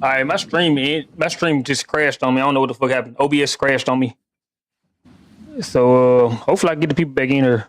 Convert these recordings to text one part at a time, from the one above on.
All right, my stream just crashed on me. I don't know what the fuck happened. OBS crashed on me. So hopefully I get the people back in here.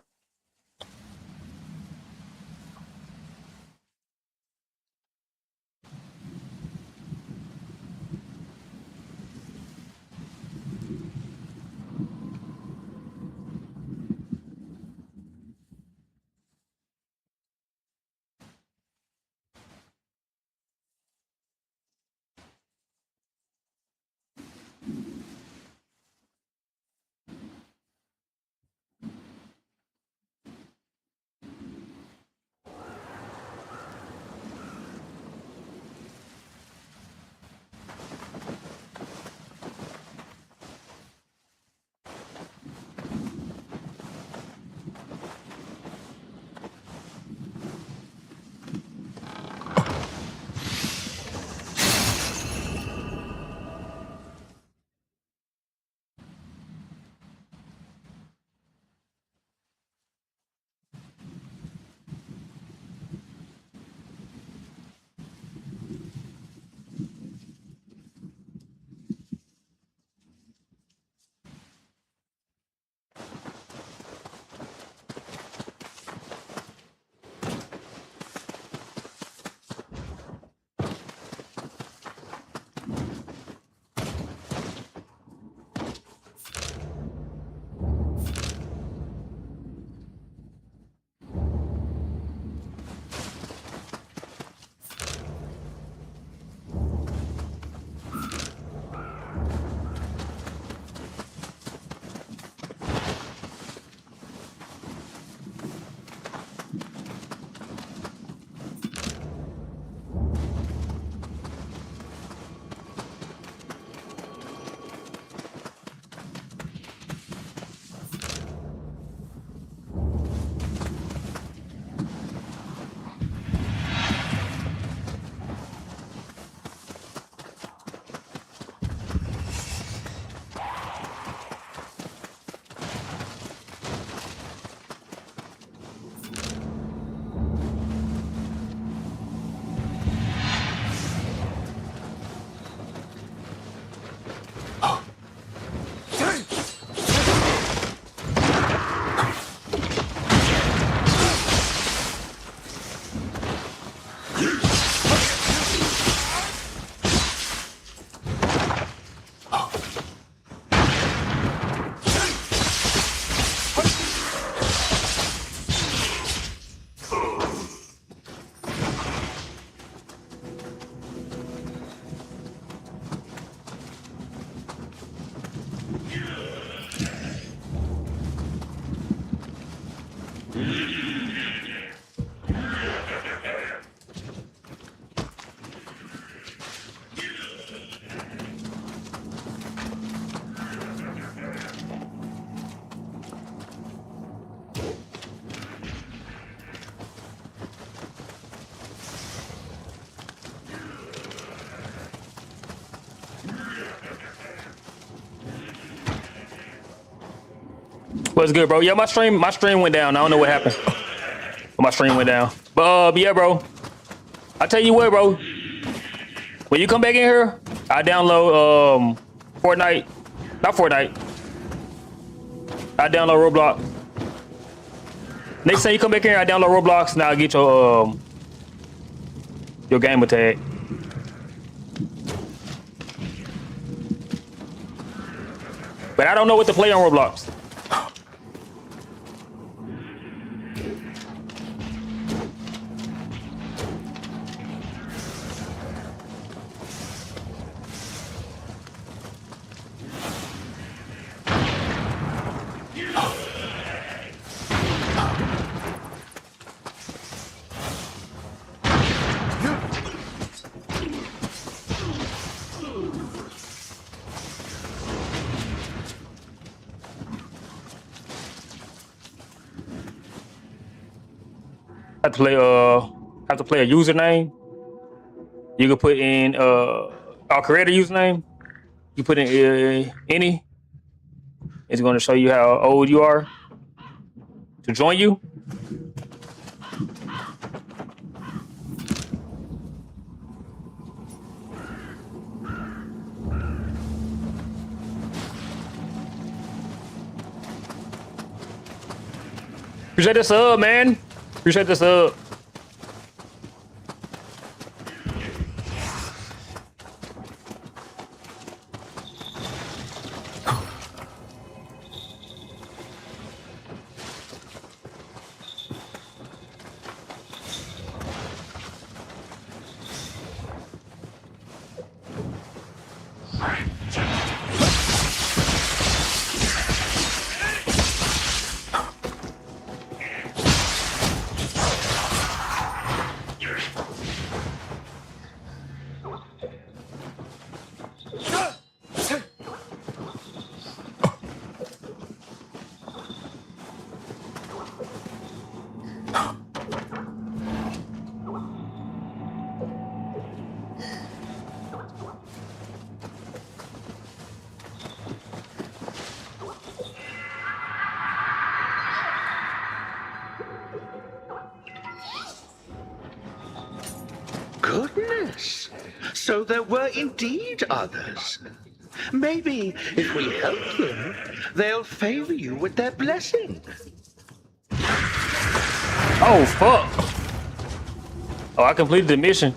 What's good, bro? Yeah, my stream went down. I don't know what happened. But my stream went down. But yeah, bro. I tell you what, bro. When you come back in here, I download Fortnite. Not Fortnite. I download Roblox. Next time you come back in here, I download Roblox and I'll get your gamer tag. But I don't know what to play on Roblox. Have to play a username. You can put in our creator username. You put in any. It's going to show you how old you are to join you. Appreciate the sub, man. Appreciate the sub. Goodness! So there were indeed others. Maybe if we help them, they'll favor you with their blessing. Oh, fuck. Oh, I completed the mission.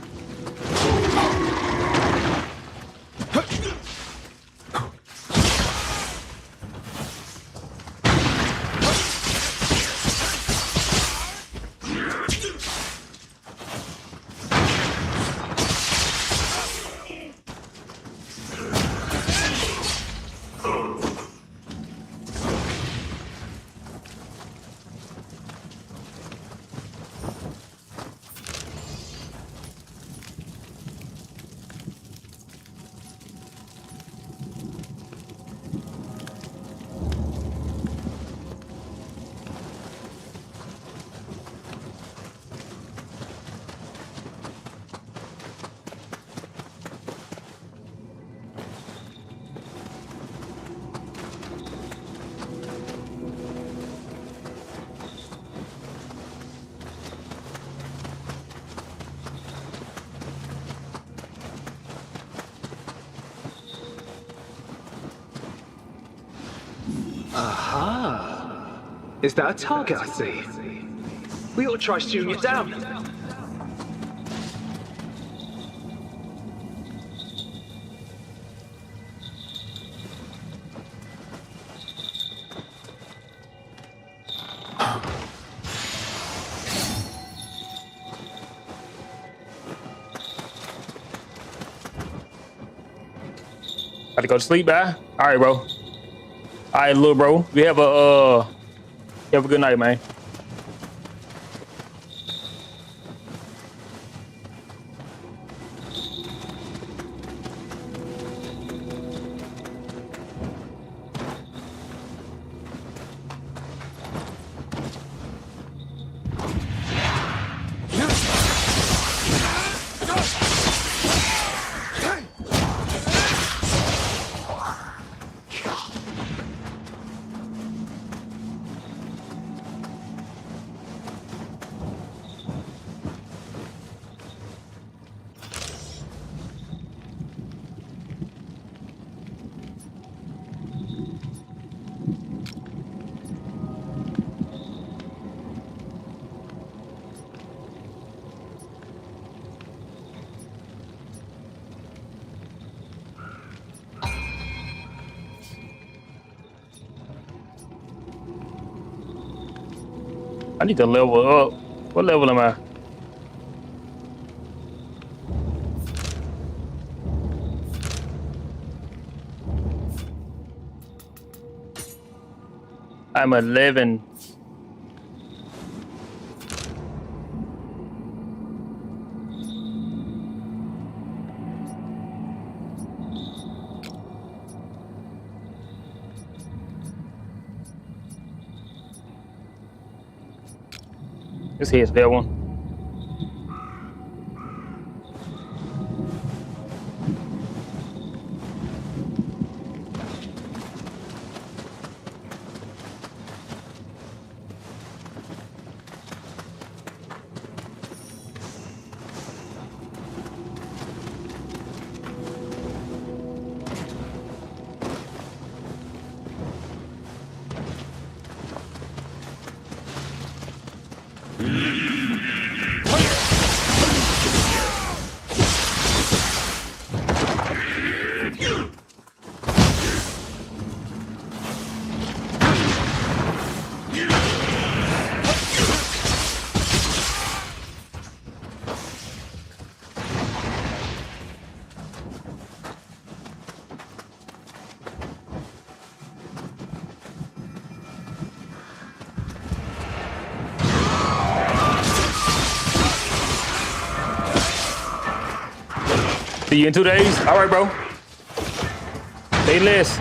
Aha! Is that a target I see? We ought to try shooting it down. Got to go to sleep, man. All right, bro. All right, little bro. You have a good night, man. I need to level up. What level am I? I'm 11. This here's that one. See you in 2 days. All right, bro. Say less.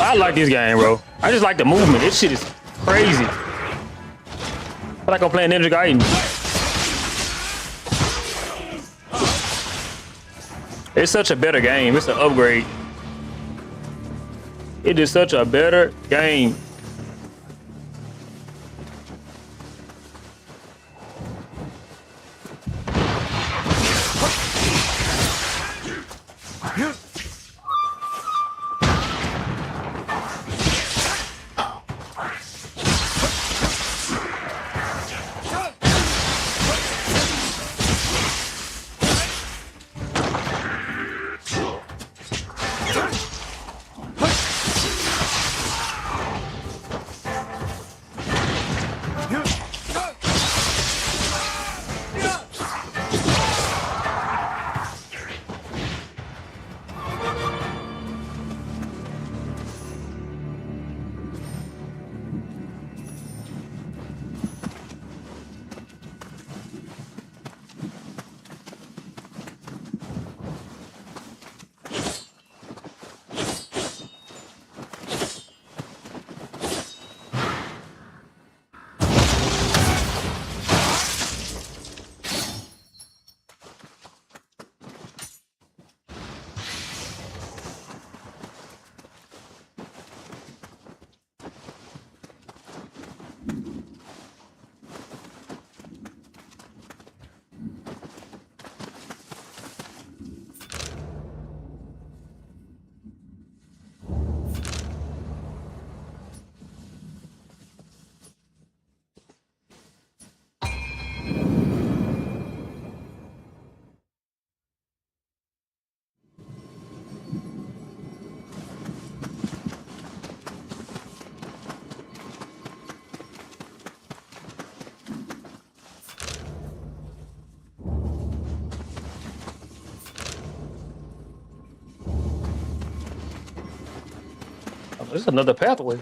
I like this game, bro. I just like the movement. This shit is crazy. I like I'm playing Ninja Gaiden. It's such a better game. It's an upgrade. It is such a better game. This is another pathway.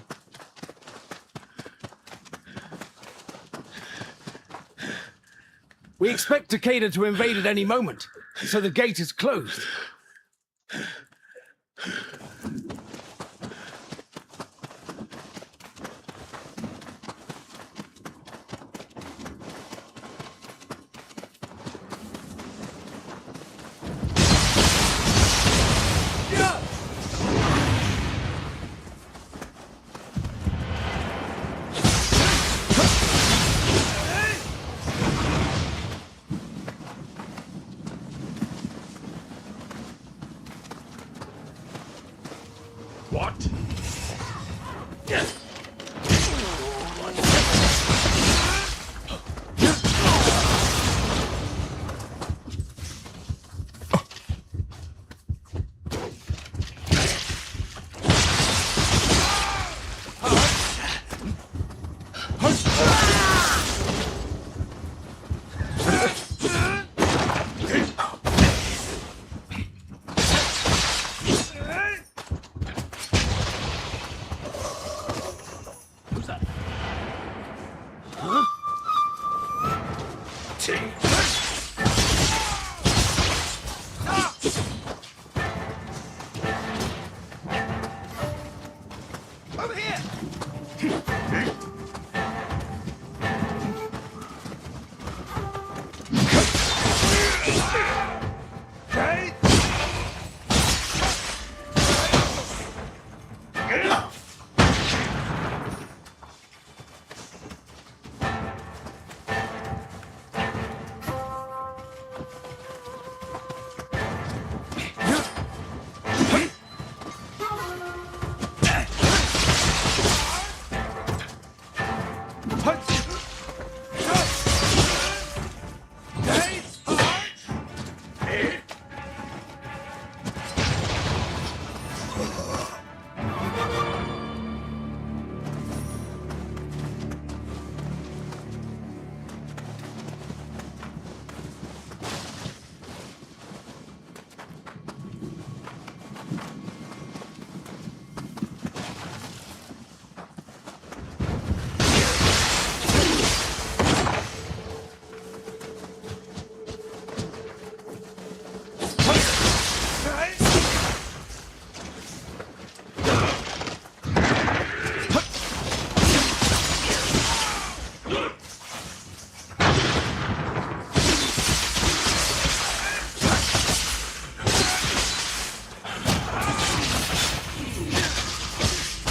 We expect Takeda to invade at any moment, so the gate is closed. What? Over here!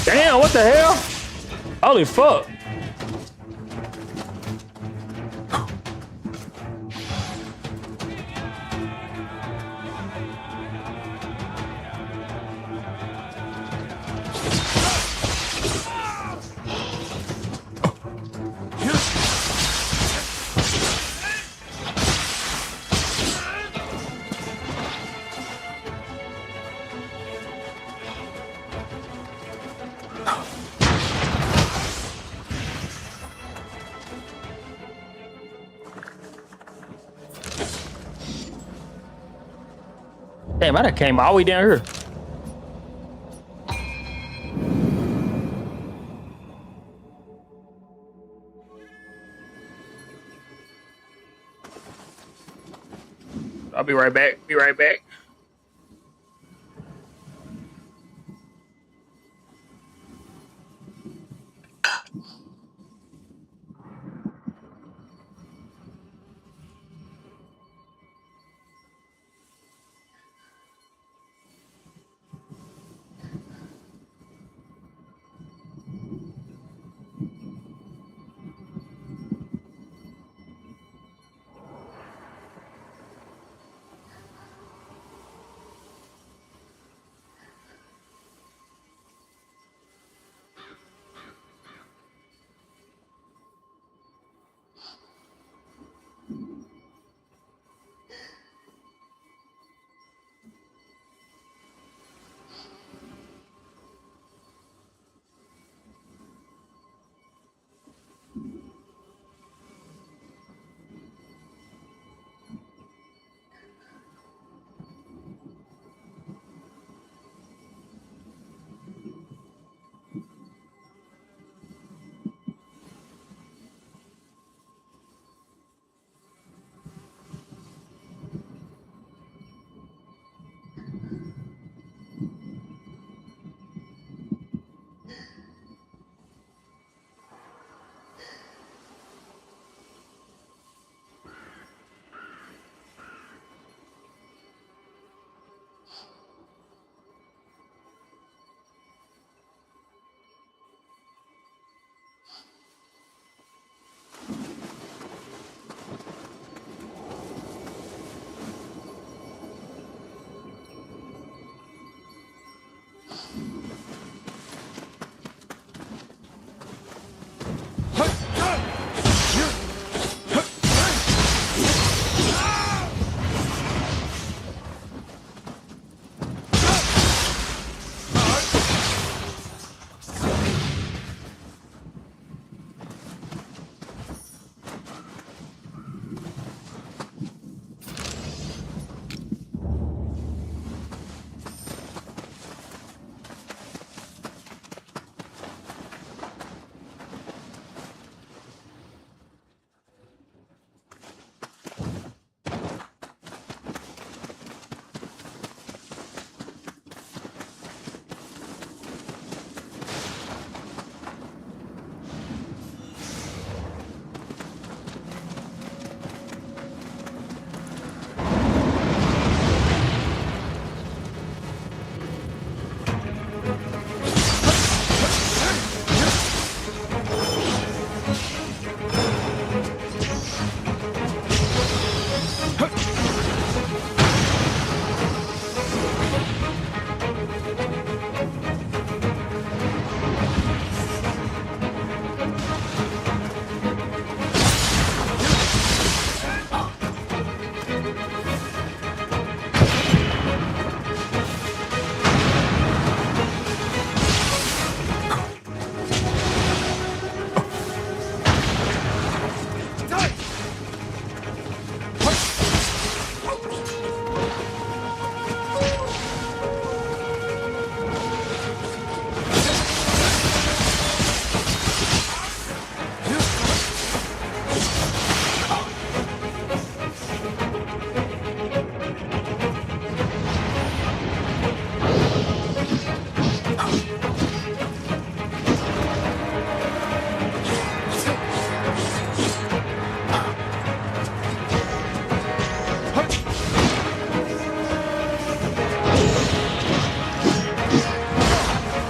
Damn, what the hell? Holy fuck. Damn, I done came all the way down here. I'll be right back. Be right back.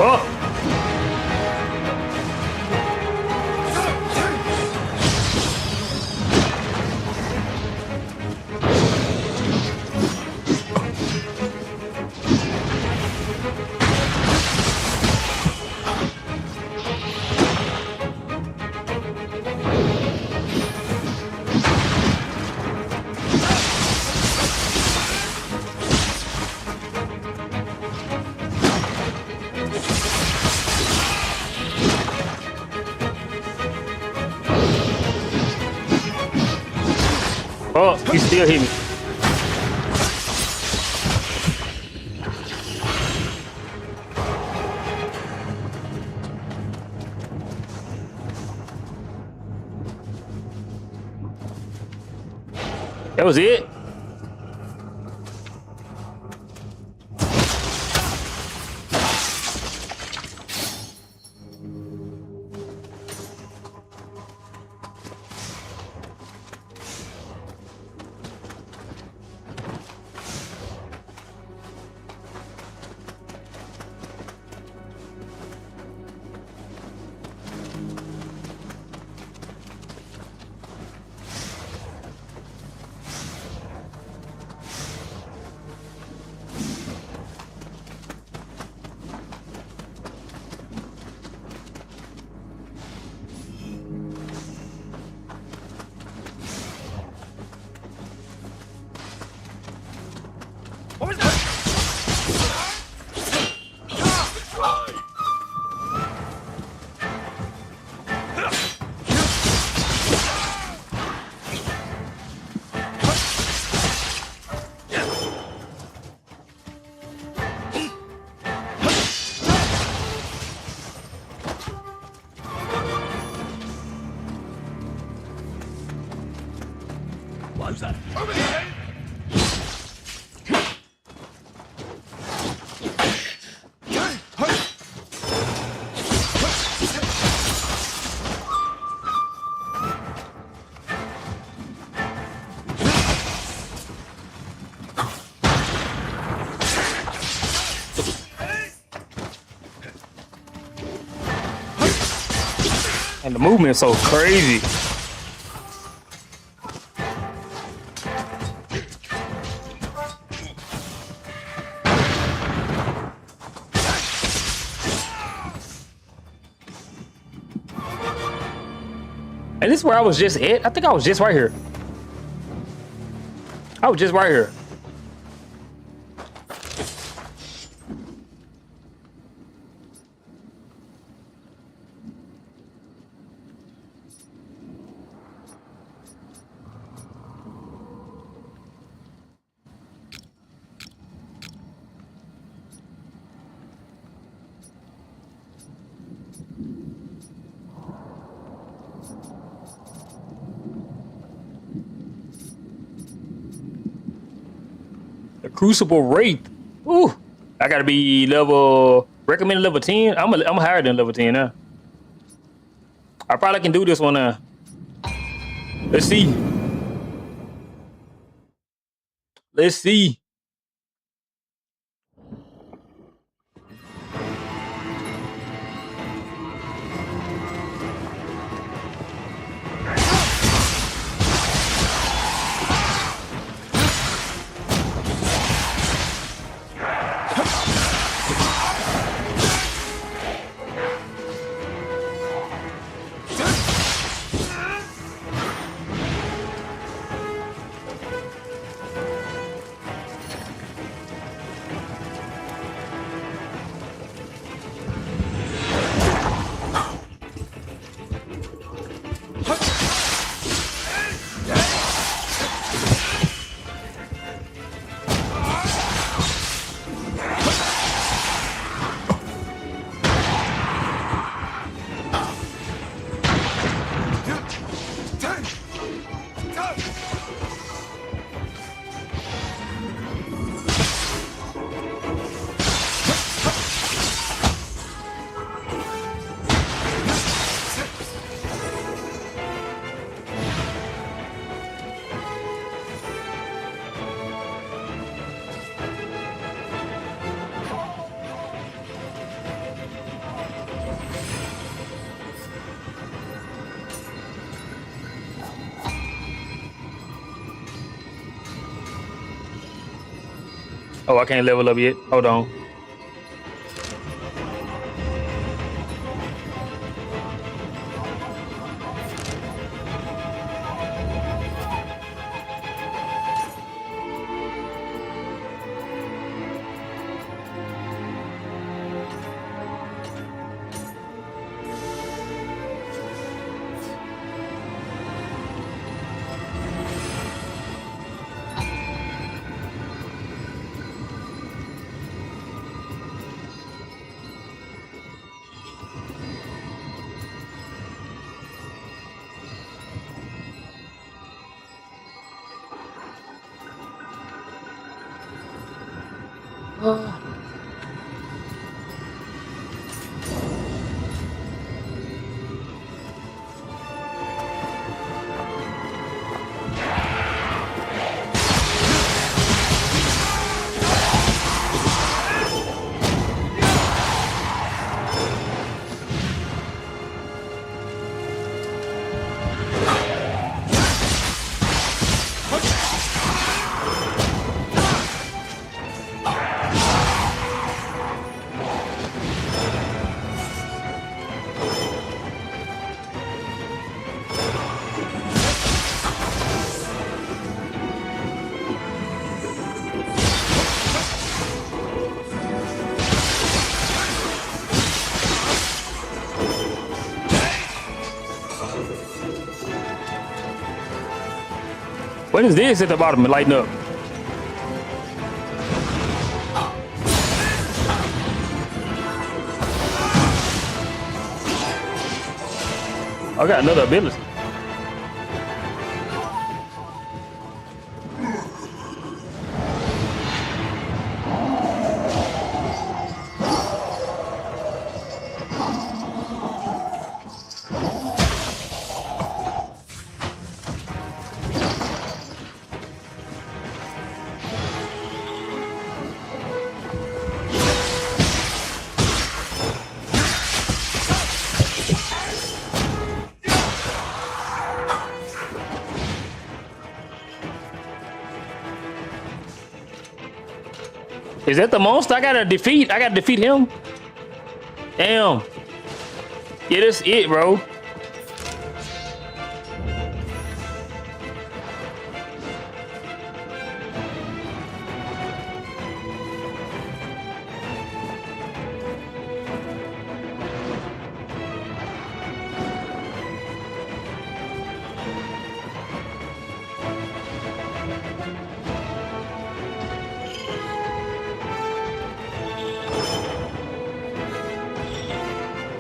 Oh. Oh, he still hit me. That was it? What was that? What was that? Over here! And the movement's so crazy. And this is where I was just at. I think I was just right here. I was just right here. The Crucible Wraith. Ooh, I gotta be recommended level 10. I'm higher than level 10 now. I probably can do this one now. Let's see. Let's see. Oh, I can't level up yet. Hold on. What is this at the bottom? Lighten up. I got another ability. Is that the monster I gotta defeat? I gotta defeat him? Damn. Yeah, that's it, bro.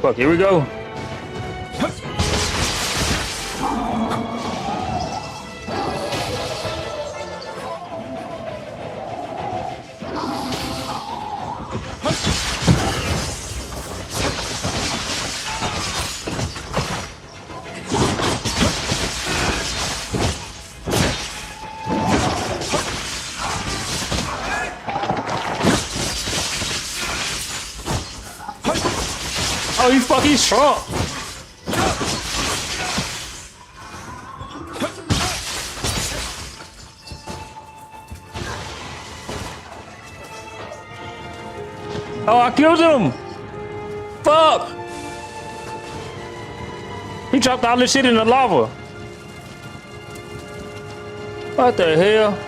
Fuck, here we go. Oh, he's fucking strong. Oh, I killed him. Fuck. He dropped all this shit in the lava. What the hell?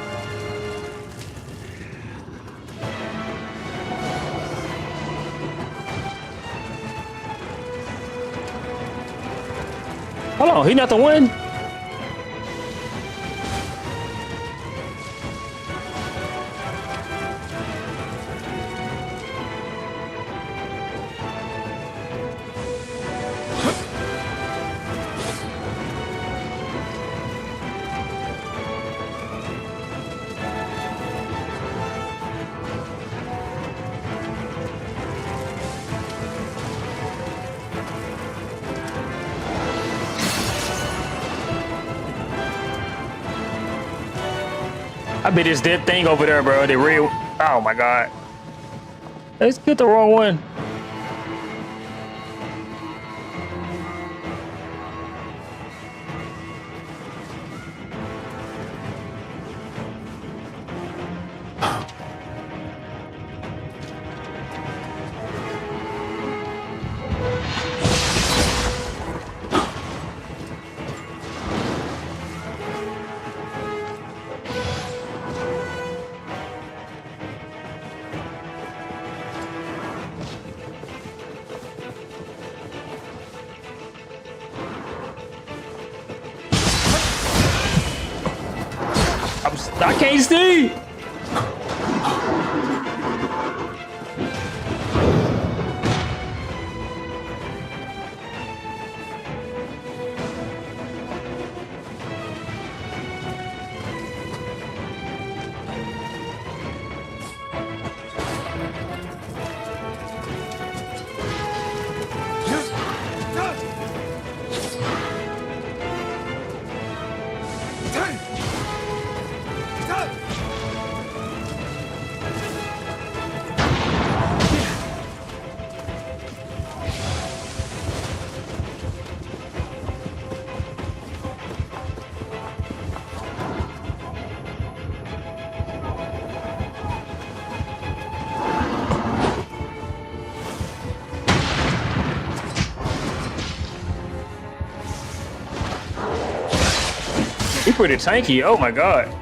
Hold on, he not the one? I bet it's that thing over there, bro. The real. Oh my god. Let's get the wrong one. I can't see. He pretty tanky. Oh my god.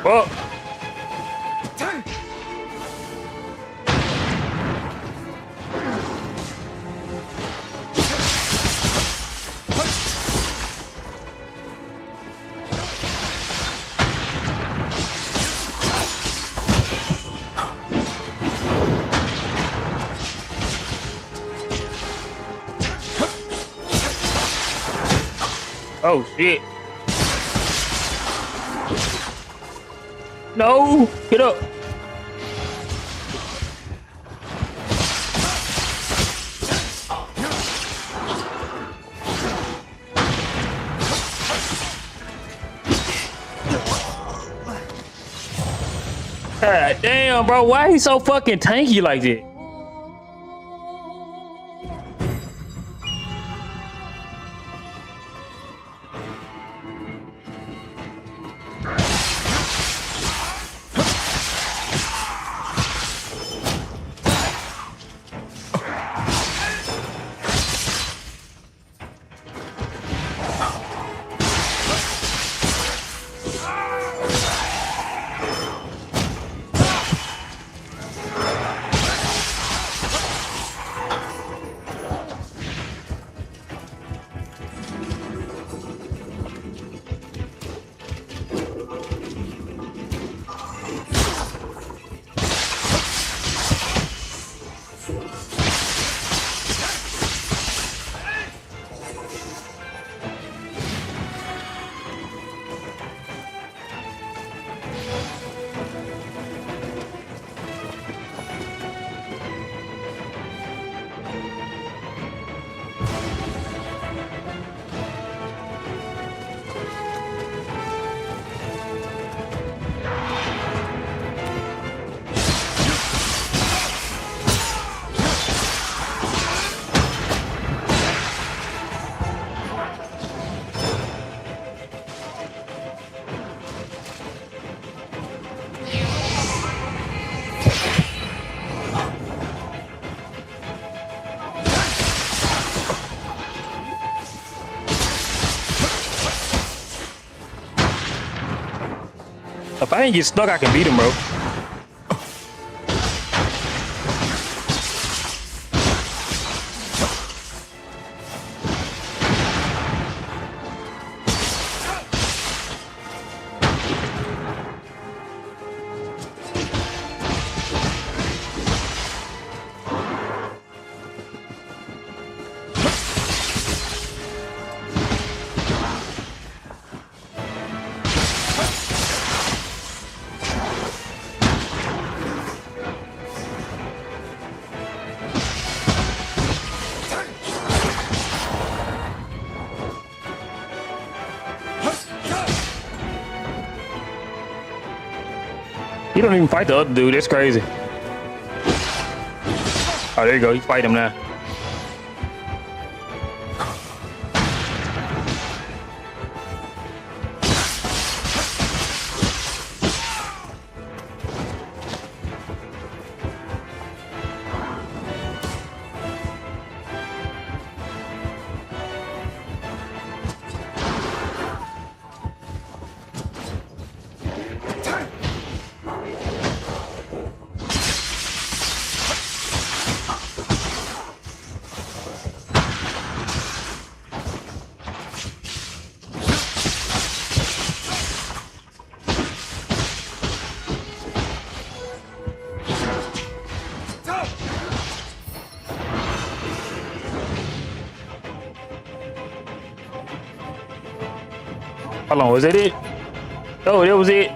Oh. Oh shit. No, get up. God damn, bro, why he so fucking tanky like that? If I didn't get stuck, I can beat him, bro. He don't even fight the other dude. That's crazy. Oh, there you go. You fight him now. Hold on, was that it? Oh, that was it.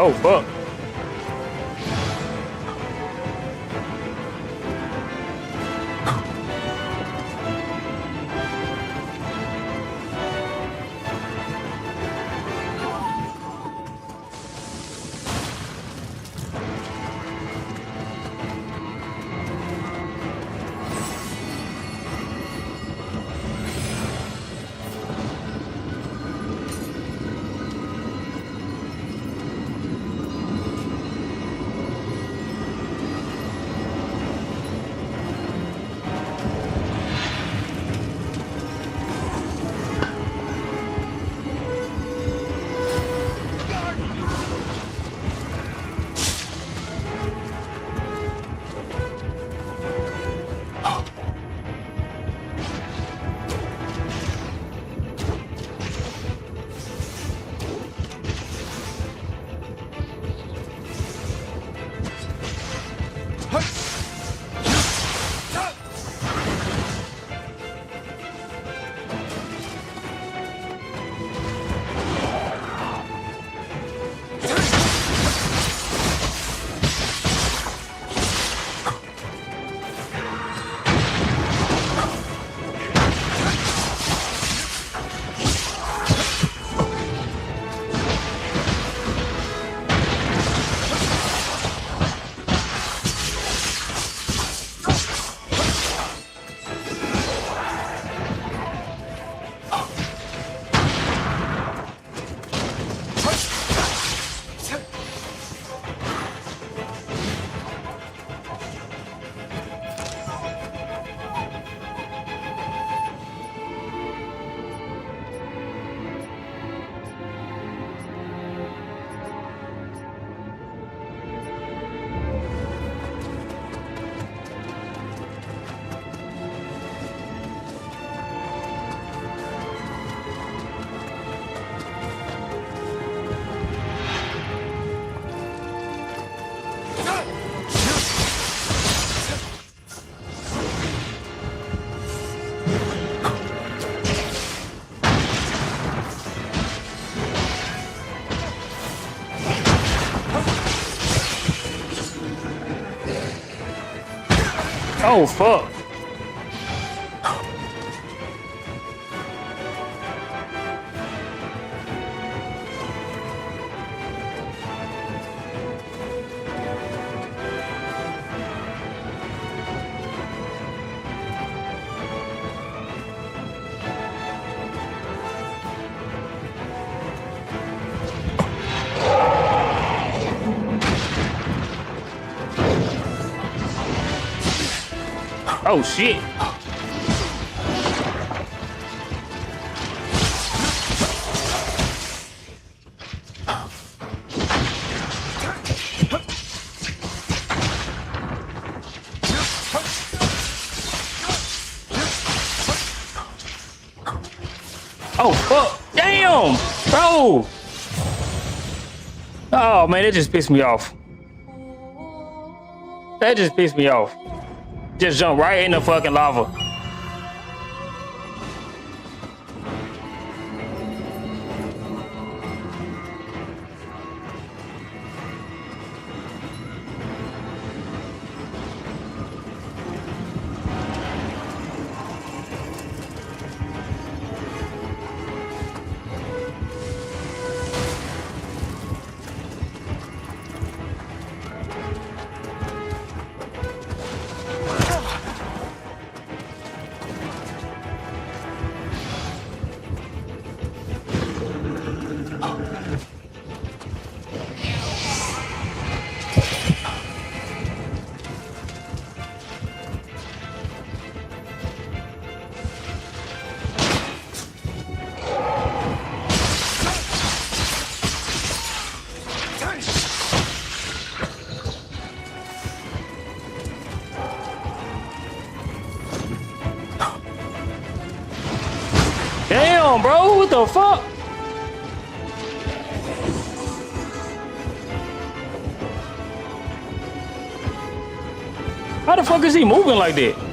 Oh, fuck. Oh fuck. Oh shit. Oh fuck. Damn, bro. Oh man, that just pissed me off. That just pissed me off. Just jump right in the fucking lava. Damn, bro, what the fuck? How the fuck is he moving like that?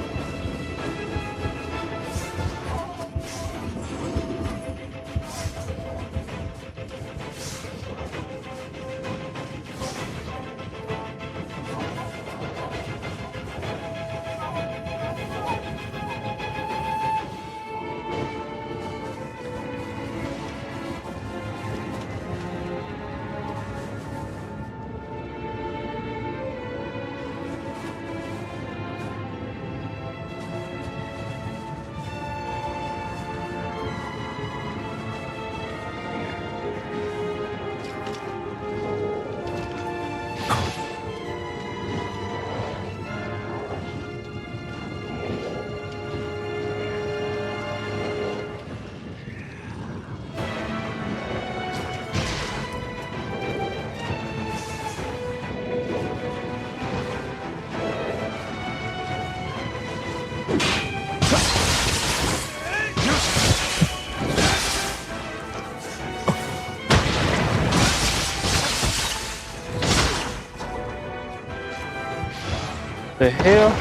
The hell?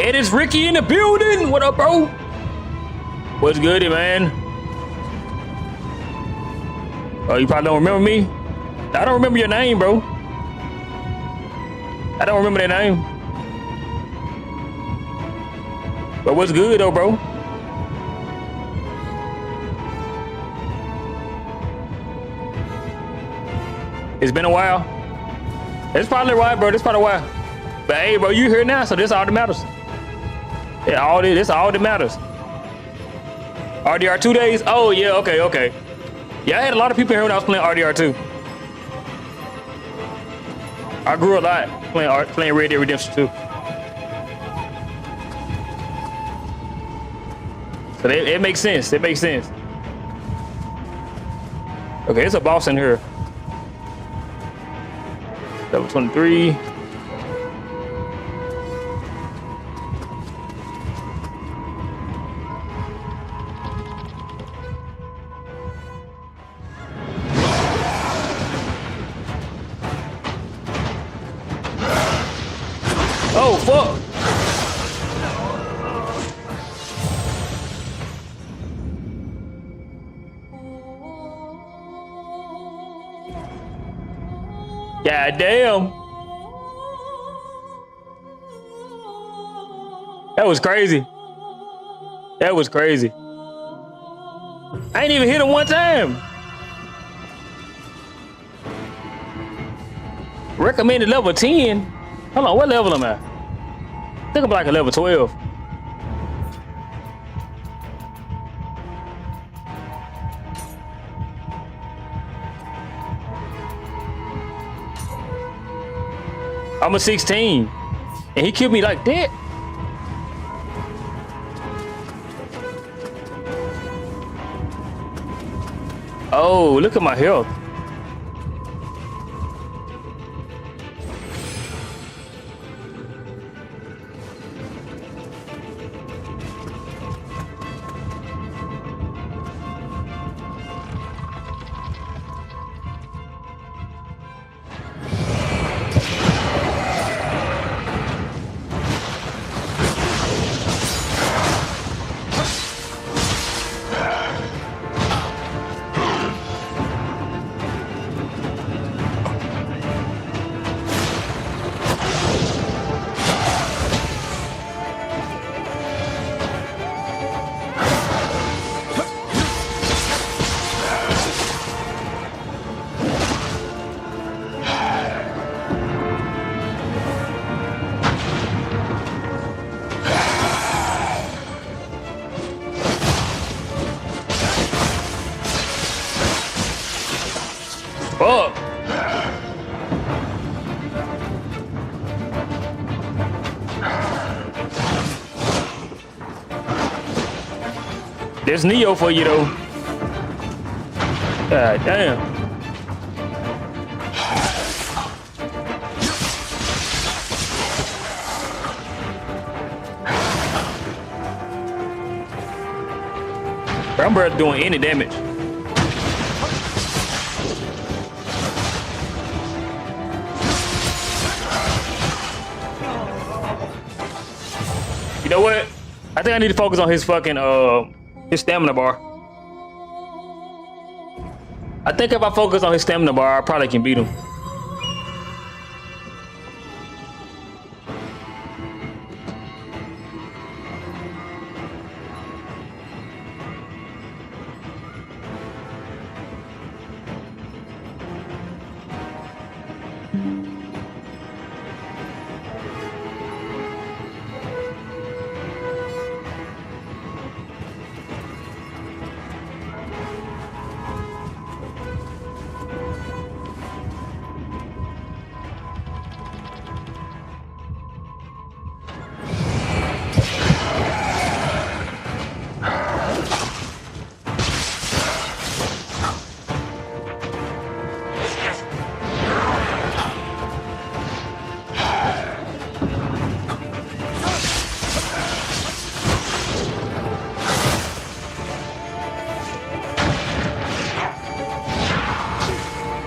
And it's Ricky in the building. What up, bro? What's good, man? Oh, you probably don't remember me. I don't remember your name, bro. I don't remember that name. But what's good, though, bro? It's been a while. It's probably why, bro. It's probably why. But hey, bro, you here now, so this all that matters. Yeah, all this all that matters. RDR 2 days? Oh yeah, okay. Yeah, I had a lot of people here when I was playing RDR 2. I grew a lot playing Red Dead Redemption 2. So it makes sense. It makes sense. Okay, it's a boss in here. Level 23. Oh, fuck. God damn. That was crazy. That was crazy. I ain't even hit him one time. Recommended level 10. Hold on, what level am I? I think I'm like a level 12. I'm a 16. And he killed me like that. Oh, look at my health. Fuck. There's Neo for you though. God damn. I'm barely doing any damage. You know what? I think I need to focus on his fucking his stamina bar. I think if I focus on his stamina bar, I probably can beat him.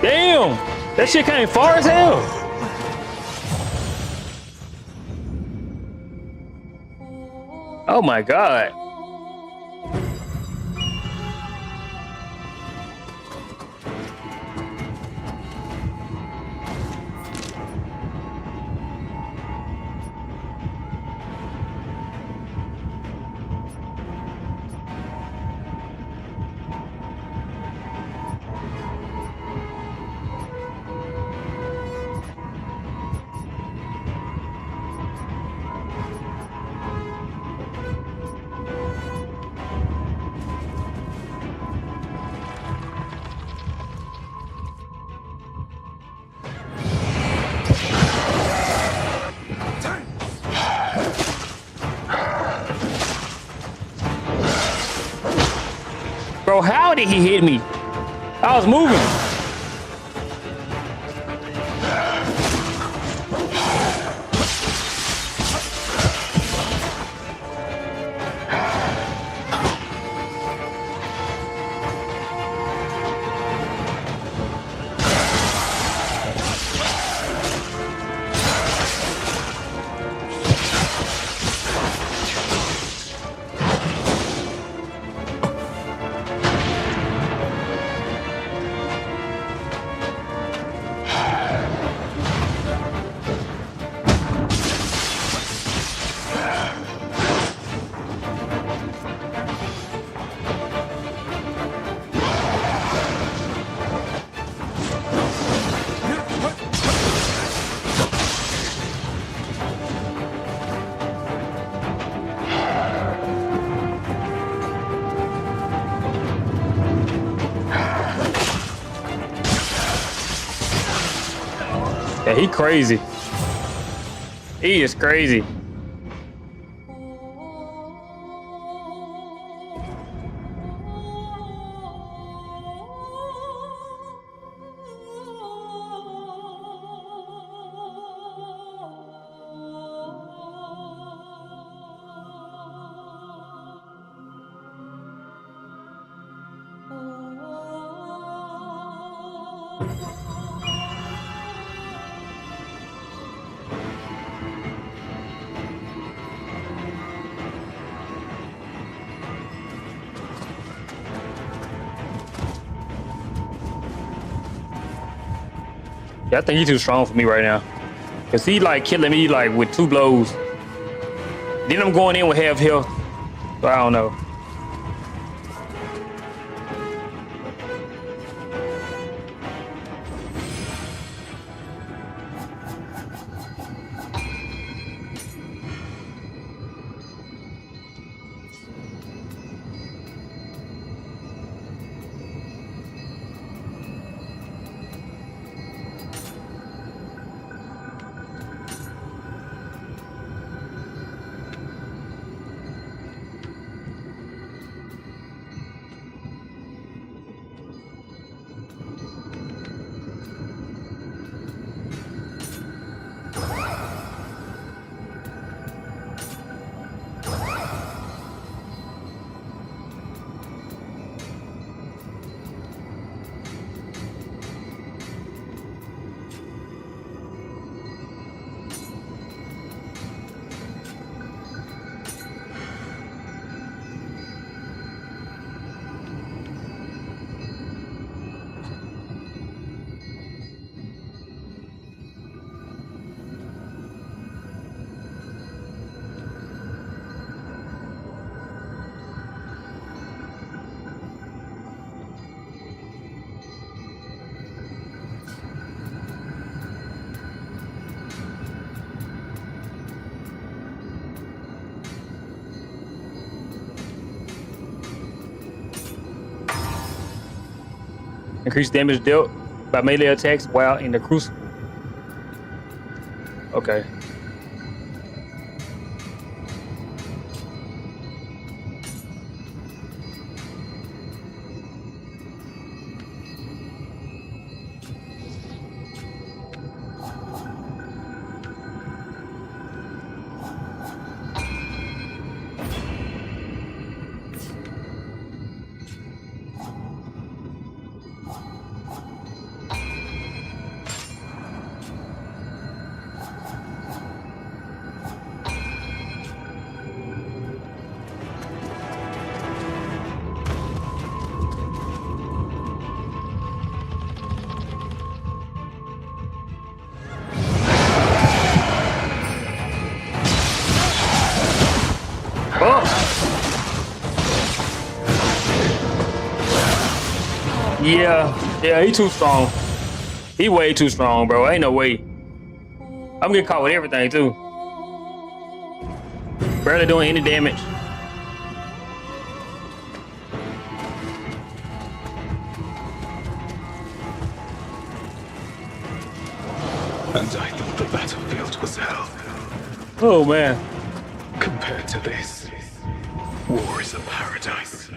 Damn! That shit came far as hell. Oh my god. Bro, how did he hit me? I was moving. Yeah, he crazy. He is crazy. Yeah, I think he's too strong for me right now. Cause he like killing me like with 2 blows. Then I'm going in with half health. So I don't know. Increase damage dealt by melee attacks while in the crucible. Okay. Yeah, he too strong. He way too strong, bro. Ain't no way. I'm getting caught with everything too. Barely doing any damage. And I thought the battlefield was hell. Oh man. Compared to this, war is a paradise.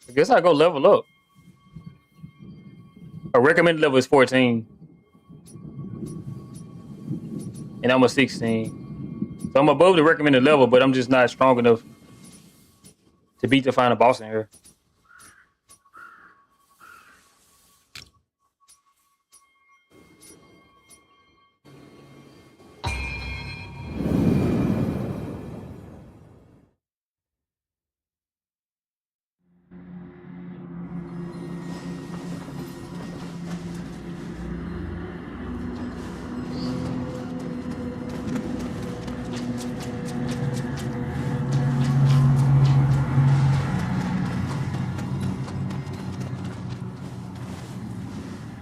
I guess I go level up. A recommended level is 14. And I'm a 16. So I'm above the recommended level, but I'm just not strong enough to beat the final boss in here.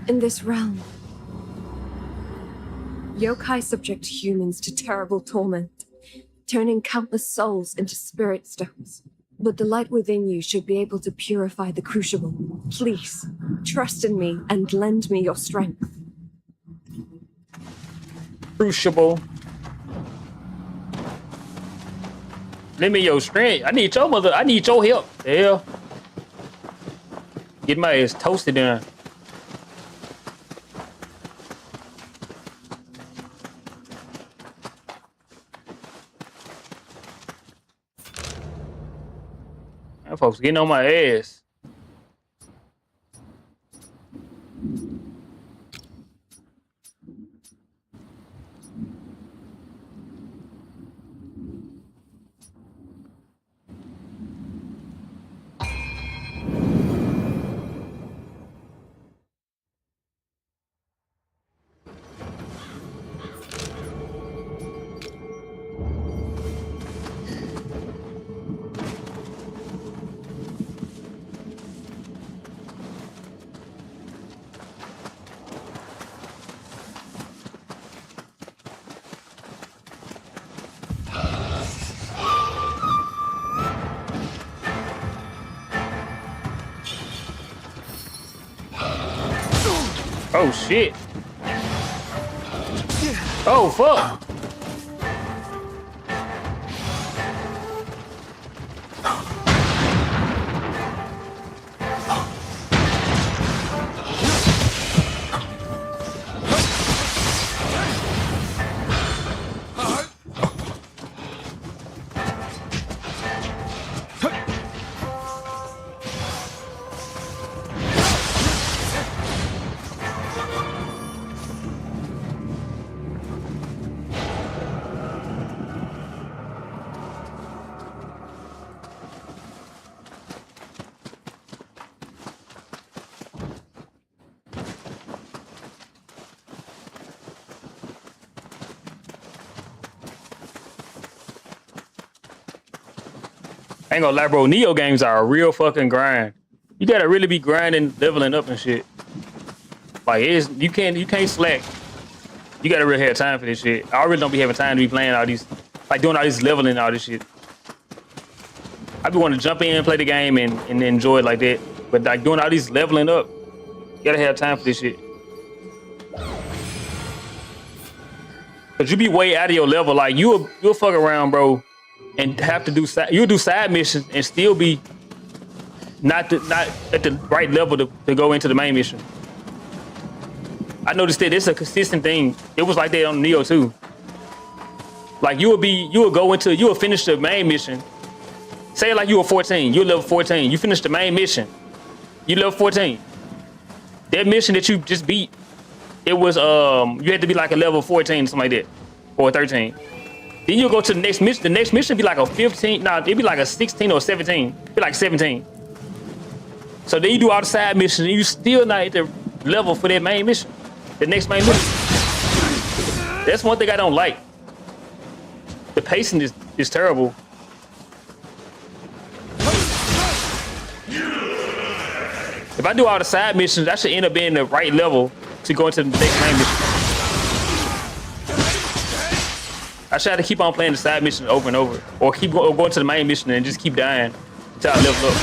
In this realm, yokai subject humans to terrible torment, turning countless souls into spirit stones. But the light within you should be able to purify the crucible. Please, trust in me and lend me your strength. Crucible. Lend me your strength. I need your mother. I need your help. The hell. Get my ass toasted in. That folks getting on my ass. Oh shit. Oh fuck. I ain't gonna lie, bro. Neo games are a real fucking grind. You gotta really be grinding, leveling up and shit. Like you can't slack. You gotta really have time for this shit. I really don't be having time to be playing all these, like doing all this leveling and all this shit. I be wanting to jump in, play the game, and enjoy it like that. But like doing all these leveling up, you gotta have time for this shit. Cause you be way out of your level. Like you'll fuck around, bro, and have to do you'll do side missions and still be not at the right level to go into the main mission. I noticed that it's a consistent thing. It was like that on Neo too. Like you will finish the main mission. Say like you were 14, you're level 14. You finish the main mission. You level 14. That mission that you just beat, it was you had to be like a level 14, something like that, or 13. Then you'll go to the next mission. The next mission be like a 15. Nah, it'd be like a 16 or 17. It'd be like 17. So then you do all the side missions, and you still not at the level for that main mission. The next main mission. That's one thing I don't like. The pacing is terrible. If I do all the side missions, I should end up being the right level to go into the next main mission. I should have to keep on playing the side mission over and over, or keep going to the main mission and just keep dying until I level up.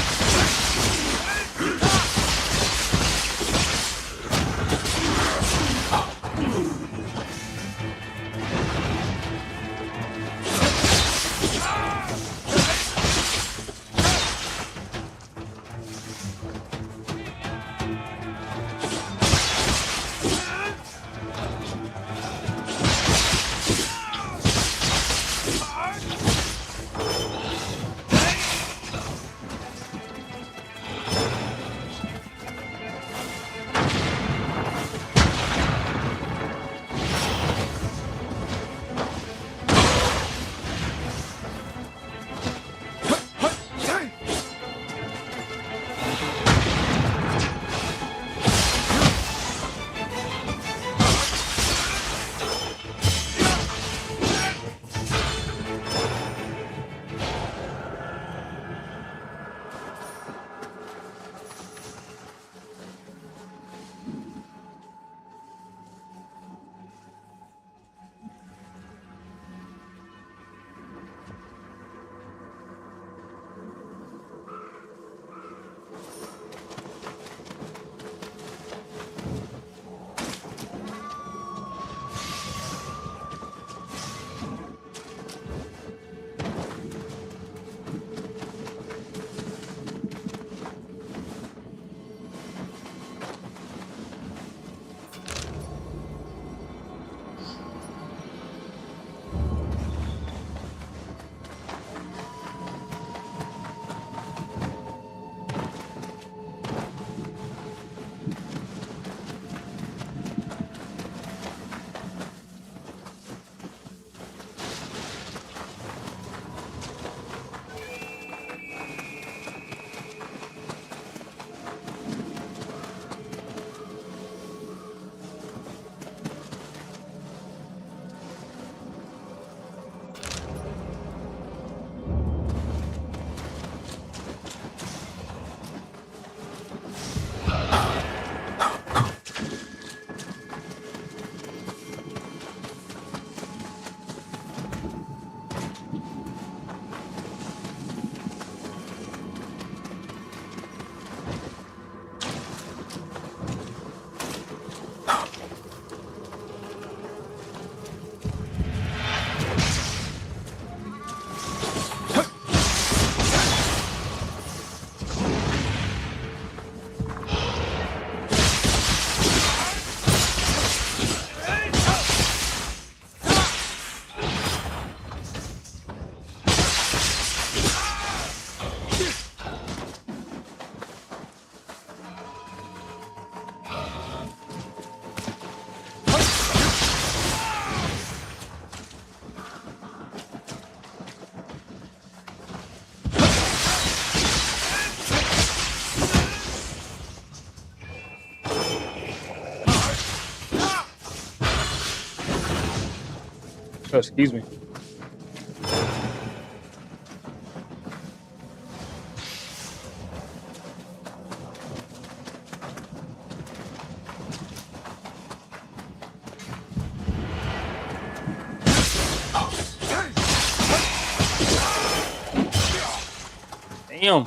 Oh, excuse me. Damn.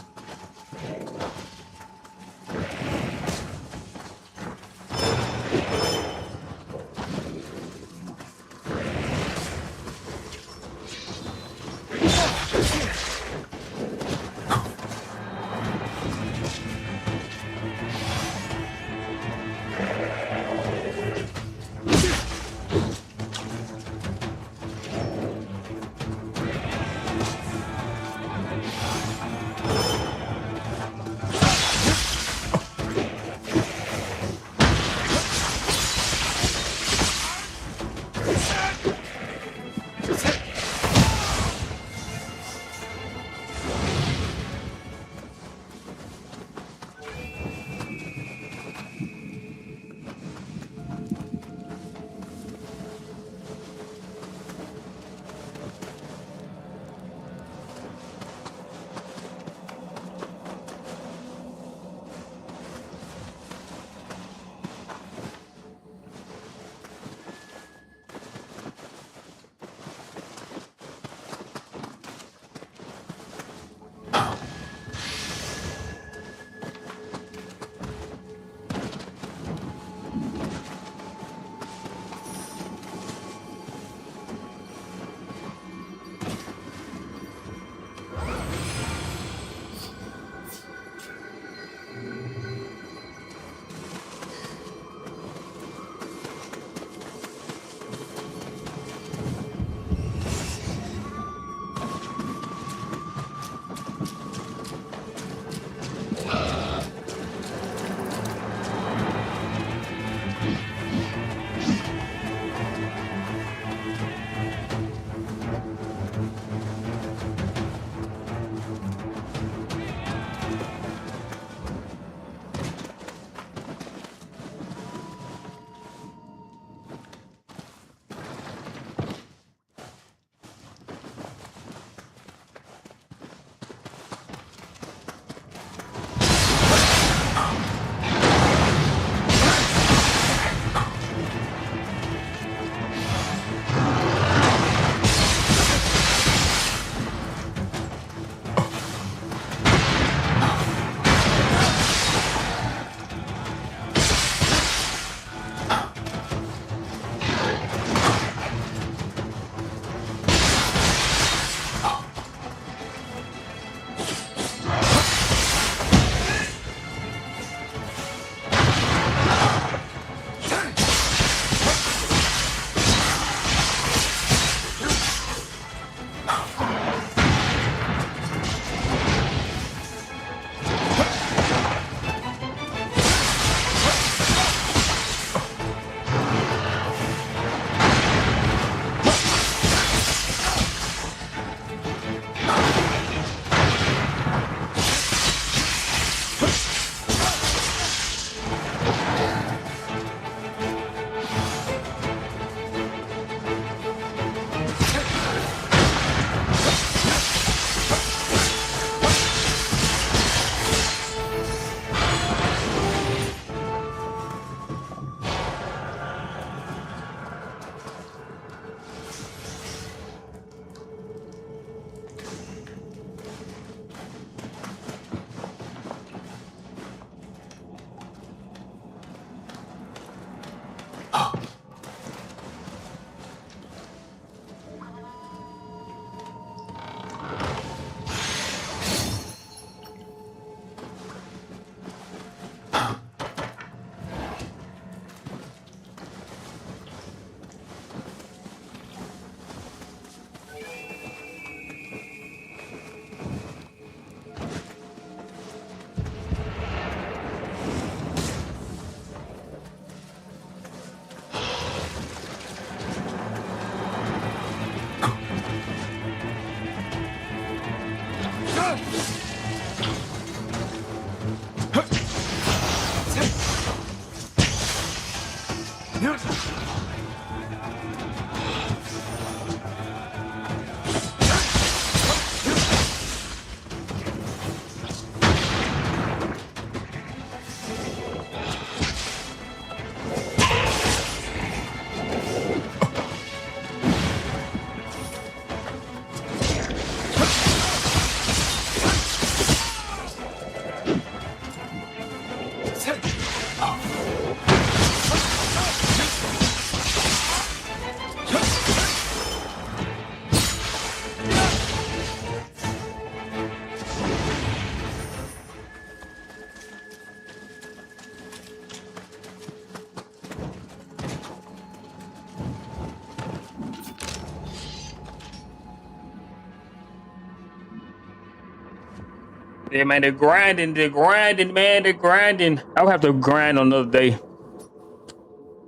Yeah, man, they're grinding, man, they're grinding. I would have to grind on another day.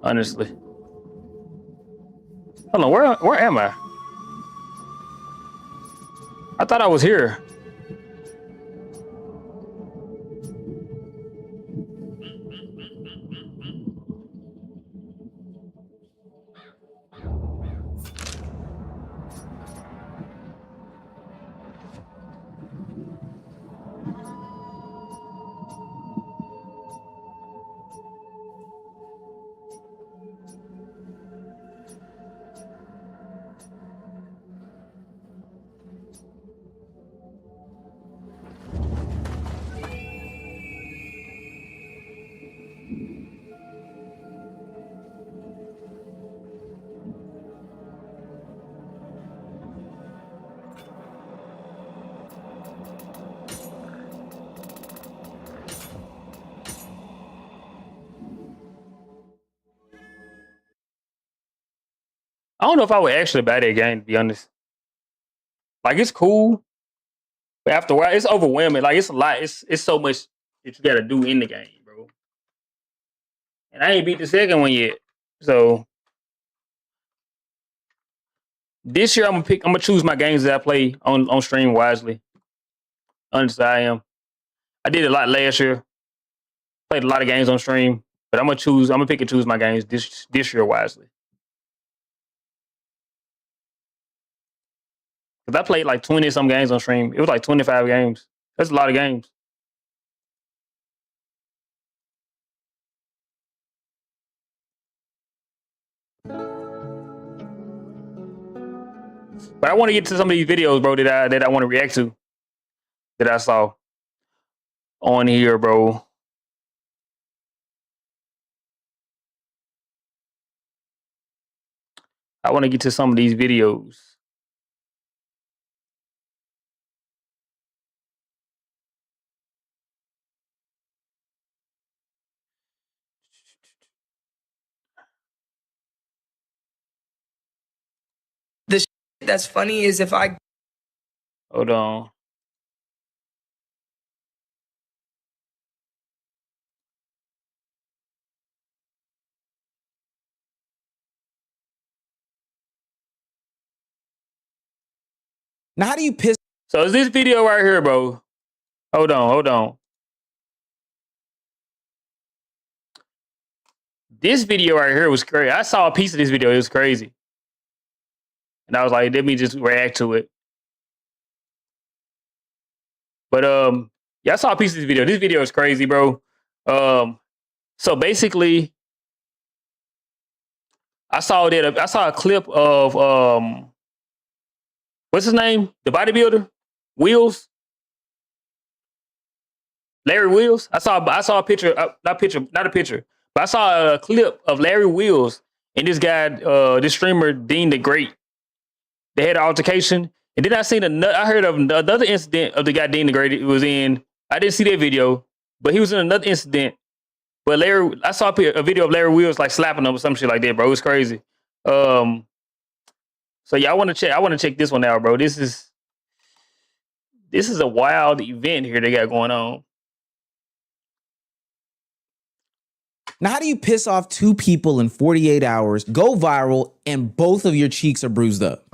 Honestly. Hold on, where am I? I thought I was here. I don't know if I would actually buy that game, to be honest. Like, it's cool, but after a while, it's overwhelming. Like, it's a lot. It's so much that you gotta do in the game, bro. And I ain't beat the second one yet. So this year I'm gonna choose my games that I play on stream wisely. Honestly, I am. I did a lot last year. Played a lot of games on stream, but I'm gonna pick and choose my games this year wisely. Cause I played like 20 some games on stream. It was like 25 games. That's a lot of games. But I want to get to some of these videos, bro, that I want to react to, that I saw on here, bro. I want to get to some of these videos. The shit that's funny is if I Hold on. Now, how do you piss? So is this video right here, bro? Hold on. This video right here was crazy. I saw a piece of this video. It was crazy. And I was like, let me just react to it. But yeah, I saw a piece of this video. This video is crazy, bro. So basically, I saw a clip of what's his name? The bodybuilder? Wheels? Larry Wheels? I saw a picture, not a picture, but I saw a clip of Larry Wheels and this guy, this streamer Dean the Great. They had an altercation. And then I heard of another incident of the guy Dean the Great. It was in, I didn't see that video, but he was in another incident. But I saw a video of Larry Wheels like slapping him or some shit like that, bro. It was crazy. So yeah, I want to check this one out, bro. This is a wild event here they got going on. Now, how do you piss off 2 people in 48 hours, go viral, and both of your cheeks are bruised up?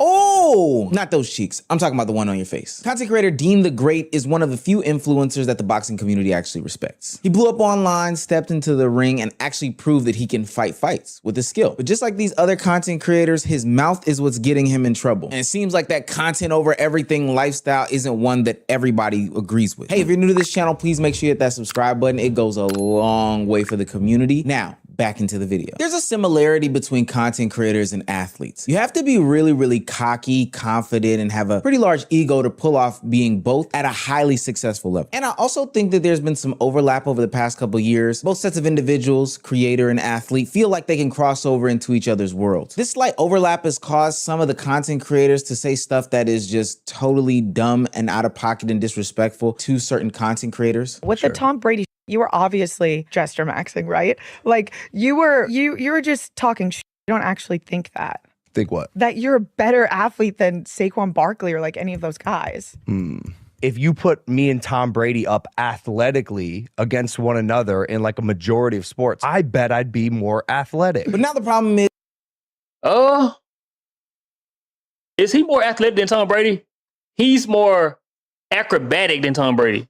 Oh, not those cheeks. I'm talking about the one on your face. Content creator Dean the Great is one of the few influencers that the boxing community actually respects. He blew up online, stepped into the ring, and actually proved that he can fight fights with his skill. But just like these other content creators, his mouth is what's getting him in trouble. And it seems like that content over everything lifestyle isn't one that everybody agrees with. Hey, if you're new to this channel, please make sure you hit that subscribe button. It goes a long way for the community. Now, back into the video. There's a similarity between content creators and athletes. You have to be really, really cocky, confident, and have a pretty large ego to pull off being both at a highly successful level. And I also think that there's been some overlap over the past couple years. Both sets of individuals, creator and athlete, feel like they can cross over into each other's worlds. This slight overlap has caused some of the content creators to say stuff that is just totally dumb and out of pocket and disrespectful to certain content creators. With the Tom Brady, you were obviously gesture maxing, right? Like you were just talking shit. You don't actually think that. Think what? That you're a better athlete than Saquon Barkley or like any of those guys. If you put me and Tom Brady up athletically against one another in like a majority of sports, I bet I'd be more athletic. But now the problem is he more athletic than Tom Brady? He's more acrobatic than Tom Brady.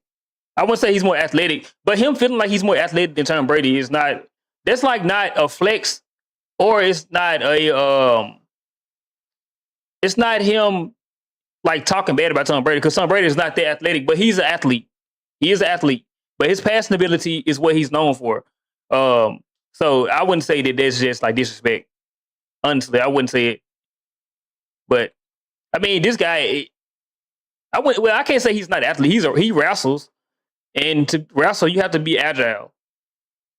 I wouldn't say he's more athletic, but him feeling like he's more athletic than Tom Brady is not. That's like not a flex, or it's not a It's not him like talking bad about Tom Brady, because Tom Brady is not that athletic, but he's an athlete. He is an athlete, but his passing ability is what he's known for. So I wouldn't say that that's just like disrespect. Honestly, I wouldn't say it. But I mean, this guy, I can't say he's not an athlete. He wrestles, and to wrestle, you have to be agile.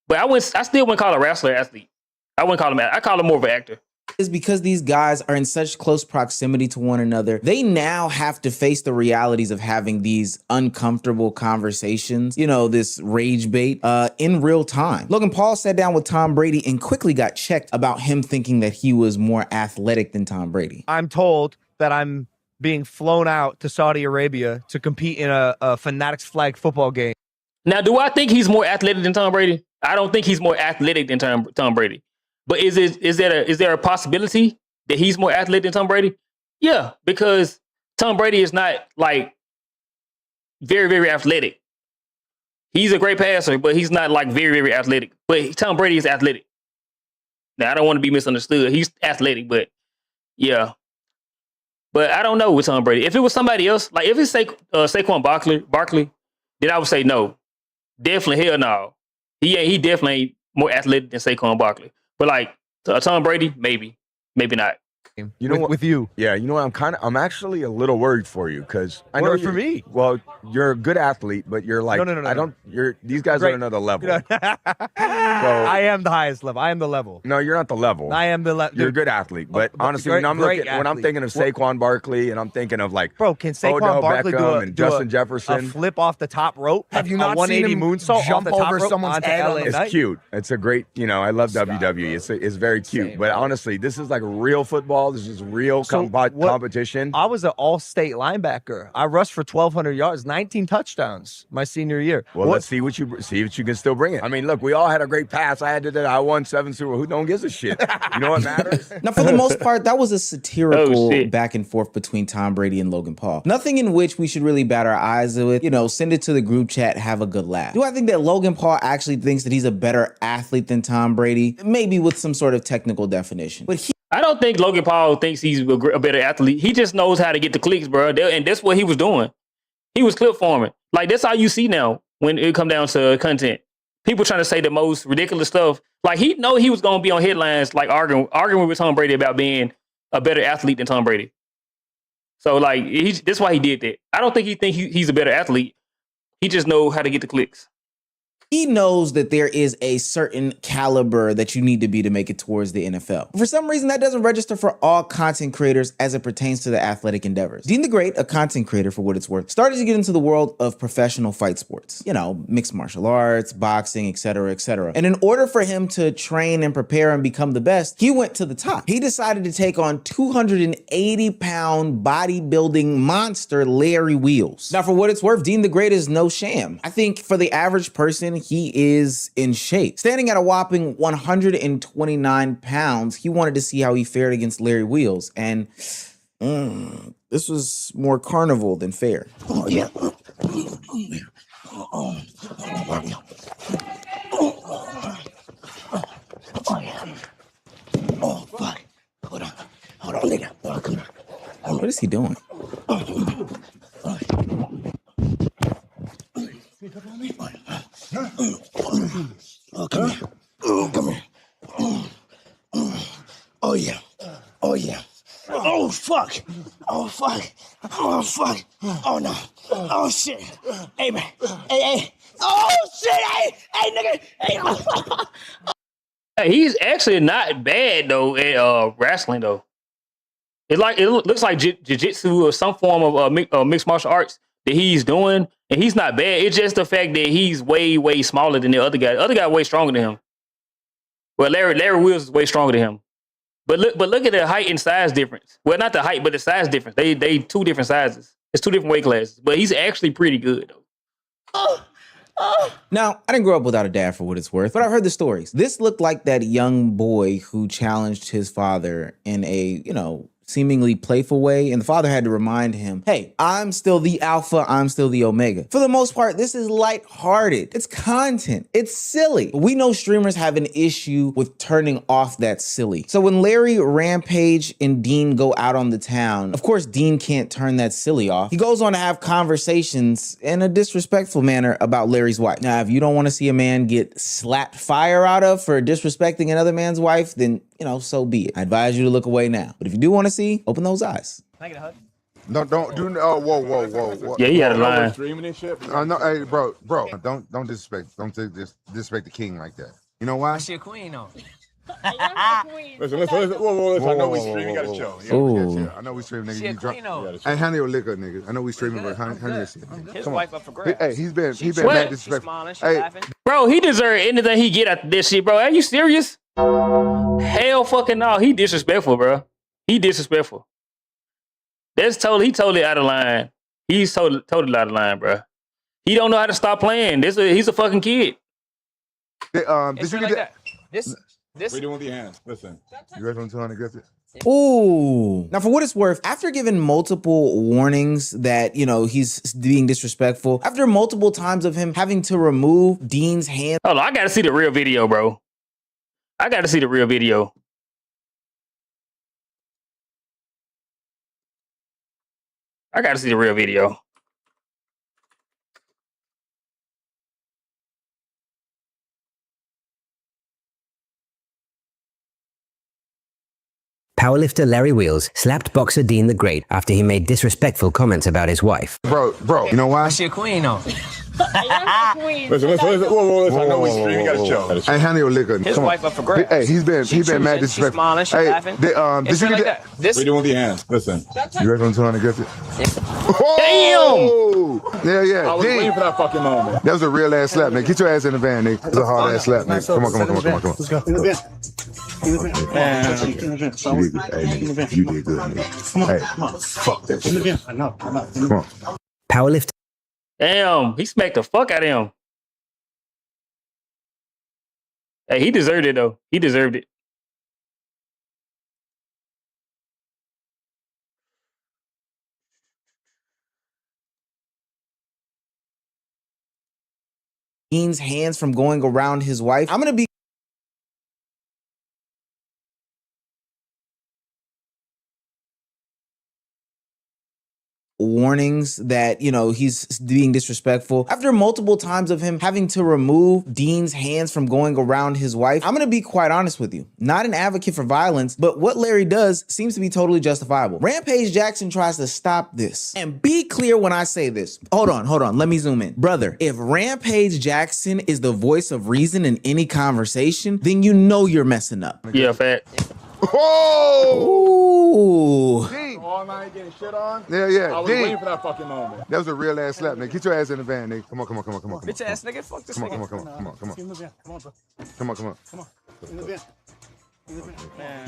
But I still wouldn't call a wrestler an athlete. I wouldn't call him. I call him more of an actor. Is because these guys are in such close proximity to one another, they now have to face the realities of having these uncomfortable conversations, you know, this rage bait, in real time. Logan Paul sat down with Tom Brady and quickly got checked about him thinking that he was more athletic than Tom Brady. I'm told that I'm being flown out to Saudi Arabia to compete in a Fanatics flag football game. Now, do I think he's more athletic than Tom Brady? I don't think he's more athletic than Tom Brady. But is there a possibility that he's more athletic than Tom Brady? Yeah, because Tom Brady is not like very, very athletic. He's a great passer, but he's not like very, very athletic. But Tom Brady is athletic. Now, I don't want to be misunderstood. He's athletic, but yeah. But I don't know with Tom Brady. If it was somebody else, like if it's Saquon Barkley, then I would say no. Definitely, hell no. He definitely ain't more athletic than Saquon Barkley. But like Tom Brady, maybe not. You know what? With you, Yeah, you know what? I'm actually a little worried for you because I know Worried for me? Well, you're a good athlete, but you're like No. These guys Great. are another level. I am the highest level. I am the level. No, you're not the level. I am the level. You're a good athlete, but honestly, great- when I'm great when I'm athlete. thinking of Saquon Barkley and I'm thinking of like Bro, can Saquon Odell Barkley Beckham and do Justin a Jefferson, flip off the top rope? Have you a not 180 seen him moonsault jump off the top over rope someone's onto head on LA the- it's Knight? cute. It's a great, I love WWE. It's very cute. But honestly, this is like real football. This is real competition. I was an all-state linebacker. I rushed for 1,200 yards, 19 touchdowns my senior year. Well, let's see what you can still bring it. I mean, look, we all had a great pass. I won 7 Super Bowl. Who don't gives a shit? You know what matters? Now, for the most part, that was a satirical shit. back and forth between Tom Brady and Logan Paul. Nothing in which we should really bat our eyes with. You know, send it to the group chat, have a good laugh. Do I think that Logan Paul actually thinks that he's a better athlete than Tom Brady? Maybe with some sort of technical definition. But I don't think Logan Paul thinks he's a better athlete. He just knows how to get the clicks, bro. And that's what he was doing. He was clip forming. Like, that's all you see now when it come down to content. People trying to say the most ridiculous stuff. Like, he know he was going to be on headlines, like arguing with Tom Brady about being a better athlete than Tom Brady. So, like, that's why he did that. I don't think he thinks he's a better athlete. He just know how to get the clicks. he knows that there is a certain caliber that you need to be to make it towards the NFL. For some reason, that doesn't register for all content creators as it pertains to the athletic endeavors. Dean the Great, a content creator for what it's worth, started to get into the world of professional fight sports. You know, mixed martial arts, boxing, etc., etc. And in order for him to train and prepare and become the best, he went to the top. He decided to take on 280-pound bodybuilding monster Larry Wheels. Now, for what it's worth, Dean the Great is no sham. I think for the average person, he is in shape. Standing at a whopping 129 pounds, he wanted to see how he fared against Larry Wheels, and this was more carnival than fair. Oh, yeah. Oh, fuck. Hold on, nigga. What is he doing? Oh, come here. Come here. Oh, yeah. Oh, yeah. Oh, fuck. Oh, fuck. Oh, fuck. Oh, no. Oh, shit. Hey, man. Hey. Oh, shit. Hey, nigga. Hey. Hey, he's actually not bad, though, at wrestling, though. It looks like jiu-jitsu or some form of mixed martial arts that he's doing, and he's not bad. It's just the fact that he's way, way smaller than the other guy. The other guy way stronger than him. Well, Larry Wheels is way stronger than him. But look at the height and size difference. Well, not the height, but the size difference. They two different sizes. It's two different weight classes. But he's actually pretty good though. Now, I didn't grow up without a dad for what it's worth, but I've heard the stories. This looked like that young boy who challenged his father in a, seemingly playful way, and the father had to remind him, hey, I'm still the alpha, I'm still the omega. For the most part, this is lighthearted. It's content. It's silly. But we know streamers have an issue with turning off that silly. So when Larry, Rampage, and Dean go out on the town, of course, Dean can't turn that silly off. He goes on to have conversations in a disrespectful manner about Larry's wife. Now, if you don't want to see a man get slapped fire out of for disrespecting another man's wife, then so be it. I advise you to look away now. But if you do want to see, open those eyes. Can I get a hug? No, don't do. Oh, whoa. Yeah, he had a line. Streaming and shit. No, hey, bro, don't disrespect. Don't disrespect the king like that. You know why? She a queen, though. Listen. Whoa. I know we streaming. Got a show. Yeah. I know we streaming, nigga. She a queen, though. Hey, honey your liquor, nigga. I know we streaming, but honey your shit. His wife up for grabs. Hey, he's been mad disrespectful. Hey, bro, he deserves anything he get after this shit, bro. Are you serious? Hell fucking no. He disrespectful, bro. He disrespectful. He totally out of line. He's totally out of line, bro. He don't know how to stop playing. He's a fucking kid. Did you get that? This. We doing with your hands. Listen. You guys want to get it? Ooh. Now, for what it's worth, after giving multiple warnings that, he's being disrespectful, after multiple times of him having to remove Dean's hand. Hold on, I gotta see the real video, bro. I gotta see the real video. Powerlifter Larry Wheels slapped boxer Dean the Great after he made disrespectful comments about his wife. Bro, you know why? She a queen, though. Listen. Whoa. I know we streaming. Got a show. Hey, honey your liquor. His wife up for grabs. Hey, he's been mad disrespectful. She's smiling. She's laughing. Did you get that? This. We doing with your hands. Listen. You guys want to get it? Damn! Yeah. I was waiting for that fucking moment. That was a real ass slap, nigga. Get your ass in the van, nigga. That was a hard ass slap, nigga. Come on. Let's go. You did good, nigga. Hey, fuck that shit. Come on. Powerlifter. Damn, he smacked the fuck out of him. Hey, he deserved it though. He deserved it. Dean's hands from going around his wife. I'm gonna be warnings that, he's being disrespectful. After multiple times of him having to remove Dean's hands from going around his wife, I'm gonna be quite honest with you. Not an advocate for violence, but what Larry does seems to be totally justifiable. Rampage Jackson tries to stop this. And be clear when I say this. Hold on. Let me zoom in. Brother, if Rampage Jackson is the voice of reason in any conversation, then you're messing up. Yeah, fat. Oh! Ooh. All night getting shit on? Yeah. I was waiting for that fucking moment. That was a real ass slap, nigga. Get your ass in the van, nigga. Come on. Bitch ass nigga, fuck this nigga. Come on.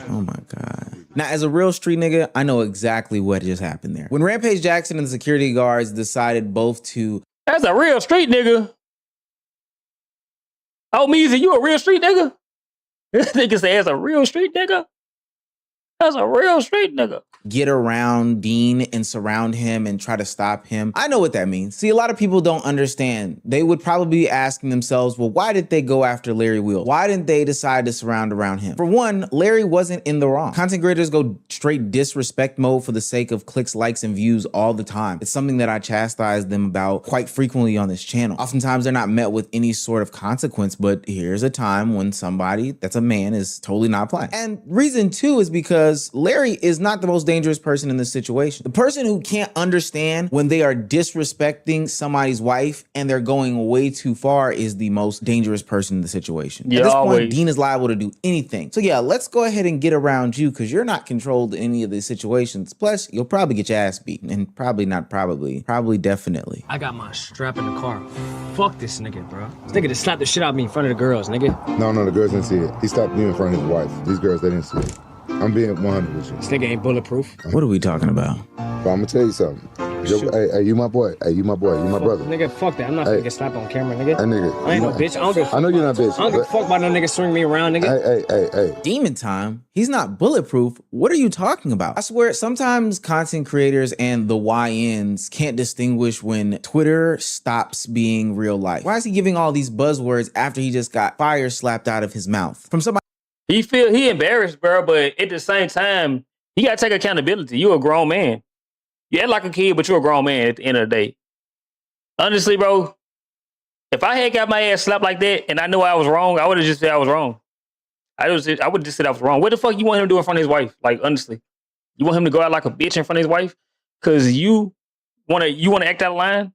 Oh my God. Now, as a real street nigga, I know exactly what just happened there. When Rampage Jackson and the security guards decided both to... That's a real street nigga. Oh, Meezy, you a real street nigga? This nigga say that's a real street nigga? That's a real street nigga. Get around Dean and surround him and try to stop him. I know what that means. See, a lot of people don't understand. They would probably be asking themselves, well, why did they go after Larry Wheels? Why didn't they decide to surround around him? For one, Larry wasn't in the wrong. Content creators go straight disrespect mode for the sake of clicks, likes, and views all the time. It's something that I chastise them about quite frequently on this channel. Oftentimes, they're not met with any sort of consequence, but here's a time when somebody that's a man is totally not playing. And reason two is because Larry is not the most dangerous person in this situation. The person who can't understand when they are disrespecting somebody's wife and they're going way too far is the most dangerous person in the situation. Yeah, at this always. point, Dean is liable to do anything. So yeah, let's go ahead and get around you because you're not controlled in any of these situations. Plus, you'll probably get your ass beaten, and probably definitely. I got my strap in the car. Fuck this nigga, bro. This nigga just slapped the shit out of me in front of the girls, nigga. No, the girls didn't see it. He stopped me in front of his wife. These girls, they didn't see it. I'm being 100 with you. This nigga ain't bulletproof. What are we talking about? But I'm gonna tell you something. Hey, you my boy. Hey, you my boy. You my brother. Nigga, fuck that. I'm not gonna get slapped on camera, nigga. Hey, nigga. I ain't no bitch. I don't give a fuck. I know you're not bitch. I don't give a fuck about no nigga swing me around, nigga. Hey. Demon time? He's not bulletproof. What are you talking about? I swear, sometimes content creators and the YNs can't distinguish when Twitter stops being real life. Why is he giving all these buzzwords after he just got fire slapped out of his mouth from somebody? He embarrassed, bro, but at the same time, he gotta take accountability. You a grown man. You act like a kid, but you're a grown man at the end of the day. Honestly, bro, if I had got my ass slapped like that and I knew I was wrong, I would have just said I was wrong. I would just said I was wrong. What the fuck you want him to do in front of his wife? Like, honestly, you want him to go out like a bitch in front of his wife because you wanna act out of line?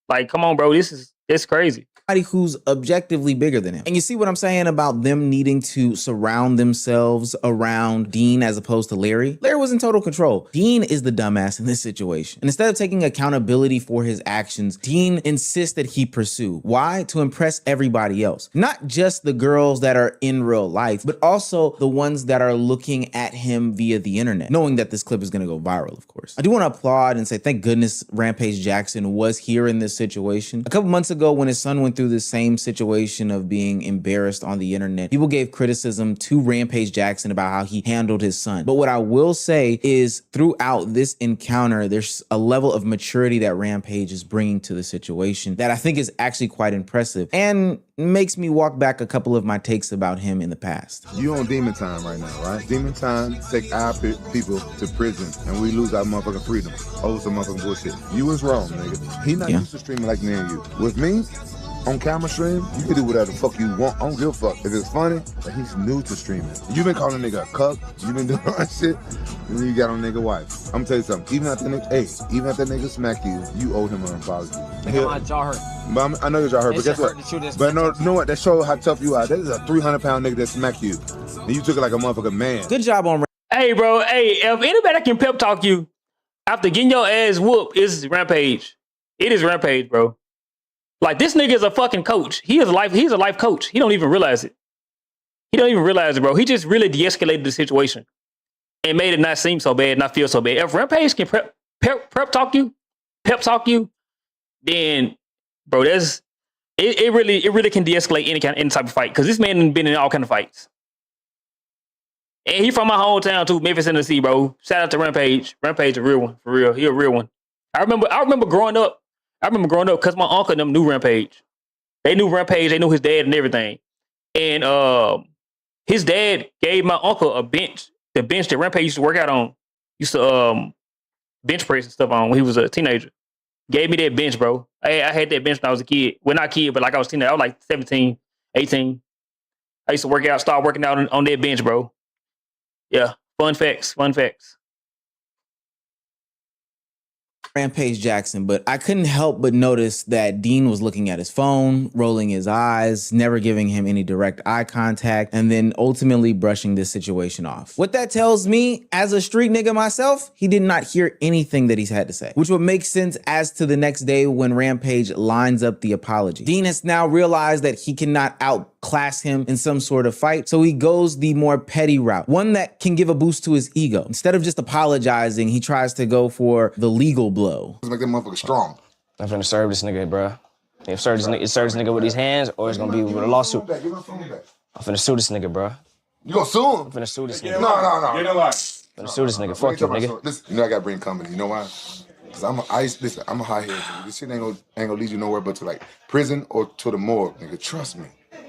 Like, come on, bro, it's crazy. Who's objectively bigger than him. And you see what I'm saying about them needing to surround themselves around Dean as opposed to Larry? Larry was in total control. Dean is the dumbass in this situation. And instead of taking accountability for his actions, Dean insists that he pursue. Why? To impress everybody else. Not just the girls that are in real life, but also the ones that are looking at him via the internet, knowing that this clip is gonna go viral, of course. I do wanna applaud and say thank goodness Rampage Jackson was here in this situation. A couple months ago when his son went through the same situation of being embarrassed on the internet, people gave criticism to Rampage Jackson about how he handled his son. But what I will say is throughout this encounter, there's a level of maturity that Rampage is bringing to the situation that I think is actually quite impressive and makes me walk back a couple of my takes about him in the past. You on demon time right now, right? Demon time take our people to prison and we lose our motherfucking freedom. Oh, some motherfucking bullshit. You was wrong, nigga. He not used to streaming like me and you. With me, on camera stream, you can do whatever the fuck you want. I don't give a fuck. If it's funny, but he's new to streaming. You been calling a nigga a cuck, you been doing all that shit, and then you got on nigga wife. I'm gonna tell you something. Even after that nigga smack you, you owe him an apology. My jaw hurt. But I know your jaw hurt, but guess what? But no, you know what? That shows how tough you are. That is a 300-pound nigga that smacked you. And you took it like a motherfucking man. Good job on Hey, bro. Hey, if anybody can pep talk you after getting your ass whooped, it's Rampage. It is Rampage, bro. Like, this nigga is a fucking coach. He's a life coach. He don't even realize it. He don't even realize it, bro. He just really de-escalated the situation and made it not seem so bad, not feel so bad. If Rampage can pep talk you, then, bro, it really can de-escalate any type of fight. Because this man has been in all kind of fights. And he from my hometown too, Memphis, Tennessee, bro. Shout out to Rampage. Rampage a real one, for real. He a real one. I remember growing up because my uncle and them knew Rampage. They knew Rampage. They knew his dad and everything. And his dad gave my uncle a bench, the bench that Rampage used to work out on. Used to bench press and stuff on when he was a teenager. Gave me that bench, bro. I had that bench when I was a kid. Well, not a kid, but like I was a teenager. I was like 17, 18. I used to start working out on that bench, bro. Yeah, fun facts. Rampage Jackson, but I couldn't help but notice that Dean was looking at his phone, rolling his eyes, never giving him any direct eye contact, and then ultimately brushing this situation off. What that tells me, as a street nigga myself, he did not hear anything that he's had to say, which would make sense as to the next day when Rampage lines up the apology. Dean has now realized that he cannot outclass him in some sort of fight, so he goes the more petty route, one that can give a boost to his ego. Instead of just apologizing, he tries to go for the legal blow. Let's make that motherfucker strong. I'm finna serve this nigga, bro. If serve this nigga with these hands, or it's gonna be with a lawsuit. I'm finna sue this nigga, bro. You gonna sue him? I'm finna sue this nigga. No. You know what? I'm finna sue this nigga. Fuck you, nigga. Listen, you know I gotta bring company. You know why? Cause I'm a high head. This shit ain't gonna lead you nowhere but to like prison or to the morgue, nigga. Trust me.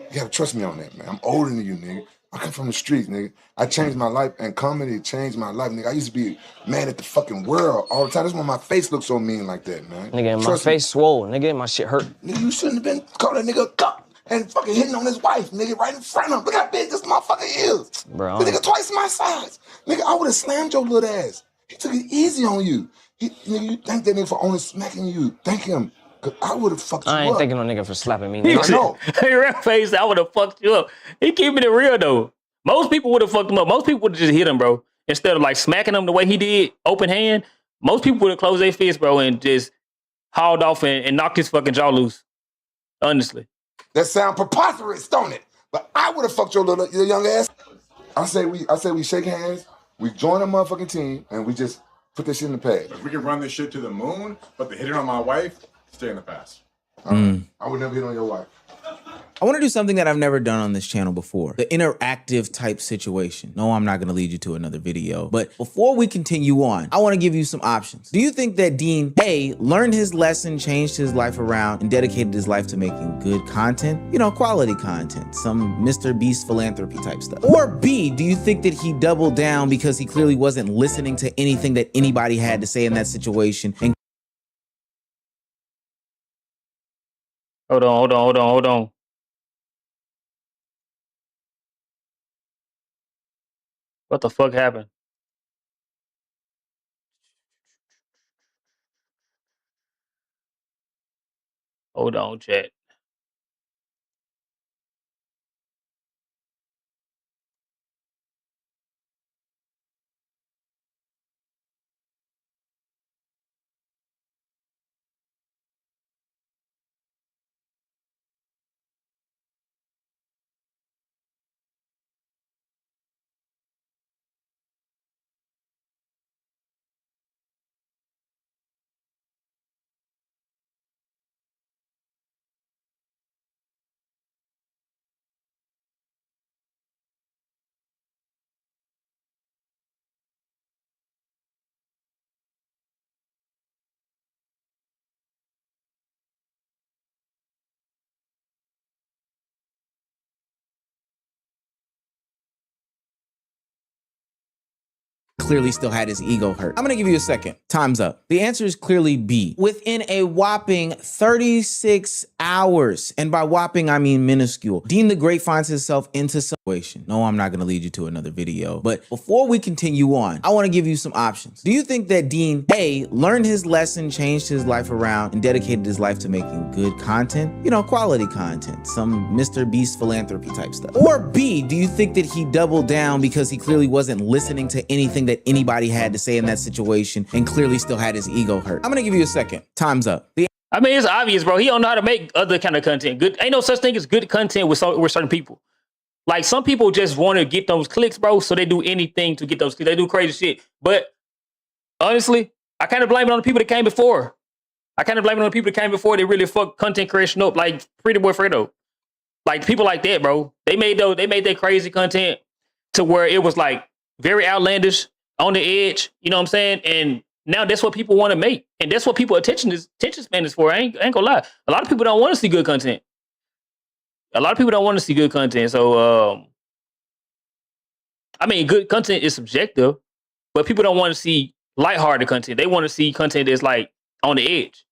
You gotta trust me on that, man. I'm older than you, nigga. I come from the streets, nigga. I changed my life, and comedy changed my life, nigga. I used to be mad at the fucking world all the time. That's why my face looks so mean like that, man. Nigga, my face swole, nigga. My shit hurt. Nigga, you shouldn't have been calling that nigga a cup and fucking hitting on his wife, nigga, right in front of him. Look how big this motherfucker is. Bro. The nigga twice my size. Nigga, I would have slammed your little ass. He took it easy on you. Nigga, you thank that nigga for only smacking you. Thank him. Cause I would have fucked you up. I ain't thanking no nigga for slapping me, nigga. I know. Hey, Rampage, I would have fucked you up. He keeping it real, though. Most people would have fucked him up. Most people would have just hit him, bro. Instead of like smacking him the way he did, open hand, most people would have closed their fist, bro, and just hauled off and knocked his fucking jaw loose. Honestly. That sound preposterous, don't it? But I would have fucked your young ass. I say we shake hands We join a motherfucking team and we just put this shit in the past. If we can run this shit to the moon, but the hitting on my wife, stay in the past. I would never hit on your wife. I want to do something that I've never done on this channel before. The interactive type situation. No, I'm not going to lead you to another video. But before we continue on, I want to give you some options. Do you think that Dean, A, learned his lesson, changed his life around, and dedicated his life to making good content? You know, quality content. Some Mr. Beast philanthropy type stuff. Or B, do you think that he doubled down because he clearly wasn't listening to anything that anybody had to say in that situation and Hold on. What the fuck happened? Hold on, chat. clearly still had his ego hurt? I'm gonna give you a second. Time's up. The answer is clearly B. Within a whopping 36 hours, and by whopping, I mean minuscule, Dean the Great finds himself into situation. No, I'm not gonna lead you to another video, but before we continue on, I wanna give you some options. Do you think that Dean, A, learned his lesson, changed his life around, and dedicated his life to making good content? You know, quality content, some Mr. Beast philanthropy type stuff. Or B, do you think that he doubled down because he clearly wasn't listening to anything that anybody had to say in that situation and clearly still had his ego hurt? I'm gonna give you a second. Time's up. I mean, it's obvious, bro. He don't know how to make other kind of content. Good, ain't no such thing as good content with certain people. Like, some people just want to get those clicks, bro, so they do anything to get those clicks. They do crazy shit. But honestly, I kind of blame it on the people that came before. They really fucked content creation up, like Pretty Boy Fredo. Like, people like that, bro. They made that crazy content to where it was like very outlandish, on the edge, you know what I'm saying? And now that's what people want to make. And that's what people attention span is for. I ain't gonna lie. A lot of people don't want to see good content. So, I mean, good content is subjective, but people don't want to see lighthearted content. They want to see content that's like on the edge.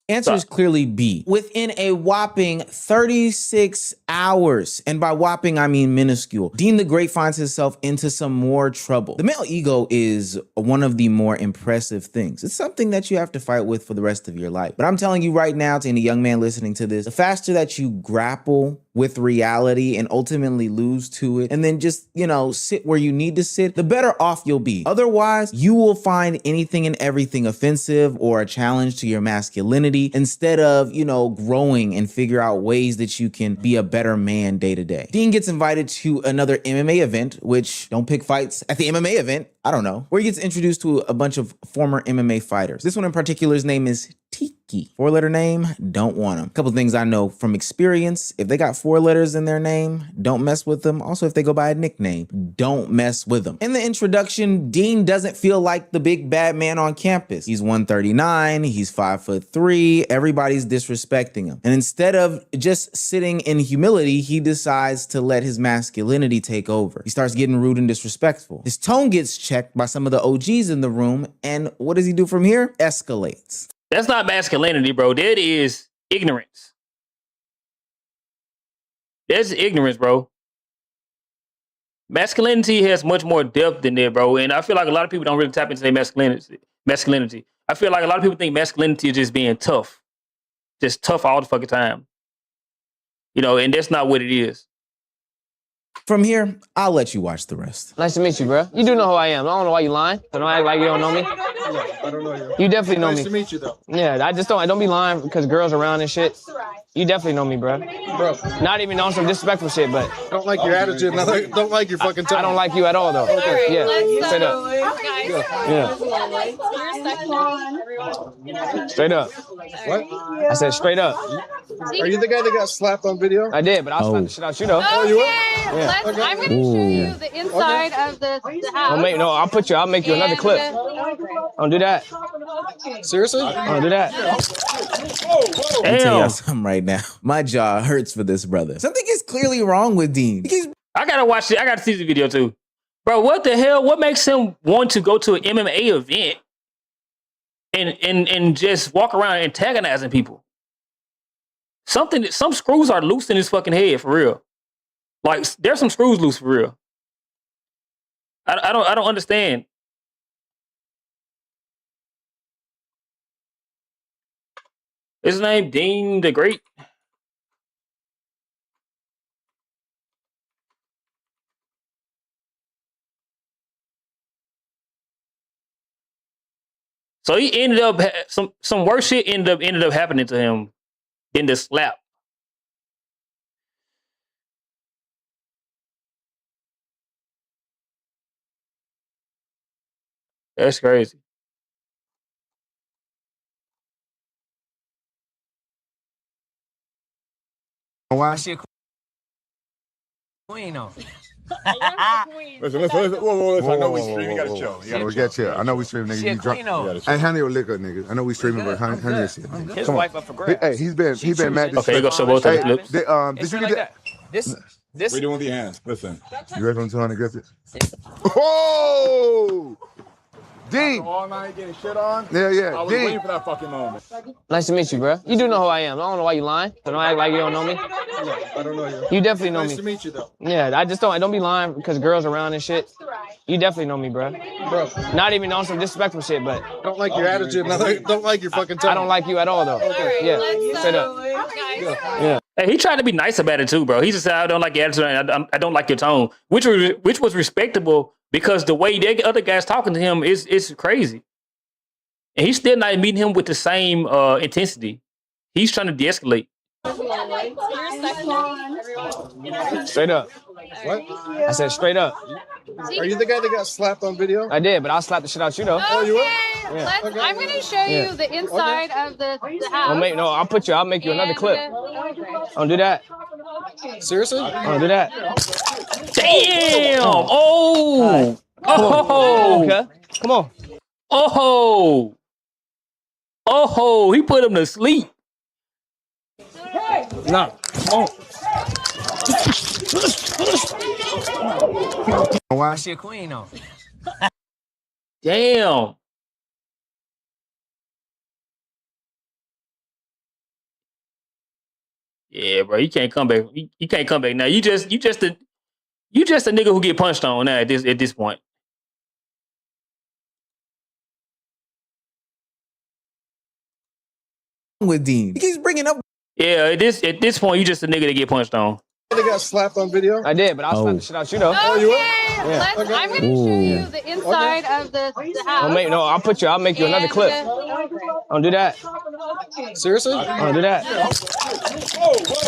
Answer is clearly B. Within a whopping 36 hours, and by whopping, I mean minuscule, Dean the Great finds himself into some more trouble. The male ego is one of the more impressive things. It's something that you have to fight with for the rest of your life. But I'm telling you right now, to any young man listening to this, the faster that you grapple with reality and ultimately lose to it, and then just, you know, sit where you need to sit, the better off you'll be. Otherwise, you will find anything and everything offensive or a challenge to your masculinity instead of, you know, growing and figure out ways that you can be a better man day to day. Dean gets invited to another MMA event, which, don't pick fights at the MMA event, I don't know, where he gets introduced to a bunch of former MMA fighters. This one in particular's name is Tiki. 4-letter name, don't want him. A couple things I know from experience: if they got 4 letters in their name, don't mess with them. Also, if they go by a nickname, don't mess with them. In the introduction, Dean doesn't feel like the big bad man on campus. He's 139, he's 5'3", everybody's disrespecting him. And instead of just sitting in humility, he decides to let his masculinity take over. He starts getting rude and disrespectful. His tone gets checked by some of the OGs in the room, and what does he do from here? Escalates. That's not masculinity, bro. That is ignorance. That's ignorance, bro. Masculinity has much more depth than that, bro. And I feel like a lot of people don't really tap into their masculinity. I feel like a lot of people think masculinity is just being tough. Just tough all the fucking time. You know, and that's not what it is. From here, I'll let you watch the rest. Nice to meet you, bro. You do know who I am. I don't know why you lying. So don't act like you don't know me. I don't know you. You definitely know me. Nice to meet you, though. Yeah, I don't be lying because girls around and shit. You definitely know me, bro. Bro. Not even on some disrespectful shit, but I don't like your attitude, and I don't like your fucking tone. I don't like you at all, though. Okay. Yeah, straight up. Yeah. Straight up. What? I said straight up. Are you the guy that got slapped on video? I did, but I'll slap the shit out you, though. Oh, you will? Yeah. Okay. I'm going to show you the inside of the house. I'll make you another clip. Don't do that. Seriously? Don't do that. Let me tell y'all something right now. My jaw hurts for this brother. Something is clearly wrong with Dean. I gotta watch it. I gotta see the video too. Bro, what the hell? What makes him want to go to an MMA event and just walk around antagonizing people? Some screws are loose in his fucking head for real. Like there's some screws loose for real. I don't understand. His name Dean the Great. So he ended up some worse shit ended up happening to him than the slap. That's crazy. Why? Queen on. Listen. Whoa. I know we streaming. You gotta chill. We got chill. I know we streaming, nigga. She a You drunk. queen on. Hey, handle your liquor, nigga. I know we streaming, but handle your shit. His wife up for grabs. Hey, he's been mad. Okay, you go show both of the clips. Did you get that? This. We're doing with your hands. Listen. You ready for him to get it? Oh! Dean! All night getting shit on? Yeah. I was Dean! waiting for that fucking moment. Nice to meet you, bro. You do know who I am. I don't know why you lying. So don't act like you don't know me. I don't know you. You definitely know me. Nice to meet you, though. Yeah, I don't be lying because girls around and shit. You definitely know me, bro. Bro. Not even on some disrespectful shit, but I don't like your attitude, and I don't like your fucking tone. I don't like you at all, though. Okay. Yeah, straight up. Yeah. Hey, he tried to be nice about it too, bro. He just said, "I don't like your attitude. And I don't like your tone," which was respectable because the way the other guys talking to him is crazy, and he's still not meeting him with the same intensity. He's trying to de-escalate. Straight up. What? I said straight up. Are you the guy that got slapped on video? I did, but I'll slap the shit out you, though. Oh, you will? Yeah. I'm going to show you the inside of the house. I'll make you another clip. Don't do that. Seriously? Don't do that. Damn! Oh! Oh! Okay. Come on. Oh! He put him to sleep. No. Come on. Why she a queen on? Damn. Yeah, bro, you can't come back. You can't come back now. You just a nigga who get punched on now at this point. With Dean, he keeps bringing up. Yeah, at this point, you just a nigga that get punched on. They got slapped on video? I did, but I'll slap the shit out you, though. Oh, you will? Yeah. I'm going to show you the inside of the house. I'll make you another clip. Don't do that. Seriously? Don't do that.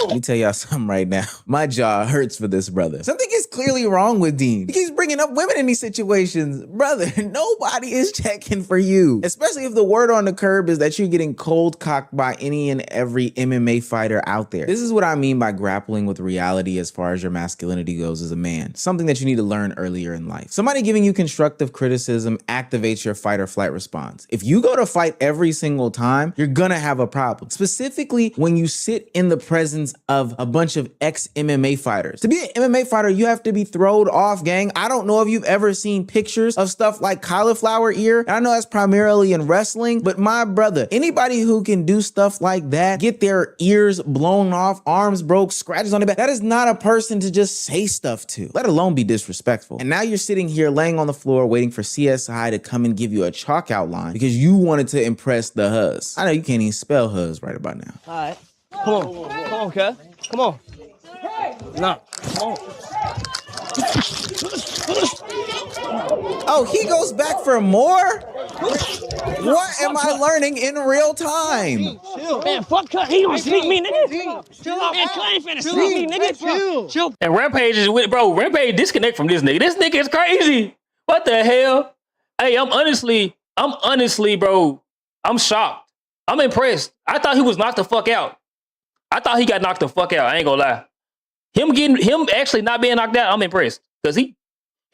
Let me tell y'all something right now. My jaw hurts for this brother. Something is clearly wrong with Dean. He keeps bringing up women in these situations. Brother, nobody is checking for you. Especially if the word on the curb is that you're getting cold cocked by any and every MMA fighter out there. This is what I mean by grappling with reality as far as your masculinity goes as a man. Something that you need to learn earlier in life. Somebody giving you constructive criticism activates your fight or flight response. If you go to fight every single time, you're gonna have a problem. Specifically when you sit in the presence of a bunch of ex-MMA fighters. To be an MMA fighter, you have to be throwed off, gang. I don't know if you've ever seen pictures of stuff like cauliflower ear. And I know that's primarily in wrestling, but my brother, anybody who can do stuff like that, get their ears blown off, arms broke, scratches on the back, that is not a person to just say stuff to, let alone be disrespectful. And now you're sitting here laying on the floor waiting for CSI to come and give you a chalk outline because you wanted to impress the huz. I know you can't even spell huz right about now. All right. Come on, cuz. Come on. No. Come on. Oh, he goes back for more? What am I learning in real time? Man, fuck cut. He gonna sneak me, nigga. Chill out, man. Clay ain't finna sneak me, nigga. Chill. And Rampage is with, bro. Rampage disconnect from this nigga. This nigga is crazy. What the hell? Hey, I'm honestly, bro. I'm shocked. I'm impressed. I thought he was knocked the fuck out. I thought he got knocked the fuck out. I ain't gonna lie. Him actually not being knocked out, I'm impressed. Cause he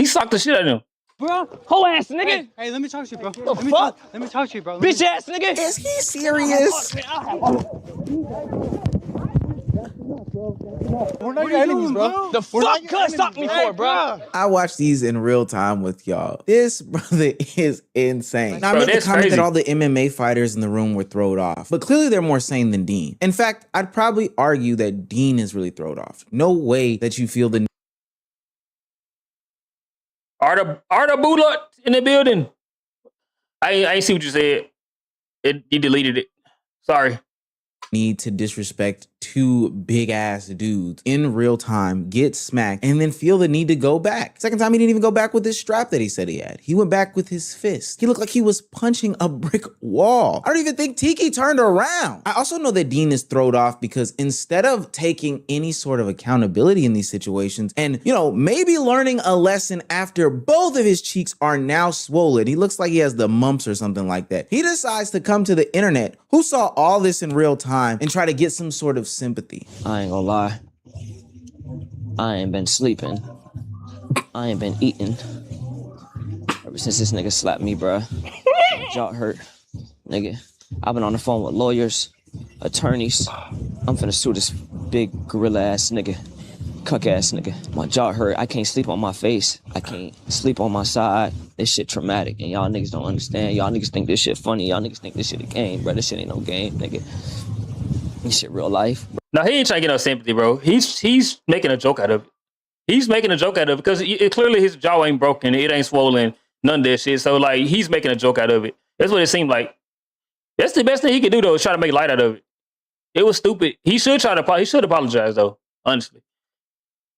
socked the shit out of him. Bro, whole ass nigga. Hey, let me talk to you, bro. The fuck? Let me talk to you, bro. Bitch ass nigga. Is he serious? We're not your enemies, bro. The fuck cut socked me for, bro. I watch these in real time with y'all. This brother is insane. Now, I made the that's comment crazy. that all the MMA fighters in the room were thrown off, but clearly they're more sane than Dean. In fact, I'd probably argue that Dean is really thrown off. No way that you feel the Arda Bulat in the building. I ain't see what you said. You deleted it. Sorry. need to disrespect two big ass dudes in real time, get smacked, and then feel the need to go back. Second time, he didn't even go back with his strap that he said he had. He went back with his fist. He looked like he was punching a brick wall. I don't even think Tiki turned around. I also know that Dean is thrown off because instead of taking any sort of accountability in these situations and, you know, maybe learning a lesson after both of his cheeks are now swollen, he looks like he has the mumps or something like that. He decides to come to the internet, who saw all this in real time, and try to get some sort of sympathy. I ain't gonna lie. I ain't been sleeping. I ain't been eating. Ever since this nigga slapped me, bruh. My jaw hurt. Nigga, I've been on the phone with lawyers, attorneys. I'm finna sue this big gorilla ass nigga. Cuck ass nigga. My jaw hurt. I can't sleep on my face. I can't sleep on my side. This shit traumatic, and y'all niggas don't understand. Y'all niggas think this shit funny. Y'all niggas think this shit a game, bro. This shit ain't no game, nigga. This shit real life. No, he ain't trying to get no sympathy, bro. He's making a joke out of it. He's making a joke out of it because clearly his jaw ain't broken. It ain't swollen. None of that shit. So, like, he's making a joke out of it. That's what it seemed like. That's the best thing he could do, though, is try to make light out of it. It was stupid. He should apologize, though, honestly.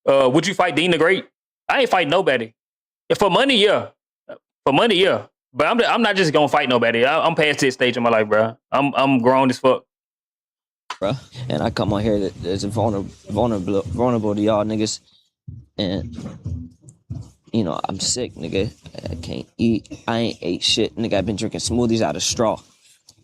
Would you fight Dean the Great? I ain't fighting nobody. If for money, yeah. For money, yeah. But I'm not just gonna fight nobody. I'm past this stage in my life, bro. I'm grown as fuck. Bruh. And I come on here that's vulnerable to y'all niggas. And, you know, I'm sick, nigga. I can't eat. I ain't ate shit. Nigga, I've been drinking smoothies out of straw.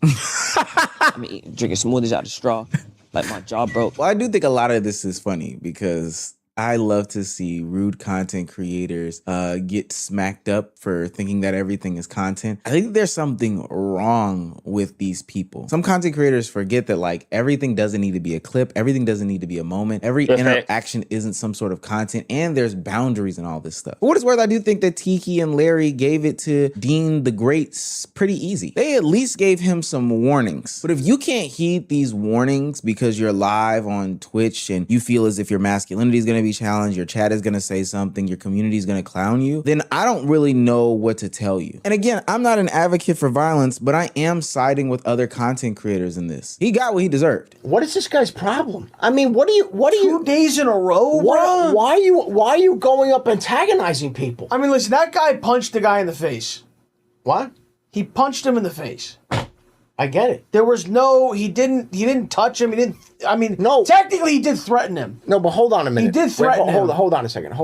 Drinking smoothies out of straw. Like, my jaw broke. Well, I do think a lot of this is funny because I love to see rude content creators get smacked up for thinking that everything is content. I think there's something wrong with these people. Some content creators forget that, like, everything doesn't need to be a clip. Everything doesn't need to be a moment. Every interaction isn't some sort of content, and there's boundaries and all this stuff. For what it's worth, I do think that Tiki and Larry gave it to Dean the Great pretty easy. They at least gave him some warnings. But if you can't heed these warnings because you're live on Twitch and you feel as if your masculinity is going to be challenged, your chat is going to say something, your community is going to clown you, then I don't really know what to tell you. And again, I'm not an advocate for violence, but I am siding with other content creators in this. He got what he deserved. What is this guy's problem? I mean, what are you 2 days in a row, bro? Why are you going up antagonizing people? I mean, listen, that guy punched the guy in the face. What? He punched him in the face. I get it. There was no, he didn't touch him. He didn't, I mean, no. Technically he did threaten him. No, but hold on a minute. He did threaten him. Hold on a second.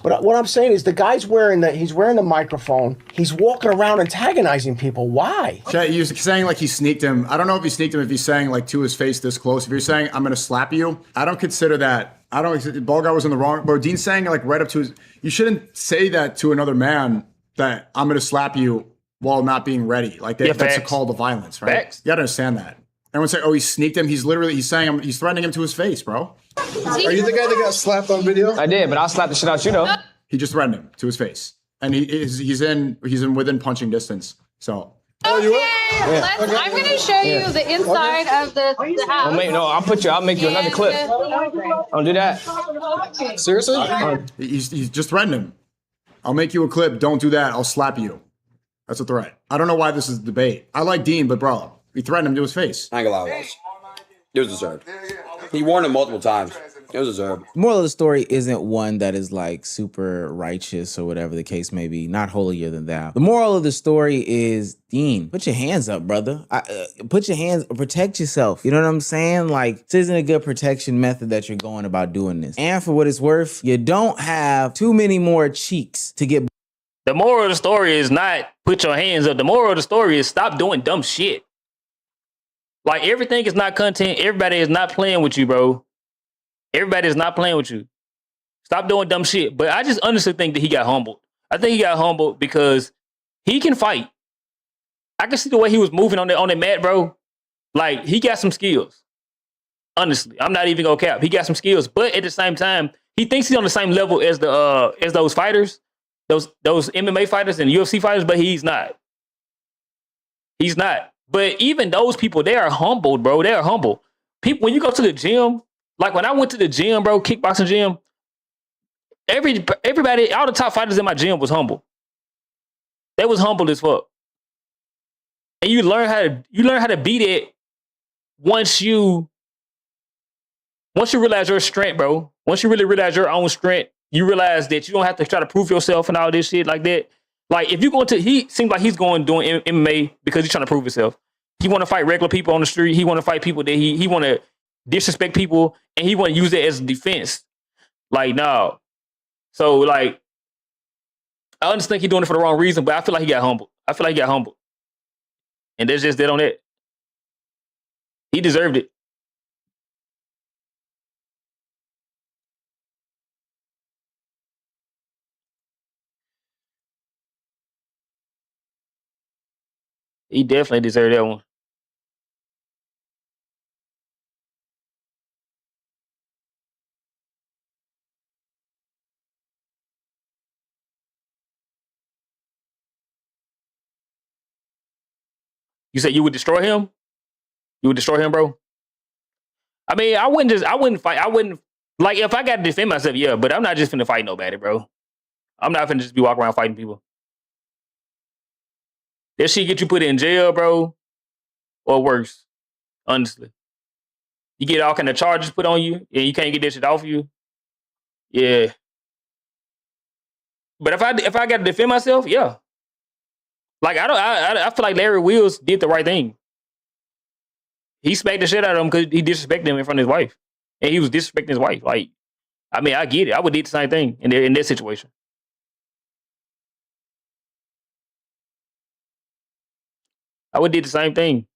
But what I'm saying is the guy's he's wearing the microphone. He's walking around antagonizing people. Why? You're saying like he sneaked him. I don't know if he sneaked him, if he's saying like to his face this close. If you're saying, I'm going to slap you, I don't consider that. Ball guy was in the wrong. But Dean's saying like right up to his, you shouldn't say that to another man that I'm going to slap you while not being ready. Like that's a call to violence, right? Facts. You gotta understand that. Everyone say, oh, he sneaked him. He's saying he's threatening him to his face, bro. Are you the guy that got slapped on video? I did, but I'll slap the shit out you though. He just threatened him to his face. And he's in within punching distance. So I'm gonna show you the inside of the house. I'll make you another clip. Don't do that. Seriously? He's just threatened him. I'll make you a clip. Don't do that. I'll slap you. That's a threat. I don't know why this is a debate. I like Dean, but bro, he threatened him to his face. I ain't gonna lie, it was deserved. He warned him multiple times. It was deserved. Moral of the story isn't one that is like super righteous or whatever the case may be, not holier than thou. The moral of the story is, Dean, put your hands up, brother. Put your hands, protect yourself. You know what I'm saying? Like, this isn't a good protection method that you're going about doing this. And for what it's worth, you don't have too many more cheeks to get. The moral of the story is not put your hands up. The moral of the story is stop doing dumb shit. Like, everything is not content. Everybody is not playing with you, bro. Everybody is not playing with you. Stop doing dumb shit. But I just honestly think that he got humbled. I think he got humbled because he can fight. I can see the way he was moving on the mat, bro. Like, he got some skills. Honestly, I'm not even gonna cap. He got some skills, but at the same time, he thinks he's on the same level as those fighters, those MMA fighters and UFC fighters, but he's not. He's not. But even those people, they are humbled, bro. They are humble. People, when you go to the gym, like when I went to the gym, bro, kickboxing gym, everybody, all the top fighters in my gym was humble. They was humble as fuck. And you learn how to beat it once you realize your strength, bro. Once you really realize your own strength, you realize that you don't have to try to prove yourself and all this shit like that. Like, if you're going to, he seems like he's doing MMA because he's trying to prove himself. He want to fight regular people on the street. He want to fight people that he want to disrespect people, and he want to use it as a defense. Like, no. So, like, I understand he's doing it for the wrong reason, but I feel like he got humbled. And that's just that on it. He deserved it. He definitely deserved that one. You said you would destroy him? You would destroy him, bro? I mean, I wouldn't fight. Like, if I got to defend myself, yeah, but I'm not just finna fight nobody, bro. I'm not finna just be walking around fighting people. That shit get you put in jail, bro, or worse, honestly. You get all kind of charges put on you, and you can't get that shit off you. Yeah. But if I got to defend myself, yeah. Like, I feel like Larry Wheels did the right thing. He smacked the shit out of him because he disrespected him in front of his wife. And he was disrespecting his wife. Like, I mean, I get it. I would do the same thing in that situation. I would do the same thing.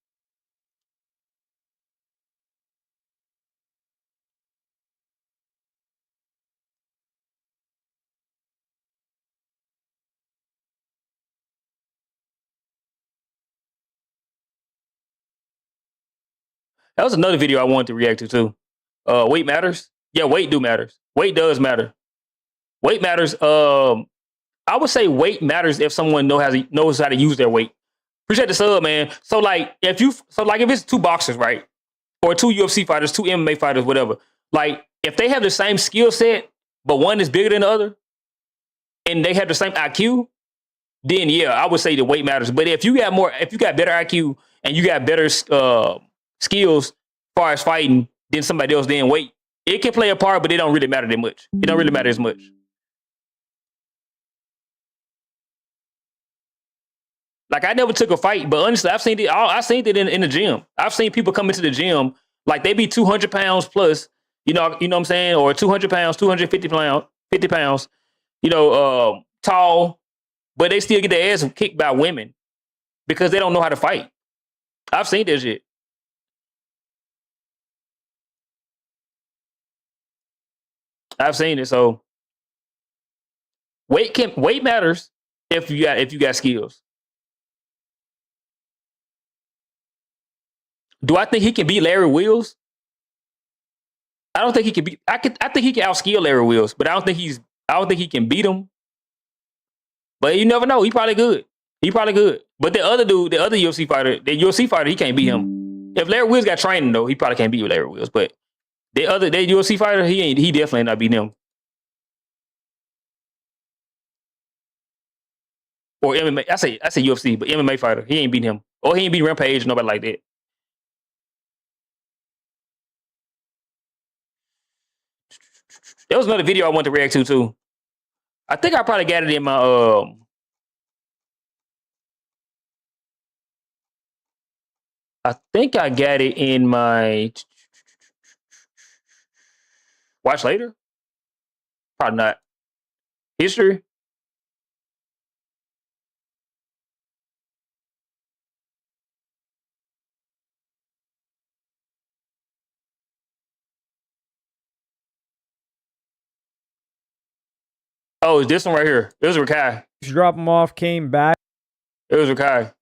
That was another video I wanted to react to too. Weight matters. Yeah, weight matters. Weight does matter. Weight matters. I would say weight matters if someone knows how to use their weight. Appreciate the sub, man. So like if it's two boxers, right? Or two UFC fighters, two MMA fighters, whatever. Like, if they have the same skill set, but one is bigger than the other, and they have the same IQ, then yeah, I would say the weight matters. But if you got better IQ and you got better skills as far as fighting than somebody else, then weight, it can play a part, but it don't really matter that much. It don't really matter as much. Like, I never took a fight, but honestly, I've seen it in the gym. I've seen people come into the gym, like, they be 200 pounds plus, you know what I'm saying? Or 200 pounds, 250 pounds, 50 pounds, tall, but they still get their ass kicked by women because they don't know how to fight. I've seen that shit. I've seen it. So weight matters if you got skills. Do I think he can beat Larry Wheels? I don't think he can beat. I think he can outskill Larry Wheels, but I don't think he can beat him. But you never know. He probably good. But the other dude, the other UFC fighter, he can't beat him. If Larry Wheels got training though, he probably can't beat Larry Wheels. But the UFC fighter, he definitely not beating him. Or MMA. I say UFC, but MMA fighter, he ain't beating him. Or he ain't beat Rampage, nobody like that. There was another video I wanted to react to too. I think I probably got it in my I think I got it in my watch later. Probably not. History. Oh, it's this one right here. It was Rakai. Drop him off, came back. It was Rakai.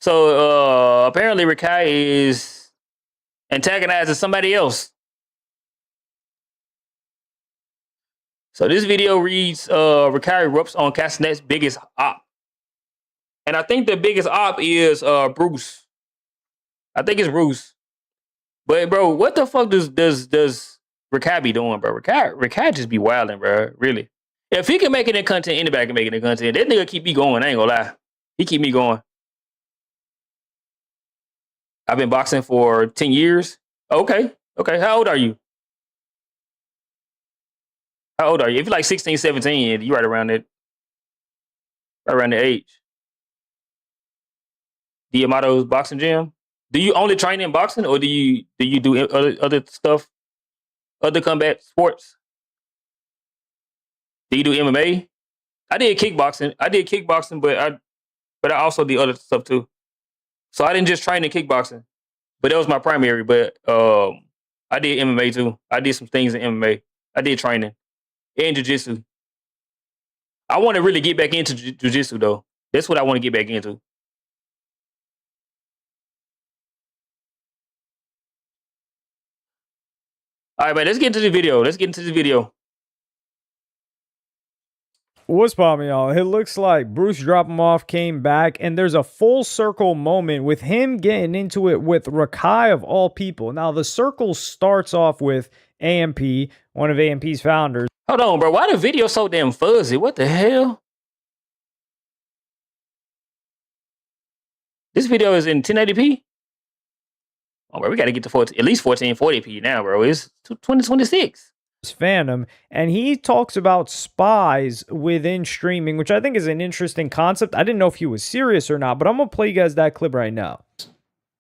So apparently Rakai is antagonizing somebody else. So this video reads Rakai erupts on Castanet's biggest op. And I think the biggest op is Bruce. I think it's Bruce. But bro, what the fuck does Rakai be doing, bro? Rakai just be wilding, bro. Really. If he can make it in content, anybody can make it in content. That nigga keep me going. I ain't gonna lie. He keep me going. I've been boxing for 10 years. Okay. Okay. How old are you? How old are you? If you're like 16, 17, you're right around that. Right around the age. Diamato's boxing gym. Do you only train in boxing, or do you do other stuff, other combat sports? Do you do MMA? I did kickboxing. But I also did other stuff too. So I didn't just train in kickboxing, but that was my primary. But I did MMA too. I did some things in MMA. I did training and jiu-jitsu. I want to really get back into jiu-jitsu though. That's what I want to get back into. All right, man, let's get into the video. What's poppin', y'all? It looks like Bruce dropped him off, came back, and there's a full circle moment with him getting into it with Rakai of all people. Now, the circle starts off with AMP, one of AMP's founders. Hold on, bro. Why the video so damn fuzzy? What the hell? This video is in 1080p? Oh, bro, we got to get to at least 1440p now, bro. It's 2026. Phantom, and he talks about spies within streaming, which I think is an interesting concept. I didn't know if he was serious or not, but I'm gonna play you guys that clip right now.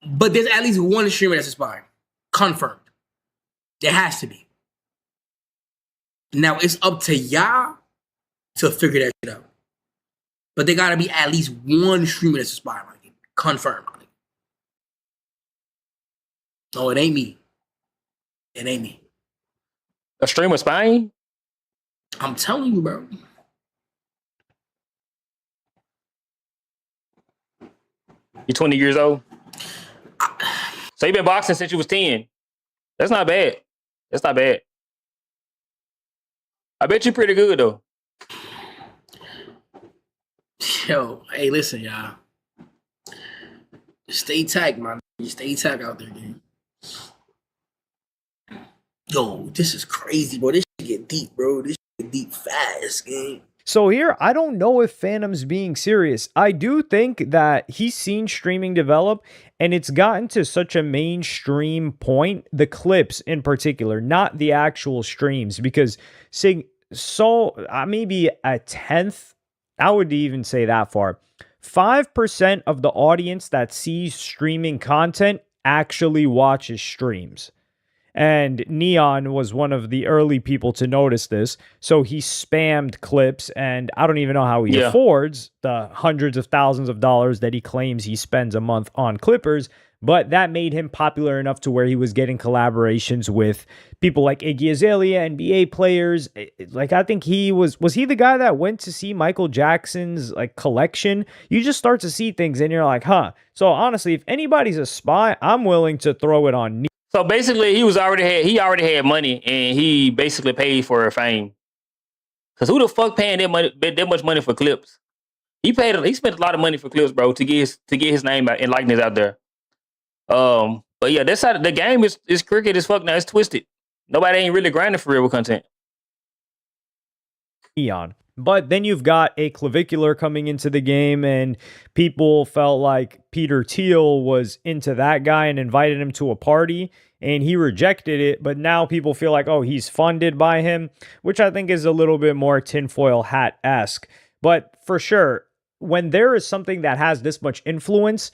But there's at least one streamer that's a spy. Confirmed. There has to be. Now it's up to y'all to figure that shit out. But there gotta be at least one streamer that's a spy. Like, confirmed. No, it ain't me. It ain't me. A streamer spying? I'm telling you, bro. You're 20 years old? So you've been boxing since you was 10. That's not bad. That's not bad. I bet you're pretty good, though. Yo, hey, listen, y'all. Stay tight, man. Stay tight out there, dude. Yo, this is crazy, bro. This shit get deep, bro. This shit get deep fast, gang. So here, I don't know if Phantom's being serious. I do think that he's seen streaming develop, and it's gotten to such a mainstream point, the clips in particular, not the actual streams, because maybe a tenth, I would even say that far, 5% of the audience that sees streaming content actually watches streams. And Neon was one of the early people to notice this. So he spammed clips, and I don't even know how he affords the hundreds of thousands of dollars that he claims he spends a month on clippers. But that made him popular enough to where he was getting collaborations with people like Iggy Azalea, NBA players. Like, I think he was he the guy that went to see Michael Jackson's like collection? You just start to see things and you're like, huh. So honestly, if anybody's a spy, I'm willing to throw it on Neon. So basically, he already had money, and he basically paid for fame. Cause who the fuck paying that much money for clips? He spent a lot of money for clips, bro, to get his name out and likeness out there. But yeah, that's how the game is crooked as fuck now. It's twisted. Nobody ain't really grinding for real content. Neon. But then you've got a clavicular coming into the game, and people felt like Peter Thiel was into that guy and invited him to a party, and he rejected it. But now people feel like, oh, he's funded by him, which I think is a little bit more tinfoil hat-esque. But for sure, when there is something that has this much influence,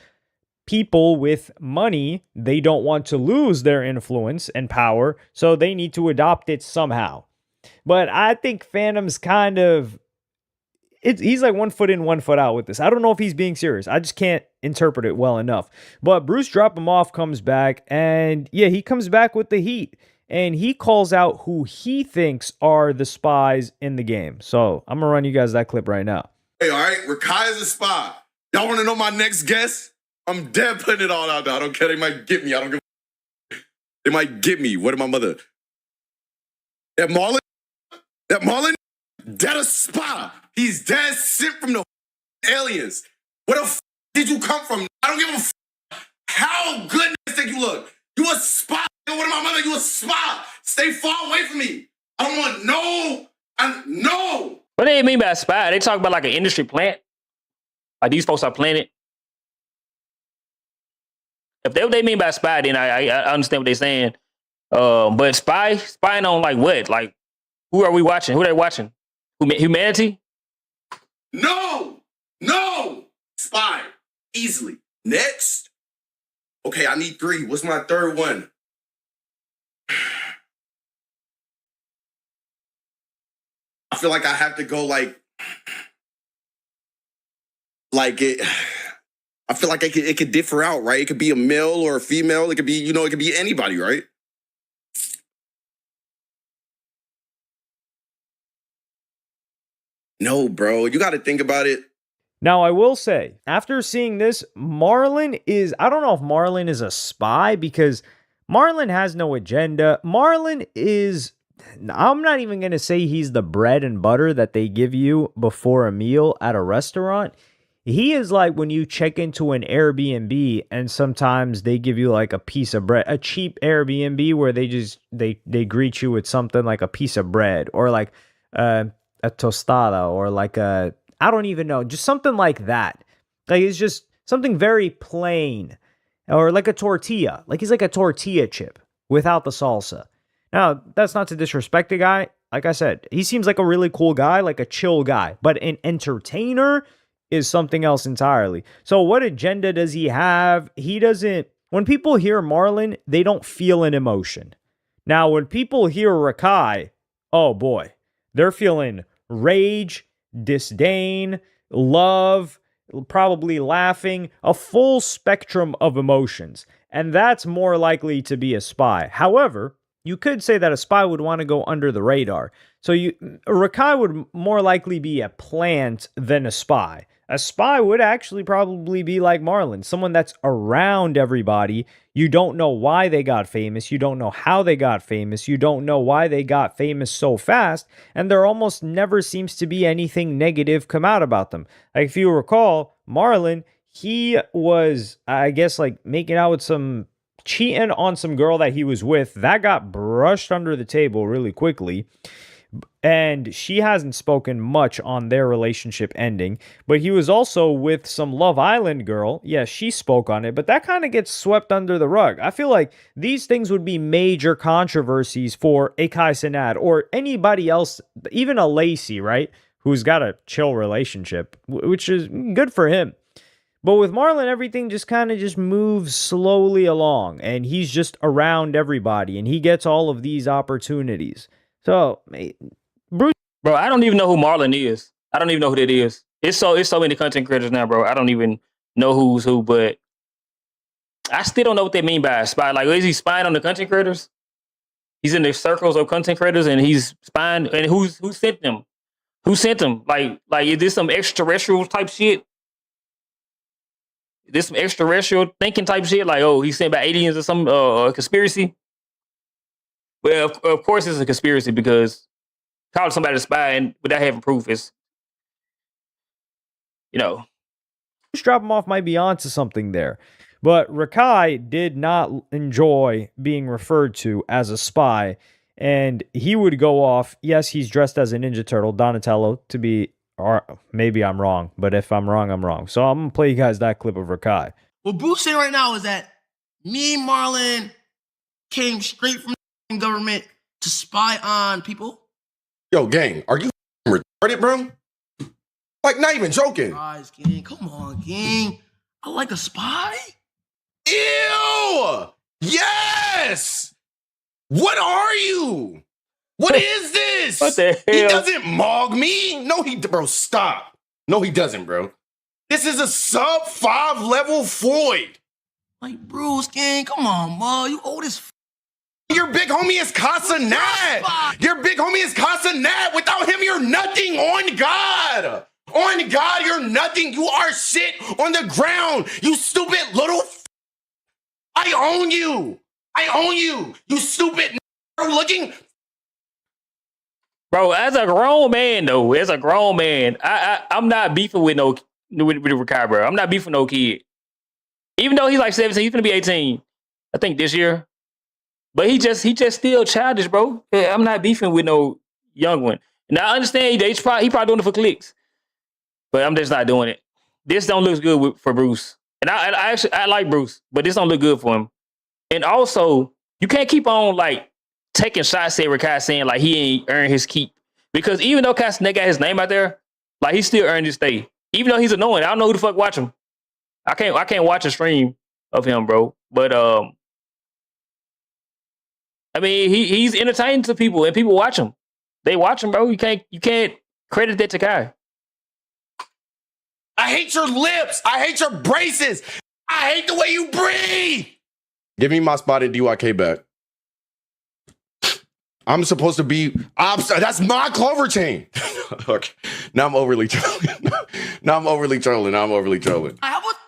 people with money, they don't want to lose their influence and power, so they need to adopt it somehow. But I think Phantom's kind of, he's like 1 foot in, 1 foot out with this. I don't know if he's being serious. I just can't interpret it well enough. But Bruce Drop Him Off comes back, and yeah, he comes back with the heat. And he calls out who he thinks are the spies in the game. So I'm going to run you guys that clip right now. Hey, all right, Rakai is a spy. Y'all want to know my next guess? I'm dead putting it all out there. I don't care. They might get me. I don't give a They might get me. What did my mother? That Marlon, dead a spy. He's dead sent from the aliens. Where the did you come from? I don't give a how good you think you look. You a spy. What did my mother? You a spy. Stay far away from me. I don't want no. What do they mean by a spy? They talk about like an industry plant. Like these folks are planted. If that's what they mean by spy, then I understand what they're saying. But spying on like what? Like who are we watching? Who are they watching? Humanity? No. Spy. Easily. Next. Okay, I need 3. What's my third one? I feel like I have to go like it. I feel like it could differ out, right? It could be a male or a female. It could be, it could be anybody, right? No, bro. You got to think about it. Now, I will say, after seeing this, Marlon is, I don't know if Marlon is a spy because Marlon has no agenda. Marlon is, I'm not even going to say he's the bread and butter that they give you before a meal at a restaurant. He is like when you check into an Airbnb and sometimes they give you like a piece of bread, a cheap Airbnb where they greet you with something like a piece of bread or like a tostada or like a, I don't even know, just something like that. Like it's just something very plain or like a tortilla. Like he's like a tortilla chip without the salsa. Now, that's not to disrespect the guy. Like I said, he seems like a really cool guy, like a chill guy, but an entertainer is something else entirely. So what agenda does he have? He doesn't, when people hear Marlon, they don't feel an emotion. Now, when people hear Rakai, oh boy, they're feeling rage, disdain, love, probably laughing, a full spectrum of emotions. And that's more likely to be a spy. However, you could say that a spy would want to go under the radar. So Rakai would more likely be a plant than a spy. A spy would actually probably be like Marlon, someone that's around everybody. You don't know why they got famous. You don't know how they got famous. You don't know why they got famous so fast. And there almost never seems to be anything negative come out about them. Like if you recall, Marlon, he was, I guess, like making out with cheating on some girl that he was with. That got brushed under the table really quickly. And she hasn't spoken much on their relationship ending. But he was also with some Love Island girl. Yeah, she spoke on it, but that kind of gets swept under the rug. I feel like these things would be major controversies for a Kai Cenat or anybody else, even a Lacey, right? Who's got a chill relationship, which is good for him. But with Marlon, everything just kind of just moves slowly along. And he's just around everybody. And he gets all of these opportunities. So, Bruce, bro, I don't even know who Marlon is. I don't even know who that is. It's so many content creators now, bro. I don't even know who's who, but I still don't know what they mean by a spy. Like, is he spying on the content creators? He's in the circles of content creators and he's spying. And who sent them? Who sent them? Like, is this some extraterrestrial type shit? This some extraterrestrial thinking type shit? Like, oh, he's sent by aliens or some conspiracy? Well, of course it's a conspiracy because calling somebody a spy and without having proof is, Drop him off might be onto something there. But Rakai did not enjoy being referred to as a spy. And he would go off. Yes, he's dressed as a Ninja Turtle, Donatello, to be, or maybe I'm wrong, but if I'm wrong, I'm wrong. So I'm going to play you guys that clip of Rakai. What Bruce saying right now is that me, Marlon, came straight from the government to spy on people. Yo, gang, are you retarded, bro? Like, not even joking. Guys, gang, come on, gang. I like a spy. Ew! Yes! What are you? What is this? What the hell? He doesn't mog me. No, bro, stop. No, he doesn't, bro. This is a sub 5 level Floyd. Like, Bruce, gang, come on, ma. You old as Your big homie is Casa Nat. Your big homie is Casa Nat. Without him, you're nothing. On God. On God, you're nothing. You are shit on the ground. You stupid little I own you. I own you. You stupid looking. Bro, as a grown man, though, as a grown man, I'm not beefing with with Rakai, bro. I'm not beefing no kid. Even though he's like 17, he's gonna be 18, I think this year. But he just still childish, bro. Yeah, I'm not beefing with no young one. Now I understand he probably doing it for clicks, but I'm just not doing it. This don't look good for Bruce, and I like Bruce, but this don't look good for him. And also, you can't keep on like taking shots at Rakai saying like he ain't earned his keep, because even though Castanet got his name out there, like he still earned his stay. Even though he's annoying, I don't know who the fuck watch him. I can't watch a stream of him, bro. But I mean, he's entertaining to people, and people watch him. They watch him, bro. You can't credit that to Kai. I hate your lips. I hate your braces. I hate the way you breathe. Give me my spotted DYK back. I'm supposed to be that's my clover chain. Okay. Now I'm overly trolling.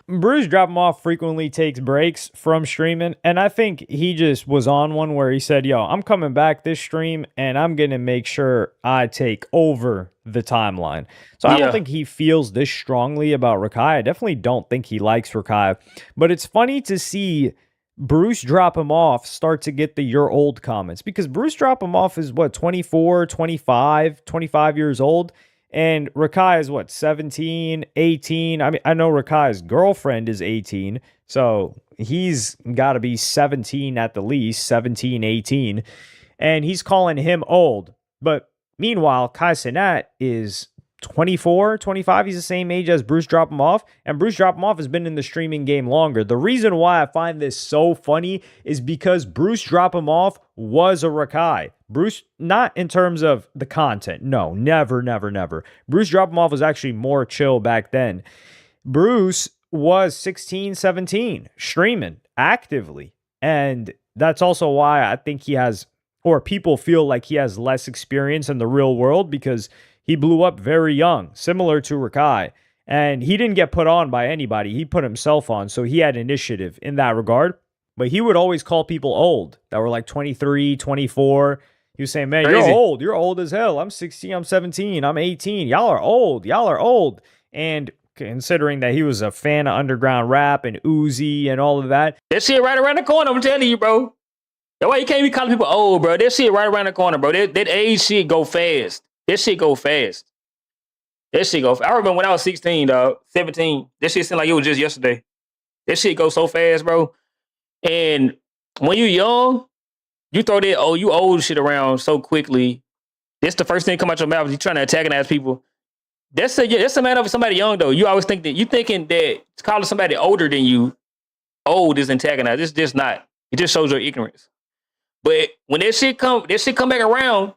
Bruce drop him off frequently takes breaks from streaming, and I think he just was on one where he said, yo, I'm coming back this stream and I'm gonna make sure I take over the timeline. So I don't think he feels this strongly about Rakai. I definitely don't think he likes Rakai, but it's funny to see Bruce drop him off start to get the you're old comments, because Bruce drop him off is what, 24, 25 years old. And Rakai is what, 17, 18? I mean, I know Rakai's girlfriend is 18, so he's got to be 17 at the least, 17, 18. And he's calling him old. But meanwhile, Kai Cenat is 24, 25. He's the same age as Bruce Drop Him Off. And Bruce Drop Him Off has been in the streaming game longer. The reason why I find this so funny is because Bruce Drop Him Off was a Rakai. Bruce, not in terms of the content. No, never. Bruce Drop Him Off was actually more chill back then. Bruce was 16, 17, streaming actively. And that's also why I think he has, or people feel like he has less experience in the real world, because he blew up very young, similar to Rakai. And he didn't get put on by anybody. He put himself on, so he had initiative in that regard. But he would always call people old that were like 23, 24. He was saying, man, Crazy. You're old as hell. I'm 16, I'm 17, I'm 18. Y'all are old. And considering that he was a fan of underground rap and Uzi and all of that. That shit right around the corner, I'm telling you, bro. That's why you can't be calling people old, bro. That shit right around the corner, bro. That age shit go fast. That shit go fast. I remember when I was 16, dog, 17. That shit seemed like it was just yesterday. That shit go so fast, bro. And when you young, you throw that, oh, you old shit around so quickly. That's the first thing come out your mouth. You trying to antagonize people. That's a matter of somebody young, though. You always think that, you thinking that calling somebody older than you old is antagonized. It's just not. It just shows your ignorance. But when that shit come back around,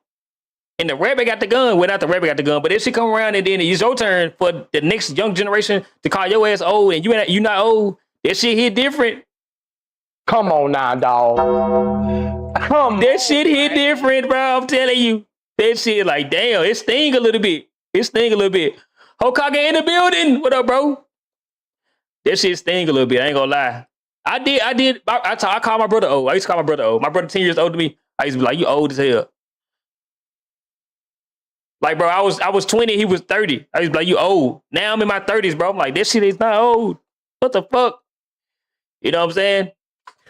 and the rabbit got the gun, well, not the rabbit got the gun, but that shit come around, and then it's your turn for the next young generation to call your ass old, and you not old. That shit hit different. Come on now, dog. That shit hit different, bro. I'm telling you. That shit, like, damn, it sting a little bit. Hokage in the building. What up, bro? That shit sting a little bit. I ain't gonna lie. I call my brother old. I used to call my brother old. My brother 10 years older than me. I used to be like, you old as hell. Like, bro, I was 20, he was 30. I used to be like, you old. Now I'm in my 30s, bro. I'm like, this shit is not old. What the fuck? You know what I'm saying?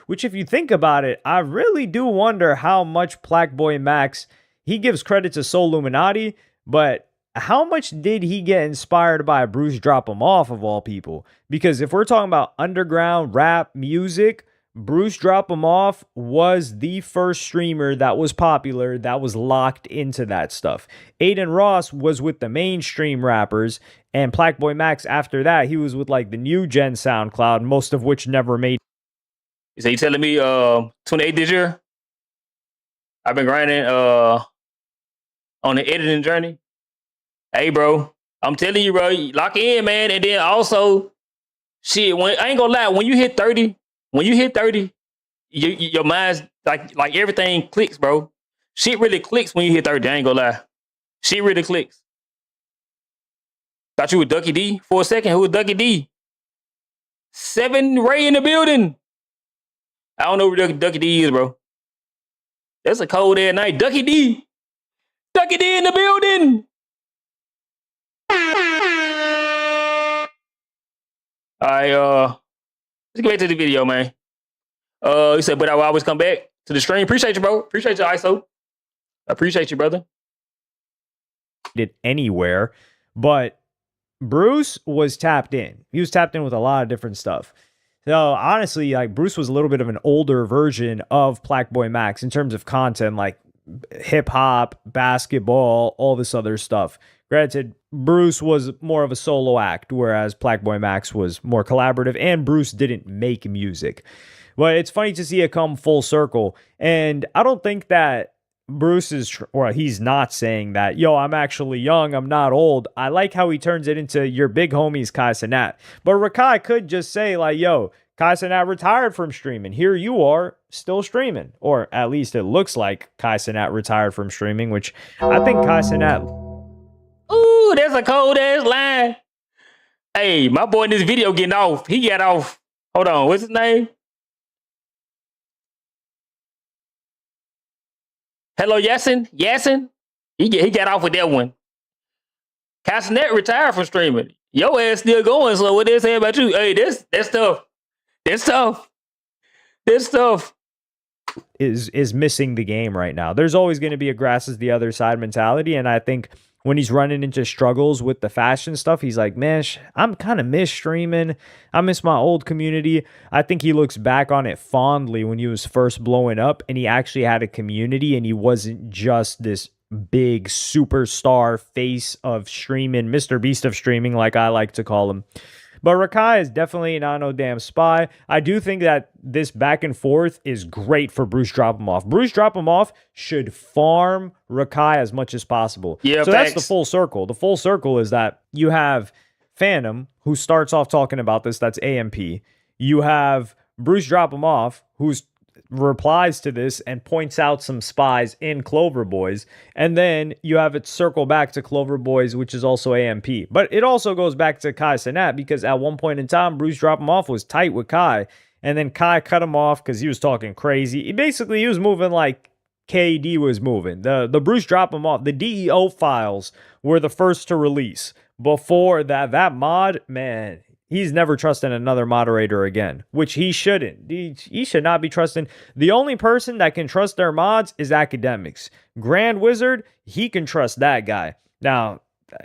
which if you think about it, I really do wonder how much Blackboy Max, he gives credit to Soul Illuminati, but how much did he get inspired by Bruce Drop 'Em Off of all people? Because if we're talking about underground rap music, Bruce Drop 'Em Off was the first streamer that was popular, that was locked into that stuff. Aiden Ross was with the mainstream rappers, and Blackboy Max after that, he was with like the new gen SoundCloud, most of which never made. So you telling me 28 this year? I've been grinding on the editing journey. Hey, bro, I'm telling you, bro, lock in, man. And then also, shit, when I ain't gonna lie, when you hit 30, your mind's like everything clicks, bro. Shit really clicks when you hit 30. I ain't gonna lie. Shit really clicks. Thought you were Ducky D for a second. Who was Ducky D? 7 Ray in the building. I don't know who Ducky D is, bro. That's a cold air night. Ducky D. Ducky D in the building. All right, let's get back to the video, man. He said, but I will always come back to the stream. Appreciate you, bro. Appreciate you, ISO. I appreciate you, brother. It anywhere, but Bruce was tapped in. He was tapped in with a lot of different stuff. So honestly, like Bruce was a little bit of an older version of Blackboy Max in terms of content, like hip hop, basketball, all this other stuff. Granted, Bruce was more of a solo act, whereas Blackboy Max was more collaborative, and Bruce didn't make music. But it's funny to see it come full circle. And I don't think that Bruce is, or he's not saying that, yo, I'm actually young, I'm not old. I like how he turns it into your big homies, Kai Cenat. But Rakai could just say, like, yo, Kai Cenat retired from streaming. Here you are, still streaming. Or at least it looks like Kai Cenat retired from streaming, which I think Kai Cenat... Ooh, that's a cold ass line. Hey, my boy in this video getting off. He got off. Hold on, what's his name? Hello, Yasin? Yasin? He got off with that one. Castanet retired from streaming. Your ass still going, so what they say about you? Hey, that's tough. That's tough. That's tough. Is missing the game right now. There's always going to be a grass is the other side mentality, and I think when he's running into struggles with the fashion stuff, he's like, man, I'm kind of miss streaming. I miss my old community. I think he looks back on it fondly when he was first blowing up and he actually had a community and he wasn't just this big superstar face of streaming, Mr. Beast of streaming, like I like to call him. But Rakai is definitely not no damn spy. I do think that this back and forth is great for Bruce Drop 'Em Off. Bruce Drop 'Em Off should farm Rakai as much as possible. Yeah, so thanks. That's the full circle. The full circle is that you have Phantom, who starts off talking about this, that's AMP. You have Bruce Drop 'Em Off, who's replies to this and points out some spies in Clover Boys, and then you have it circle back to Clover Boys, which is also AMP. But it also goes back to Kai Cenat, because at one point in time, Bruce Drop 'Em Off was tight with Kai, and then Kai cut him off because he was talking crazy. He was moving like KD was moving. The Bruce Drop 'Em Off, the DEO files were the first to release. Before that mod, man, he's never trusting another moderator again, which he shouldn't. He should not be trusting. The only person that can trust their mods is Academics. Grand Wizard, he can trust that guy. Now,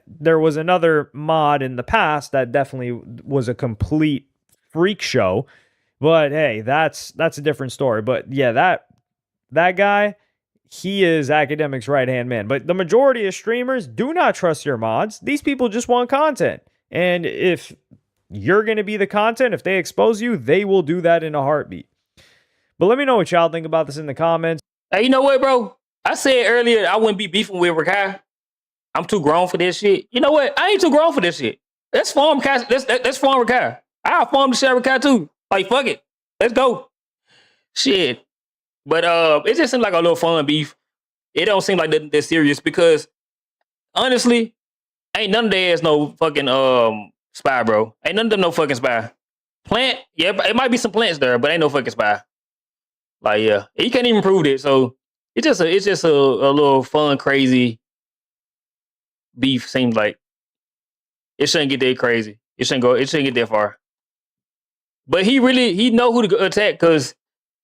there was another mod in the past that definitely was a complete freak show, but hey, that's a different story. But yeah, that guy, he is Academics' right-hand man. But the majority of streamers do not trust your mods. These people just want content. And if you're going to be the content, if they expose you, they will do that in a heartbeat. But let me know what y'all think about this in the comments. Hey, you know what, bro? I said earlier I wouldn't be beefing with Rakai. I'm too grown for this shit. You know what? I ain't too grown for this shit. Let's farm Rakai. Let's farm Rakai. I'll farm the shit Rakai too. Like, fuck it. Let's go. Shit. But it just seemed like a little fun beef. It don't seem like that serious, because honestly, ain't none of their ass no fucking spy, bro. Ain't none of them no fucking spy. Plant, yeah, it might be some plants there, but ain't no fucking spy. Like, yeah, you can't even prove it. So it's just a little fun, crazy beef. Seems like it shouldn't get that crazy. It shouldn't get that far. But he know who to attack, because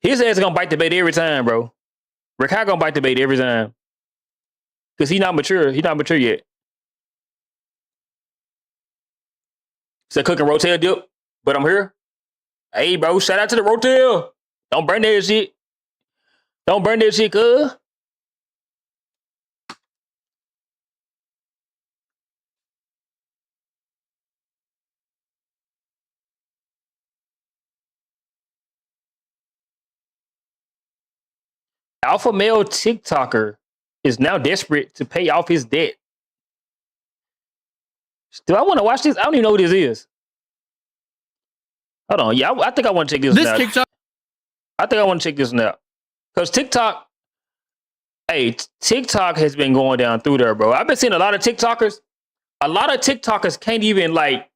His ass gonna bite the bait every time, bro. Rick High gonna bite the bait every time. Cause he not mature. He not mature yet. Said cooking rotel dip, but I'm here. Hey, bro, shout out to the rotel. Don't burn that shit. Don't burn that shit, cuz. Alpha male TikToker is now desperate to pay off his debt. Do I want to watch this? I don't even know who this is. Hold on. Yeah, I think I want to check this out. TikTok. I think I want to check this out. Because TikTok, hey, TikTok has been going down through there, bro. I've been seeing a lot of TikTokers. A lot of TikTokers can't even like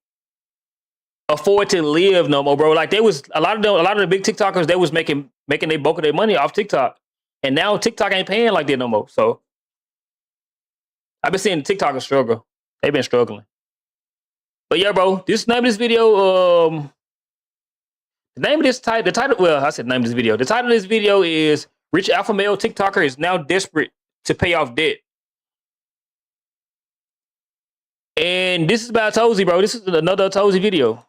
afford to live no more, bro. Like there was a lot of the big TikTokers, they was making their bulk of their money off TikTok. And now TikTok ain't paying like that no more. So I've been seeing TikTokers struggle. They've been struggling. But yeah, bro, this name of this video, the name of this title, well, I said name of this video. The title of this video is Rich Alpha Male TikToker is now desperate to pay off debt. And this is about Tozy, bro. This is another Tozy video.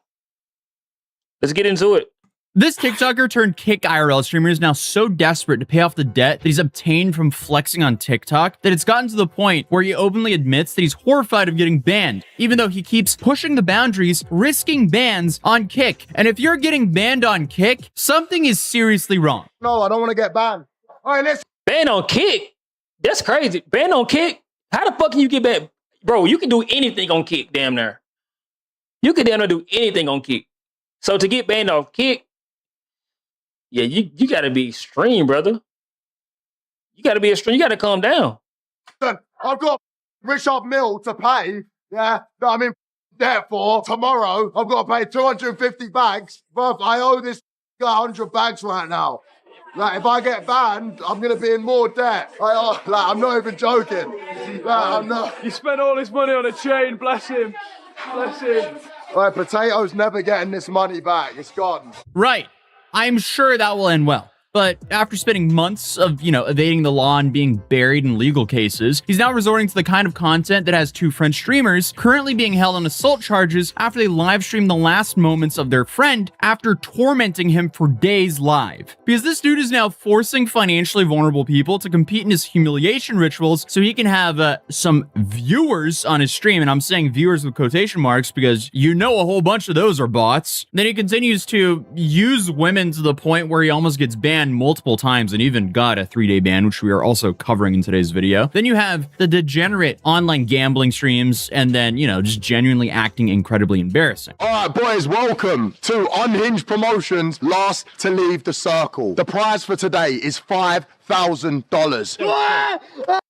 Let's get into it. This TikToker turned Kick IRL streamer is now so desperate to pay off the debt that he's obtained from flexing on TikTok that it's gotten to the point where he openly admits that he's horrified of getting banned, even though he keeps pushing the boundaries, risking bans on Kick. And if you're getting banned on Kick, something is seriously wrong. No, I don't want to get banned. All right, let's. Banned on Kick? That's crazy. Banned on Kick? How the fuck can you get banned? Bro, you can do anything on Kick, damn near. You can damn near do anything on Kick. So to get banned off Kick, yeah, you gotta be extreme, brother. You gotta be extreme. You gotta calm down. I've got Richard Mill to pay. Yeah, that I'm in debt for. Tomorrow, I've got to pay 250 bags. Bruv, I owe this guy 100 bags right now. Like, if I get banned, I'm gonna be in more debt. I'm not even joking. I'm not. You spent all this money on a chain. Bless him. Bless him. Like, Potato's never getting this money back. It's gone. Right. I'm sure that will end well. But after spending months of, evading the law and being buried in legal cases, he's now resorting to the kind of content that has two French streamers currently being held on assault charges after they live streamed the last moments of their friend after tormenting him for days live. Because this dude is now forcing financially vulnerable people to compete in his humiliation rituals so he can have some viewers on his stream. And I'm saying viewers with quotation marks because a whole bunch of those are bots. Then he continues to use women to the point where he almost gets banned multiple times and even got a 3-day ban, which we are also covering in today's video. Then you have the degenerate online gambling streams and then, just genuinely acting incredibly embarrassing. All right, boys, welcome to Unhinged Promotions, last to leave the circle. The prize for today is $5,000.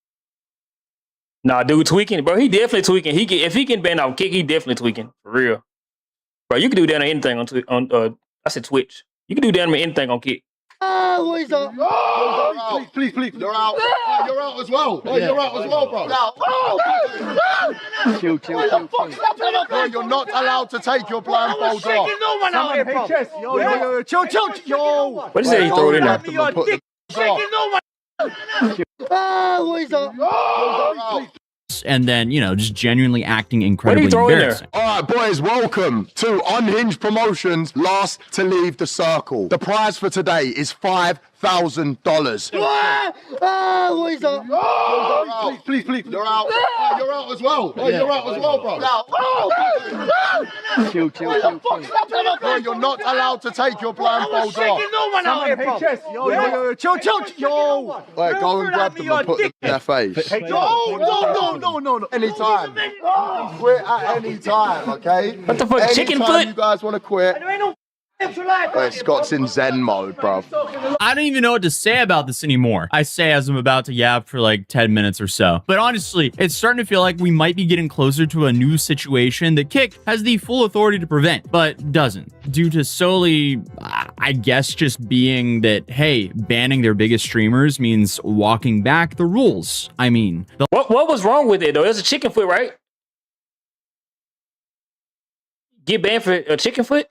Nah, dude, tweaking, bro. He definitely tweaking. If he can ban off Kick, he definitely tweaking for real, bro. You can do that on anything on I said Twitch. You can do that on anything on Kick. Please. You're out. You're out as well. You're out as well, bro. Chill. Bro, you're not allowed to take your blindfold off. No one out here, bro. Chill. What did he say? He throw it in there. And then, just genuinely acting incredibly embarrassing. All right, boys, welcome to Unhinged Promotions, last to leave the circle. The prize for today is $5,000. Please. You're out. You're out as well. You're out as well, bro. Chill. Bro, you're not allowed to take your blindfold off. No one out here, bro. Chill. Wait, go and grab them and put them in their face. No. Anytime. Quit at any time, okay? What the fuck, chicken Anytime foot? you guys want to quit. Scott's in Zen mode, bro. I don't even know what to say about this anymore. I say as I'm about to yap for like 10 minutes or so. But honestly, it's starting to feel like we might be getting closer to a new situation that Kick has the full authority to prevent, but doesn't. Due to solely, I guess, just being that, hey, banning their biggest streamers means walking back the rules. I mean, What was wrong with it, though? It was a chicken foot, right? Get banned for a chicken foot?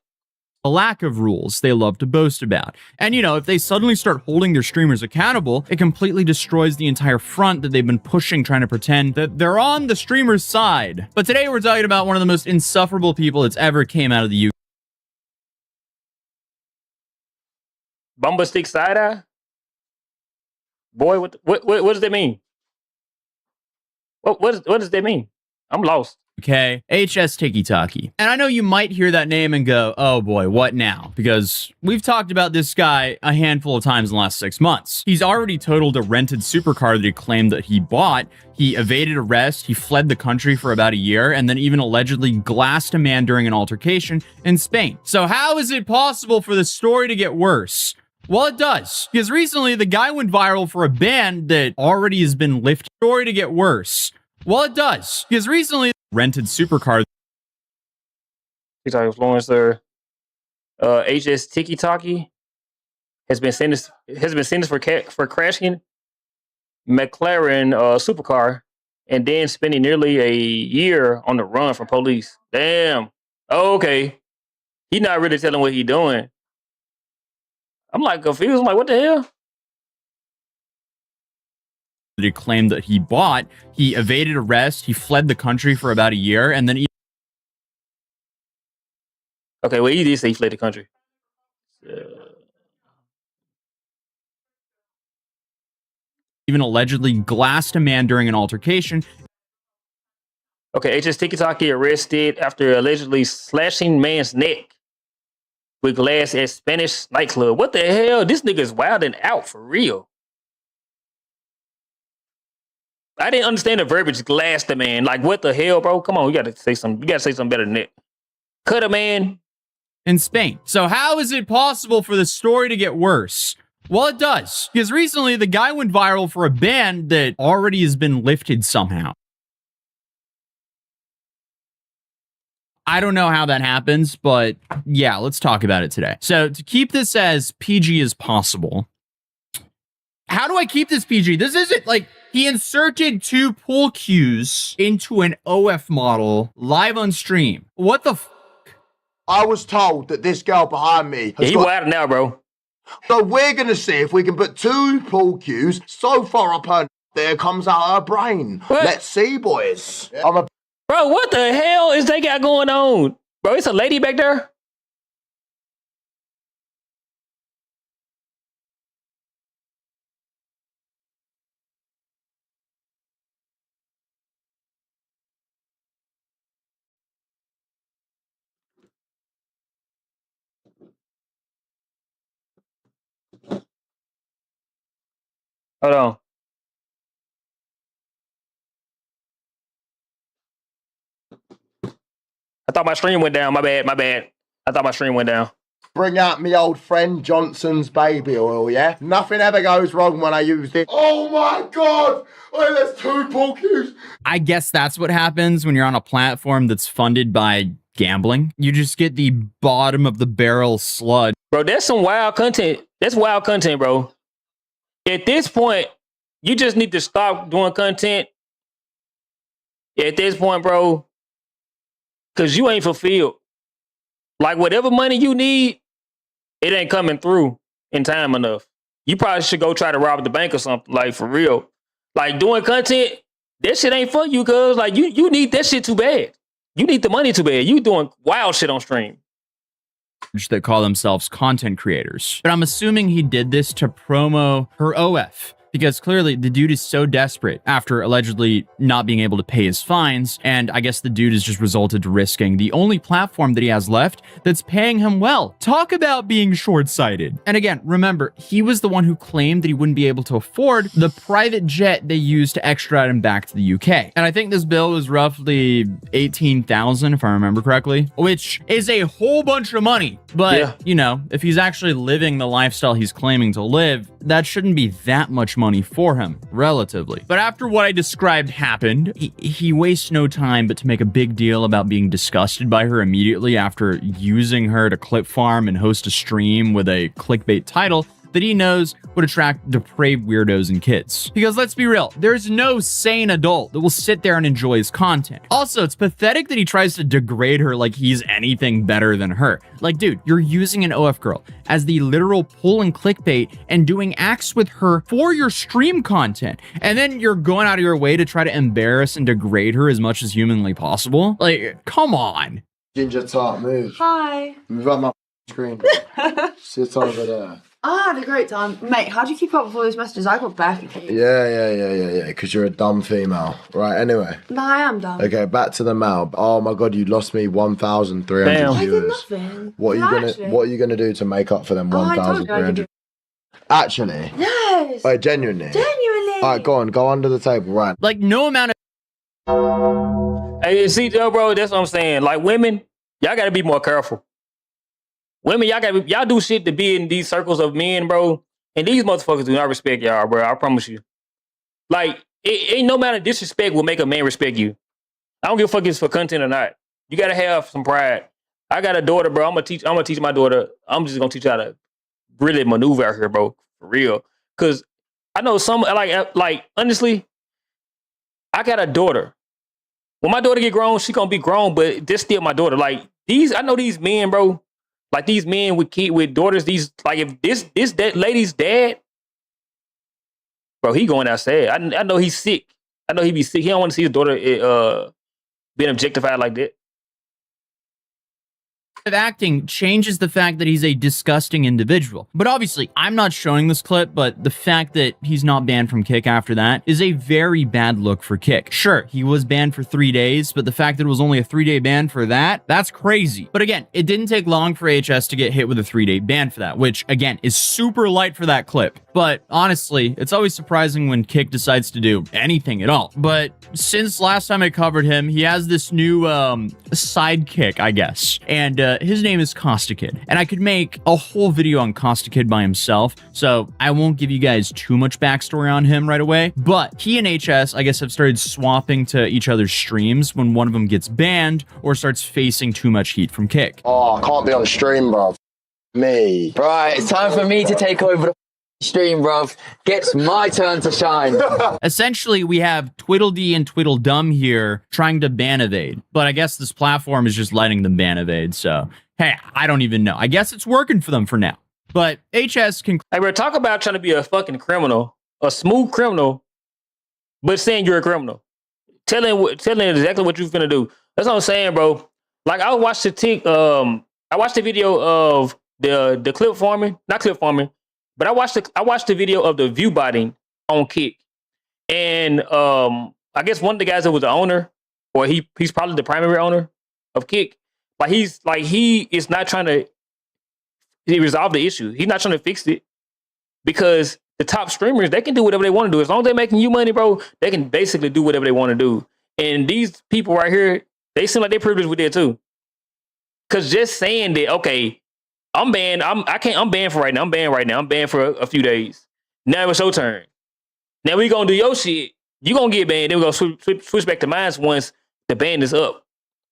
a lack of rules they love to boast about. And, you know, if they suddenly start holding their streamers accountable, it completely destroys the entire front that they've been pushing, trying to pretend that they're on the streamer's side. But today we're talking about one of the most insufferable people that's ever came out of the UK. Bumba stick side eye? Boy, what does that mean? What does that mean? I'm lost. Okay, HS Tiki-Taki. And I know you might hear that name and go, oh boy, what now? Because we've talked about this guy a handful of times in the last 6 months. He's already totaled a rented supercar that he claimed that he bought. He evaded arrest, he fled the country for about a year, and then even allegedly glassed a man during an altercation in Spain. So how is it possible for the story to get worse? Well, it does, because recently the guy went viral for a ban that already has been lifted. Story to get worse. Well, it does, because recently rented supercar. TikTok influencer HS Tiki-Taki has been sentenced for crashing McLaren supercar and then spending nearly a year on the run from police. Damn. Oh, okay. He's not really telling what he's doing. I'm like confused. I'm like, what the hell? That he claimed that he bought. He evaded arrest. He fled the country for about a year, and then okay, well, he did say he fled the country. Even allegedly glassed a man during an altercation. Okay, HS Tiki-Taki arrested after allegedly slashing man's neck with glass at Spanish nightclub. What the hell? This nigga's wilding out for real. I didn't understand the verbiage, glass the man. Like, what the hell, bro? Come on, you gotta say something. You gotta say something better than that. Cut a man. In Spain. So how is it possible for the story to get worse? Well, it does, because recently the guy went viral for a ban that already has been lifted somehow. I don't know how that happens, but yeah, let's talk about it today. So to keep this as PG as possible, how do I keep this PG? This isn't like he inserted 2 pool cues into an OF model live on stream. What the I was told that this girl behind me has he wild now, bro. So we're going to see if we can put 2 pool cues so far up her there comes out her brain. What? Let's see, boys. Bro, what the hell is they got going on? Bro, it's a lady back there? Hold on. I thought my stream went down. My bad. I thought my stream went down. Bring out me old friend Johnson's baby oil, yeah? Nothing ever goes wrong when I use it. Oh my God! Oh, there's 2 pool cues. I guess that's what happens when you're on a platform that's funded by gambling. You just get the bottom of the barrel sludge. Bro, that's some wild content. That's wild content, bro. At this point, you just need to stop doing content. At this point, bro, because you ain't fulfilled. Like, whatever money you need, it ain't coming through in time enough. You probably should go try to rob the bank or something, like, for real. Like, doing content, that shit ain't for you, cuz. Like, you need that shit too bad. You need the money too bad. You doing wild shit on stream. That call themselves content creators. But I'm assuming he did this to promo her OF. Because clearly the dude is so desperate after allegedly not being able to pay his fines, and I guess the dude has just resulted to risking the only platform that he has left that's paying him well. Talk about being short-sighted. And again, remember, he was the one who claimed that he wouldn't be able to afford the private jet they used to extradite him back to the UK. And I think this bill was roughly $18,000, if I remember correctly, which is a whole bunch of money. But, yeah, you know, if he's actually living the lifestyle he's claiming to live, that shouldn't be that much money for him, relatively. But after what I described happened, he wastes no time but to make a big deal about being disgusted by her immediately after using her to clip farm and host a stream with a clickbait title that he knows would attract depraved weirdos and kids. Because let's be real, there's no sane adult that will sit there and enjoy his content. Also, it's pathetic that he tries to degrade her like he's anything better than her. Like, dude, you're using an OF girl as the literal pull and clickbait and doing acts with her for your stream content. And then you're going out of your way to try to embarrass and degrade her as much as humanly possible. Like, come on. Ginger tart, move. Hi. Move up my screen. Sit over there. I had a great time. Mate, how do you keep up with all those messages? I got back. Yeah. Because you're a dumb female. Right, anyway. No, I am dumb. Okay, back to the mail. Oh my god, you lost me 1,300 I did viewers. nothing. What are you gonna do to make up for them I told you I could 1,300? Actually? Yes. Wait, genuinely? Genuinely. Alright, go under the table, right. Like, no amount of... Hey, see, bro, that's what I'm saying. Like, women, y'all gotta be more careful. Women, y'all do shit to be in these circles of men, bro. And these motherfuckers do not respect y'all, bro. I promise you. Like, it ain't no amount of disrespect will make a man respect you. I don't give a fuck if it's for content or not. You gotta have some pride. I got a daughter, bro. I'm gonna teach my daughter. I'm just gonna teach her how to really maneuver out here, bro. For real. Cause I know some like honestly, I got a daughter. When my daughter get grown, she gonna be grown, but this still my daughter. Like I know these men, bro. Like these men with daughters, if that lady's dad, bro, he going outside. I know he's sick. I know he be sick. He don't want to see his daughter being objectified like that. Of acting changes the fact that he's a disgusting individual. But obviously, I'm not showing this clip, but the fact that he's not banned from Kick after that is a very bad look for Kick. Sure, he was banned for 3 days, but the fact that it was only a 3-day ban for that's crazy. But again, it didn't take long for HS to get hit with a 3-day ban for that, which again is super light for that clip. But honestly, it's always surprising when Kick decides to do anything at all. But since last time I covered him, he has this new sidekick, I guess. And his name is Costa Kid. And I could make a whole video on Costa Kid by himself, so I won't give you guys too much backstory on him right away. But he and HS, I guess, have started swapping to each other's streams when one of them gets banned or starts facing too much heat from Kick. Oh, I can't be on stream, bro. Me. Right, it's time for me to take over the stream, bruv. Gets my turn to shine. Essentially, we have Twiddledee and Tweedledum here trying to ban evade, but I guess this platform is just letting them ban evade, so hey, I don't even know. I guess it's working for them for now. But HS can... Hey, bro, talk about trying to be a fucking criminal, a smooth criminal, but saying you're a criminal. Telling exactly what you're gonna do. That's what I'm saying, bro. Like, I watched the video of the clip farming, not clip farming, but I watched the video of the view botting on Kick, and I guess one of the guys that was the owner, or he's probably the primary owner of Kick. Like he is not trying to resolve the issue. He's not trying to fix it because the top streamers, they can do whatever they want to do as long as they're making you money, bro. They can basically do whatever they want to do. And these people right here, they seem like they're privileged with it too. Cause just saying that, okay, I'm banned. I'm banned for right now. I'm banned right now. I'm banned for a few days. Now it's your turn. Now we gonna do your shit. You gonna get banned. Then we gonna switch back to mine once the ban is up.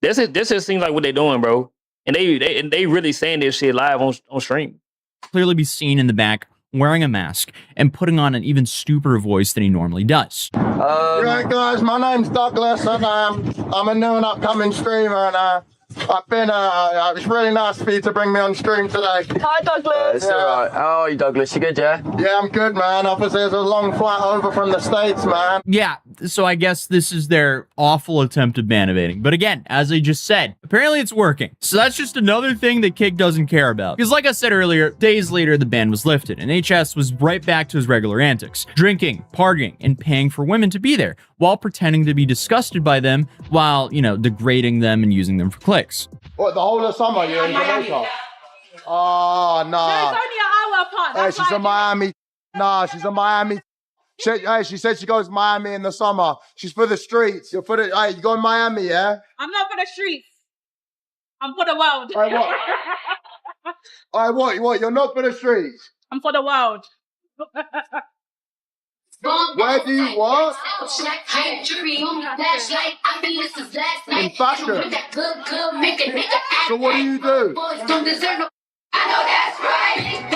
This just seems like what they're doing, bro. And they really saying this shit live on stream. Clearly be seen in the back wearing a mask and putting on an even stupider voice than he normally does. Right, guys, my name's Douglas, and I'm a new and upcoming streamer, and I've been, it's really nice for you to bring me on stream today. Hi, Douglas. It's alright. How are you, Douglas? You good, yeah? Yeah, I'm good, man. Obviously, it's a long flight over from the States, man. Yeah, so I guess this is their awful attempt at ban evading. But again, as I just said, apparently it's working. So that's just another thing that Kick doesn't care about. Because like I said earlier, days later, the ban was lifted, and HS was right back to his regular antics. Drinking, partying, and paying for women to be there, while pretending to be disgusted by them, while, degrading them and using them for clicks. What, the whole of summer you're in Jamaica? Oh, no. No, it's only an hour apart. Hey, she's in Miami. Nah, she's in Miami. She said she goes to Miami in the summer. She's for the streets. You're for the... Hey, you go to Miami, yeah? I'm not for the streets. I'm for the world. All right, what? All right, what? You're not for the streets? I'm for the world. Where do you what? In fashion. So what do you do?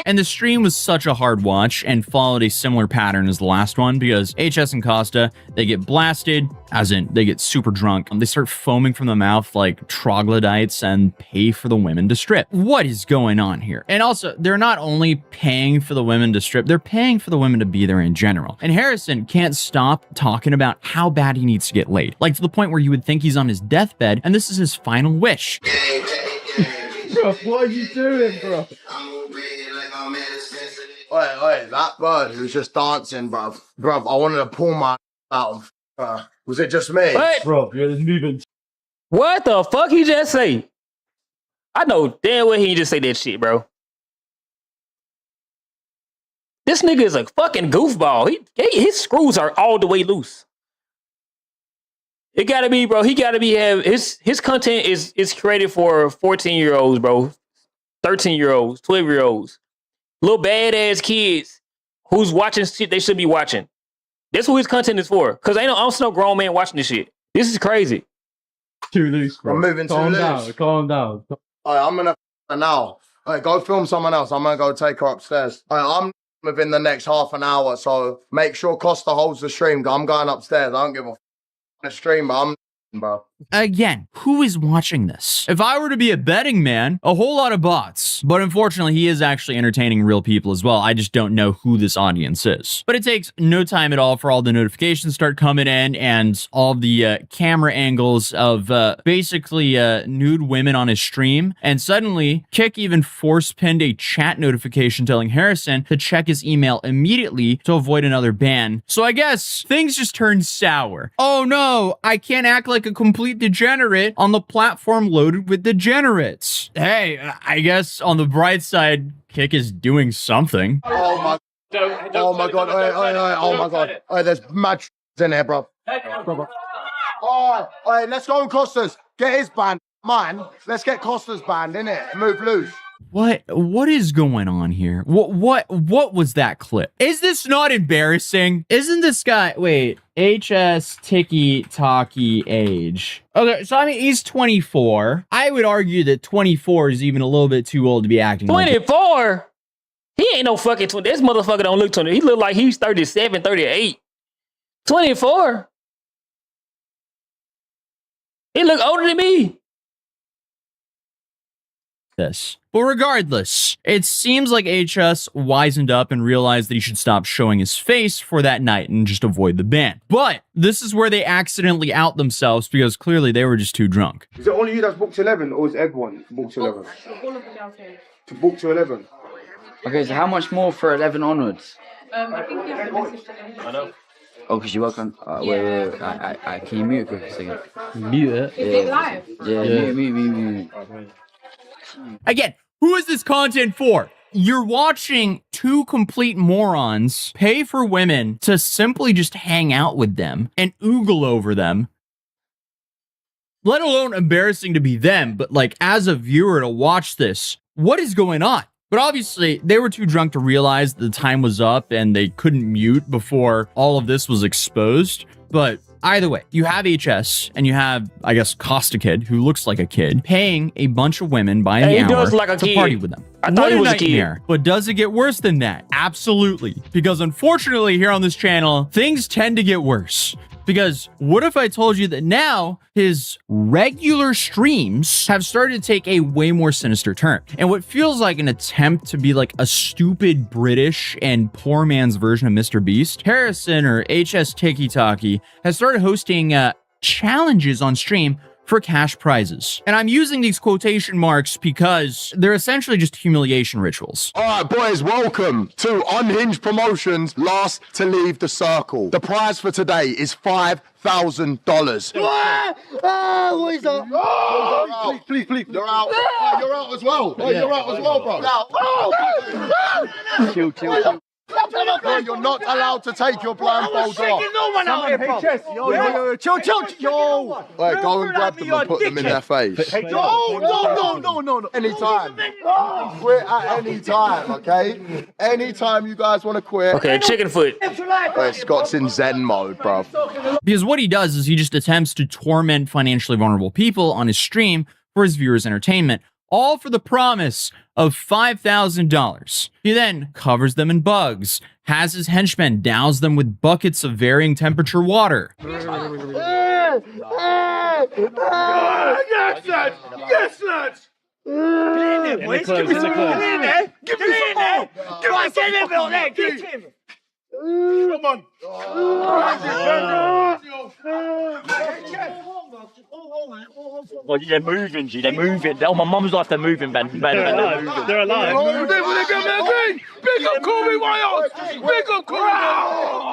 And the stream was such a hard watch and followed a similar pattern as the last one because HS and Costa, they get blasted, as in they get super drunk. They start foaming from the mouth like troglodytes and pay for the women to strip. What is going on here? And also, they're not only paying for the women to strip, they're paying for the women to be there in general. And Harrison can't stop talking about how bad he needs to get laid. Like to the point where you would think he's on his deathbed and this is his final wish. Bro, what are you doing, bro? Wait, that bird who was just dancing, bruv. Bruv, I wanted to pull my out. Was it just me? What? Bro, you're leaving. What the fuck he just say? I know damn well he just say that shit, bro. This nigga is a fucking goofball. His screws are all the way loose. It gotta be, bro. He gotta be his content is created for 14-year-olds, bro. 13-year-olds, 12-year-olds. Little badass kids who's watching shit they should be watching. That's what his content is for. Cause I don't see no grown man watching this shit. This is crazy. Too loose, bro. I'm moving Calm too down, loose. calm down. Alright, I'm gonna now. Alright, go film someone else. I'm gonna go take her upstairs. Alright, I'm within the next half an hour, so make sure Costa holds the stream. I'm going upstairs. I don't give a the stream, but I'm bro. Again, who is watching this? If I were to be a betting man, a whole lot of bots. But unfortunately, he is actually entertaining real people as well. I just don't know who this audience is. But it takes no time at all for all the notifications to start coming in and all the camera angles of basically nude women on his stream. And suddenly, Kick even force-pinned a chat notification telling Harrison to check his email immediately to avoid another ban. So I guess things just turned sour. Oh no, I can't act like a complete degenerate on the platform loaded with degenerates. Hey, I guess on the bright side, Kick is doing something. Oh my oh my god, oh my god. Oh, there's mad in here, bro. Oh, let's go on Costa's. Get his band. Mine. Let's get Costa's band, innit? Move loose. What is going on here? What was that clip? Is this not embarrassing? Isn't this guy, wait, HS Tiki Taki age. Okay, so I mean, he's 24. I would argue that 24 is even a little bit too old to be acting 24? He ain't no fucking 20. This motherfucker don't look 20. He look like he's 37, 38. 24? He look older than me. This. But regardless, it seems like HS wisened up and realized that he should stop showing his face for that night and just avoid the ban. But this is where they accidentally out themselves because clearly they were just too drunk. Is it only you that's booked 11 or is everyone booked to 11? To book to 11. Okay, so how much more for 11 onwards? I think you have to message them. I know. Oh, because you're welcome. Wait. I can you mute it for a second? Mute it? Is it live? Yeah. Mute. Again, who is this content for? You're watching two complete morons pay for women to simply just hang out with them and oogle over them. Let alone embarrassing to be them, but like as a viewer to watch this, what is going on? But obviously, they were too drunk to realize the time was up and they couldn't mute before all of this was exposed. But either way, you have HS and you have, I guess, Costa Kid, who looks like a kid, paying a bunch of women by the hour to party with them. I thought he was a kid. But does it get worse than that? Absolutely. Because unfortunately, here on this channel, things tend to get worse. Because what if I told you that now his regular streams have started to take a way more sinister turn? And what feels like an attempt to be like a stupid British and poor man's version of Mr. Beast, Harrison or HS Tiki Taki has started hosting challenges on stream for cash prizes. And I'm using these quotation marks because they're essentially just humiliation rituals. All right, boys, welcome to Unhinged Promotions, last to leave the circle. The prize for today is $5,000. What is that? Oh, please. You're out. You're out as well. You're out as well, bro. Chill. Bro, you're not allowed to take your blindfold off. No one out here, bro. Yo. Chill. Wait, go and grab them and put them in their face. No. Anytime. Quit at any time, okay? Anytime you guys want to quit. Okay, chicken foot. Wait, Scott's in Zen mode, bro. Because what he does is he just attempts to torment financially vulnerable people on his stream for his viewers' entertainment, all for the promise of $5,000. He then covers them in bugs, has his henchmen douse them with buckets of varying temperature water. Yes, lads! Yes, lads! Get in there, boys. Give me some more. Get in there. Give me some more. Get in there, Bill. Get him. Come on. Well, they're moving, G. They're moving. Oh, my mum's life, they're moving, Ben. They're alive. They're alive. Oh, they want to come back in. Big up, Corey Wales. Big up, Corey.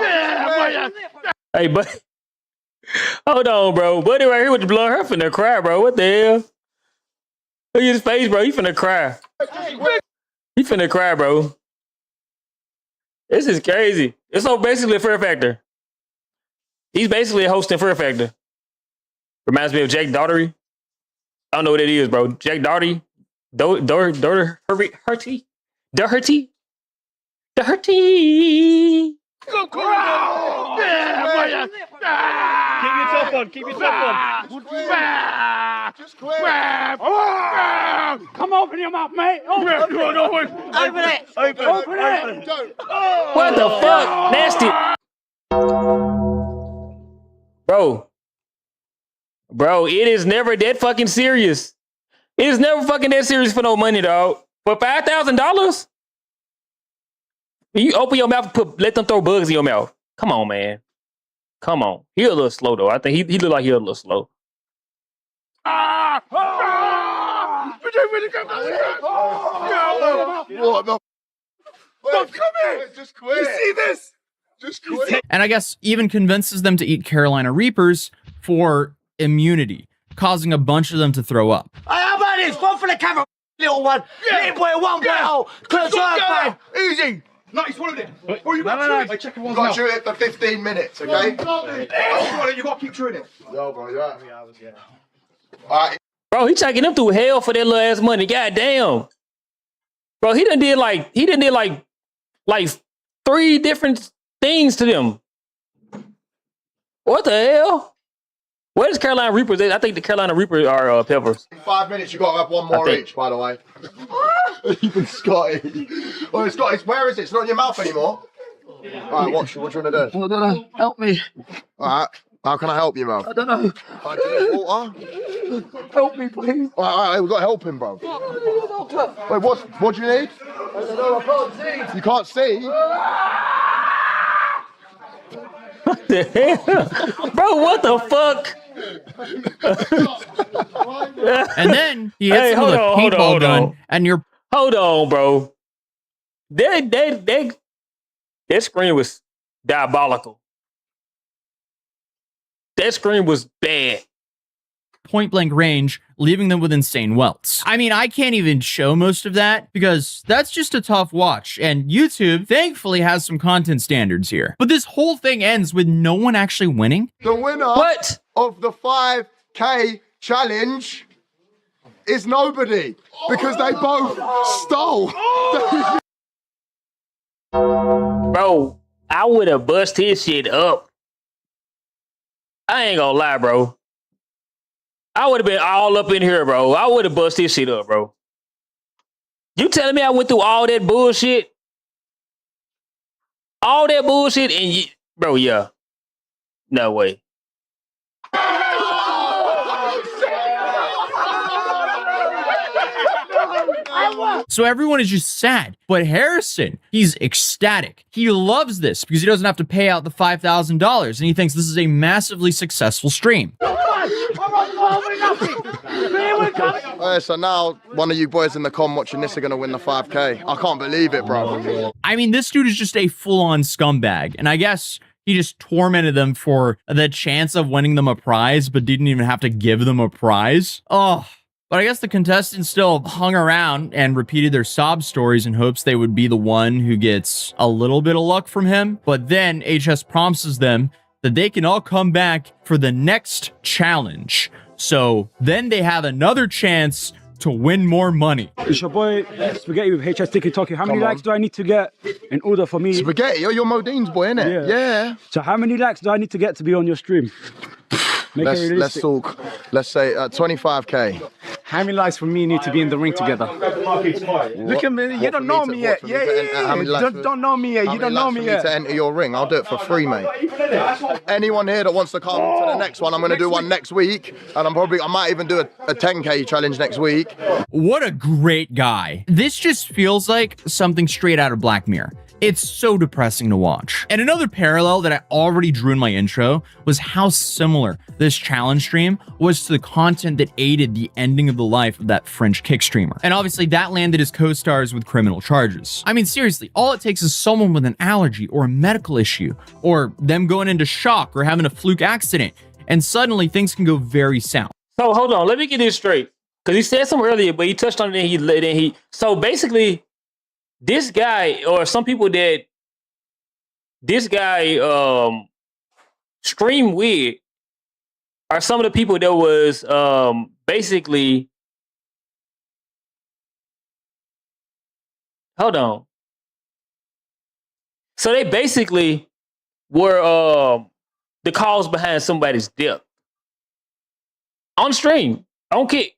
Yeah, Hey, but hold on, bro. Buddy right here with the blood, her finna cry, bro. What the hell? Look at his face, bro. He finna cry. He finna cry, bro. This is crazy. It's so basically a Fear Factor. He's basically hosting Fear Factor. Reminds me of Jake Daugherty. I don't know what it is, bro. Jake Daugherty. Doherty. Go, Corey. Yeah, keep your top on. Keep your top on. Just quit. Come open your mouth, mate. Open it. Open it. What the fuck? Nasty. Bro, it is never that fucking serious. It is never fucking that serious for no money, dog. For $5,000? You open your mouth and let them throw bugs in your mouth. Come on, man. Come on. He a little slow, though. I think he look like he a little slow. What the? Stop coming! Just quit. You see this? Just quit. And I guess even convinces them to eat Carolina Reapers for immunity, causing a bunch of them to throw up. How about this? One for the camera, little one. Little boy, one boy. Oh, close your easy. No, he swallowed it. Well, you got to chew it. You've got to chew it for 15 minutes, okay? You got to keep chewing it. No, bro, yeah. All right. Bro, he taking them through hell for that little ass money. God damn. Bro, he done did like 3 different things to them. What the hell? What is Carolina Reapers? I think the Carolina Reapers are peppers. In 5 minutes, you've got to have one more each, by the way. Even Scotty. Oh, Scotty, where is it? It's not in your mouth anymore. All right, what you want to do? I don't know. Help me. All right. How can I help you, Mo? I don't know. All right, do you need water? Help me, please. All right, we've got to help him, bro. Wait, what do you need? I don't know. I can't see. You can't see? What the hell? Bro, what the fuck? And then he hits him with a paintball gun, and you're... Hold on, bro. That screen was diabolical. That screen was bad. Point blank range, leaving them with insane welts. I mean, I can't even show most of that because that's just a tough watch, and YouTube thankfully has some content standards here. But this whole thing ends with no one actually winning. The winner of the 5K challenge is nobody because they both stole. Bro, I would have bust his shit up. I ain't gonna lie, bro. I would have been all up in here, bro. I would have bust his shit up, bro. You telling me I went through all that bullshit? All that bullshit and bro, yeah. No way. So everyone is just sad. But Harrison, he's ecstatic. He loves this because he doesn't have to pay out the $5,000 and he thinks this is a massively successful stream. So now one of you boys in the com watching this are going to win the 5K. I can't believe it, bro. I mean, this dude is just a full-on scumbag. And I guess he just tormented them for the chance of winning them a prize, but didn't even have to give them a prize. Oh. But I guess the contestants still hung around and repeated their sob stories in hopes they would be the one who gets a little bit of luck from him. But then HS promises them that they can all come back for the next challenge. So then they have another chance to win more money. It's your boy Spaghetti with HS TikTok. How many likes do I need to get in order for me? Spaghetti, you're Modine's boy, innit? Yeah. So how many likes do I need to get to be on your stream? Make it Let's realistic. talk. Let's say 25k. How many likes for me and you to be in the ring together? Look at me. You don't know me yet. Yeah, How many likes? Don't know me yet. You don't know me to yet. enter your ring? I'll do it for free, mate. Anyone here that wants to come to the next one, I'm going to do one next week, and I might even do a 10k challenge next week. What a great guy. This just feels like something straight out of Black Mirror. It's so depressing to watch. And another parallel that I already drew in my intro was how similar this challenge stream was to the content that aided the ending of the life of that French kick streamer. And obviously that landed his co-stars with criminal charges. I mean, seriously, all it takes is someone with an allergy or a medical issue, or them going into shock or having a fluke accident, and suddenly things can go very south. So hold on, let me get this straight. Because he said something earlier, but he touched on it and he so basically this guy, or some people that this guy streamed with, are some of the people that was basically, hold on. So they basically were the cause behind somebody's death on stream, on Kick.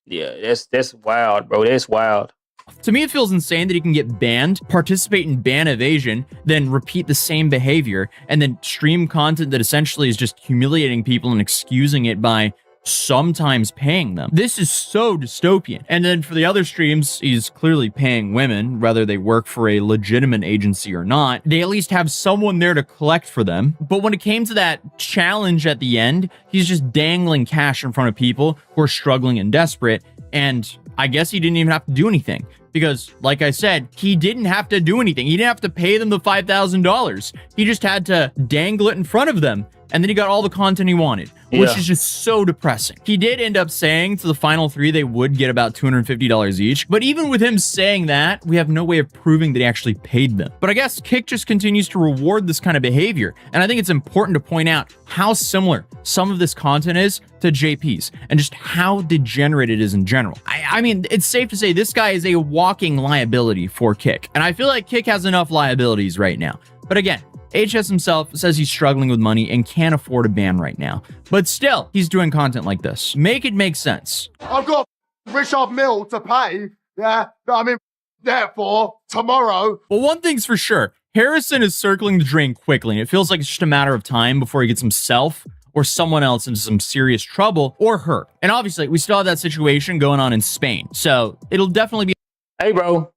Yeah, that's wild, bro. That's wild. To me, it feels insane that he can get banned, participate in ban evasion, then repeat the same behavior, and then stream content that essentially is just humiliating people and excusing it by sometimes paying them. This is so dystopian. And then for the other streams, he's clearly paying women, whether they work for a legitimate agency or not. They at least have someone there to collect for them. But when it came to that challenge at the end, he's just dangling cash in front of people who are struggling and desperate. And I guess he didn't even have to do anything. Because, like I said, he didn't have to do anything. He didn't have to pay them the $5,000. He just had to dangle it in front of them. And then he got all the content he wanted, which is just so depressing. He did end up saying to the final three they would get about $250 each. But even with him saying that, we have no way of proving that he actually paid them. But I guess Kick just continues to reward this kind of behavior. And I think it's important to point out how similar some of this content is to JP's and just how degenerate it is in general. I mean, it's safe to say this guy is a walking liability for Kick. And I feel like Kick has enough liabilities right now. But again, HS himself says he's struggling with money and can't afford a ban right now. But still, he's doing content like this. Make it make sense. I've got Richard Mill to pay. Yeah, I mean, therefore, tomorrow. Well, one thing's for sure. Harrison is circling the drain quickly, and it feels like it's just a matter of time before he gets himself or someone else into some serious trouble or hurt. And obviously, we still have that situation going on in Spain. So it'll definitely be... Hey, bro.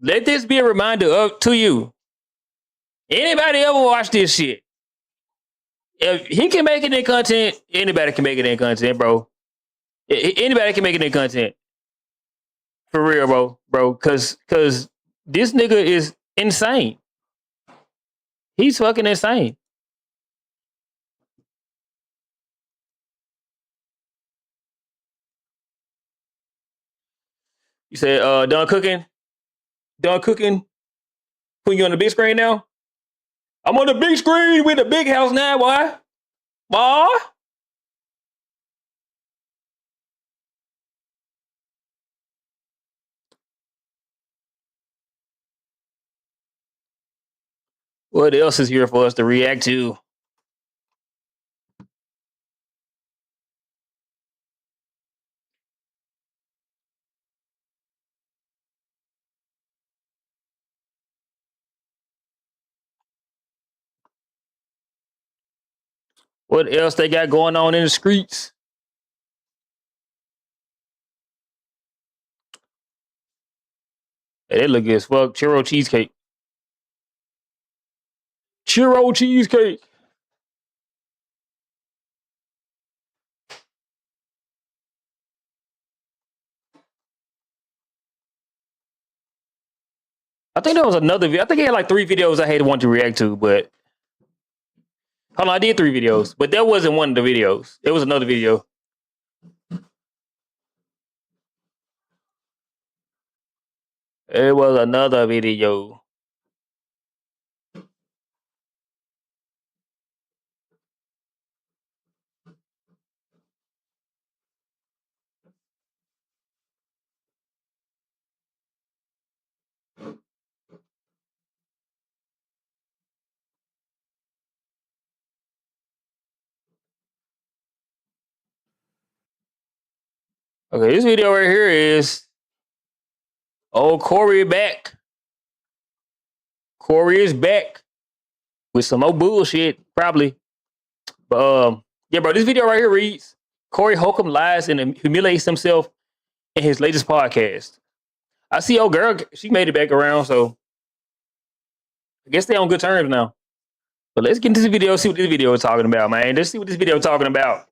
Let this be a reminder to you. Anybody ever watch this shit? If he can make it in content, anybody can make it in content, bro. Anybody can make it in content. For real, bro. Cause this nigga is insane. He's fucking insane. You said, done cooking? Done cooking? Putting you on the big screen now? I'm on the big screen with the big house now, boy. Boy. What else is here for us to react to? What else they got going on in the streets? Hey, they look good as fuck. Churro cheesecake. Churro cheesecake. I think there was another video. I think he had like 3 videos I had wanted to react to, but hold on, I did 3 videos, but that wasn't one of the videos. It was another video. It was another video. Okay, this video right here is old Corey back. Corey is back with some more bullshit, probably. But yeah, bro, this video right here reads: Corey Holcomb lies and humiliates himself in his latest podcast. I see old girl, she made it back around, so I guess they're on good terms now. But let's get into this video, see what this video is talking about, man. Let's see what this video is talking about.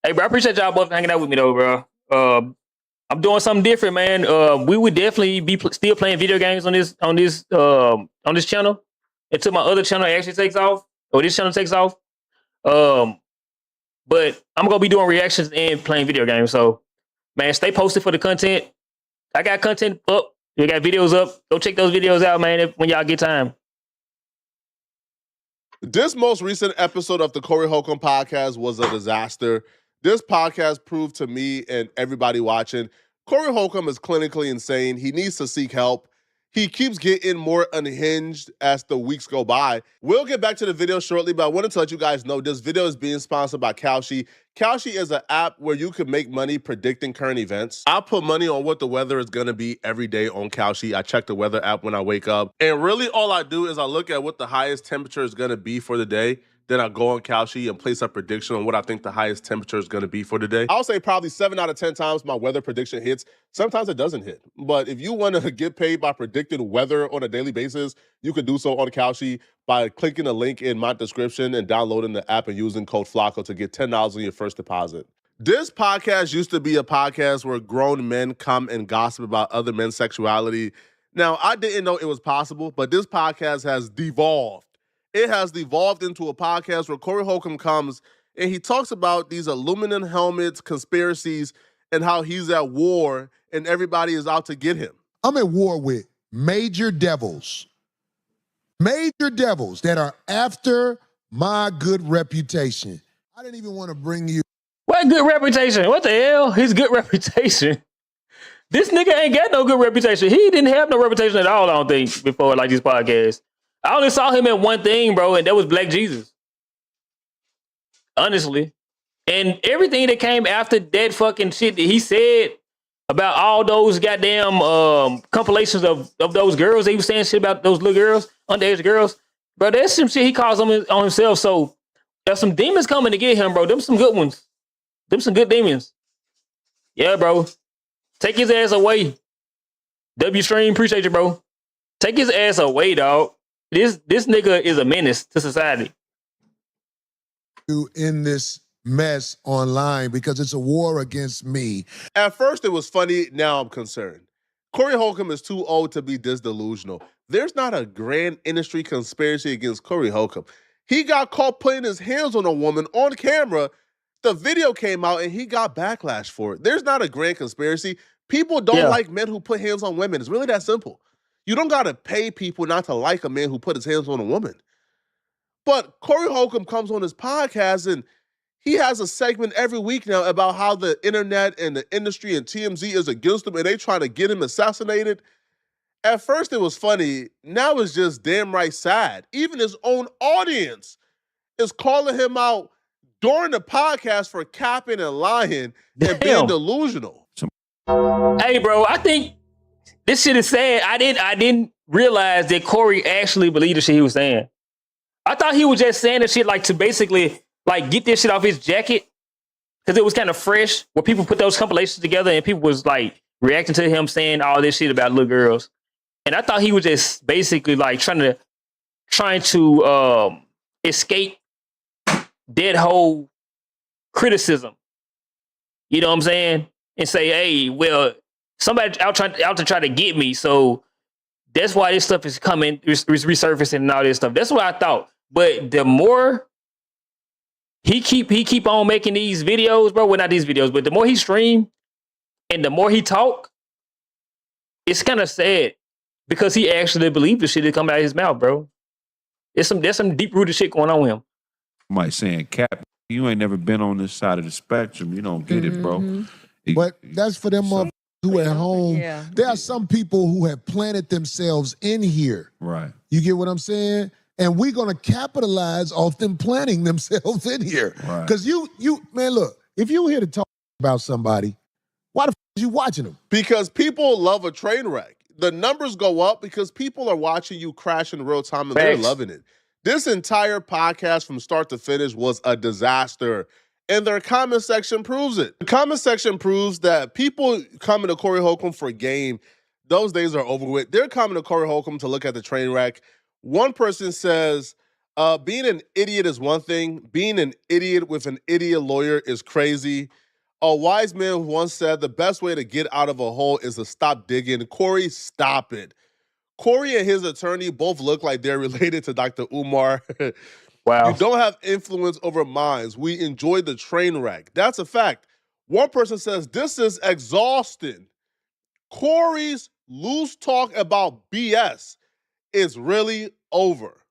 Hey, bro, I appreciate y'all both hanging out with me, though, bro. I'm doing something different, man. We would definitely be still playing video games on this channel until my other channel actually takes off, or this channel takes off. But I'm gonna be doing reactions and playing video games. So, man, stay posted for the content. I got content up. We got videos up. Go check those videos out, man, when y'all get time. This most recent episode of the Corey Holcomb podcast was a disaster. This podcast proved to me and everybody watching, Corey Holcomb is clinically insane. He needs to seek help. He keeps getting more unhinged as the weeks go by. We'll get back to the video shortly, but I wanted to let you guys know this video is being sponsored by Kalshi. Kalshi is an app where you can make money predicting current events. I put money on what the weather is going to be every day on Kalshi. I check the weather app when I wake up. And really all I do is I look at what the highest temperature is going to be for the day. Then I go on Kalshi and place a prediction on what I think the highest temperature is going to be for the day. I'll say probably 7 out of 10 times my weather prediction hits. Sometimes it doesn't hit. But if you want to get paid by predicting weather on a daily basis, you can do so on Kalshi by clicking the link in my description and downloading the app and using code FLACO to get $10 on your first deposit. This podcast used to be a podcast where grown men come and gossip about other men's sexuality. Now, I didn't know it was possible, but this podcast has devolved. It has devolved into a podcast where Corey Holcomb comes and he talks about these aluminum helmets, conspiracies, and how he's at war and everybody is out to get him. I'm at war with major devils that are after my good reputation. I didn't even want to bring you. What good reputation? What the hell? His good reputation. This nigga ain't got no good reputation. He didn't have no reputation at all, I don't think, before like this podcast. I only saw him in one thing, bro, and that was Black Jesus. Honestly. And everything that came after that fucking shit that he said about all those goddamn compilations of those girls, he was saying shit about those little girls, underage girls. Bro, that's some shit he calls on himself. So there's some demons coming to get him, bro. Them some good ones. Them some good demons. Yeah, bro. Take his ass away. W Stream, appreciate you, bro. Take his ass away, dog. This nigga is a menace to society. In this mess online because it's a war against me. At first it was funny, now I'm concerned. Corey Holcomb is too old to be this delusional. There's not a grand industry conspiracy against Corey Holcomb. He got caught putting his hands on a woman on camera. The video came out and he got backlash for it. There's not a grand conspiracy. People don't like men who put hands on women. It's really that simple. You don't got to pay people not to like a man who put his hands on a woman. But Corey Holcomb comes on his podcast and he has a segment every week now about how the internet and the industry and TMZ is against him and they try to get him assassinated. At first it was funny. Now it's just damn right sad. Even his own audience is calling him out during the podcast for capping and lying and being delusional. Hey, bro, I think this shit is sad. I didn't realize that Corey actually believed the shit he was saying. I thought he was just saying this shit like to basically like get this shit off his jacket because it was kind of fresh where people put those compilations together and people was like reacting to him saying all this shit about little girls. And I thought he was just basically like trying to escape that whole criticism. You know what I'm saying? And say, hey, well, somebody out to try to get me, so that's why this stuff is coming, resurfacing and all this stuff. That's what I thought. But the more he keep on making these videos, bro, well, not these videos, but the more he stream and the more he talk, it's kind of sad because he actually believed the shit that come out of his mouth, bro. There's some deep rooted shit going on with him. Somebody saying, Cap, you ain't never been on this side of the spectrum. You don't get it, bro. But that's for them who at home. Yeah. There are some people who have planted themselves in here. Right. You get what I'm saying? And we're going to capitalize off them planting themselves in here. Right. Because you, man, look, if you were here to talk about somebody, Why the is you watching them? Because people love a train wreck. The numbers go up because people are watching you crash in real time and they're Facts. loving it. This entire podcast from start to finish was a disaster. And their comment section proves it. The comment section proves that people coming to Corey Holcomb for game, those days are over with. They're coming to Corey Holcomb to look at the train wreck. One person says, being an idiot is one thing. Being an idiot with an idiot lawyer is crazy. A wise man once said the best way to get out of a hole is to stop digging. Corey, stop it. Corey and his attorney both look like they're related to Dr. Umar. Wow. You don't have influence over minds. We enjoy the train wreck. That's a fact. One person says, this is exhausting. Corey's loose talk about BS is really over.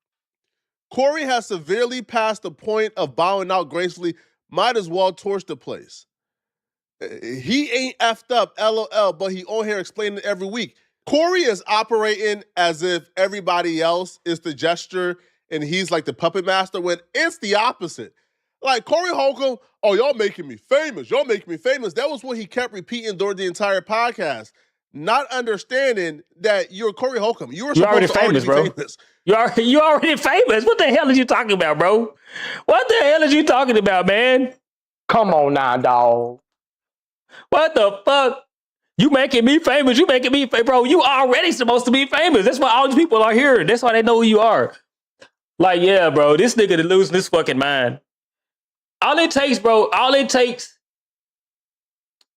Corey has severely passed the point of bowing out gracefully. Might as well torch the place. He ain't effed up, LOL, but he on here explaining it every week. Corey is operating as if everybody else is the gesture and he's like the puppet master when it's the opposite. Like Corey Holcomb, oh, y'all making me famous. Y'all making me famous. That was what he kept repeating during the entire podcast. Not understanding that you're Corey Holcomb. You were supposed to already be famous. You already famous. What the hell are you talking about, bro? What the hell are you talking about, man? Come on now, dog. What the fuck? You making me famous. You making me famous. Bro, you already supposed to be famous. That's why all these people are here. That's why they know who you are. Like, yeah, bro, this nigga is losing his fucking mind. All it takes, bro,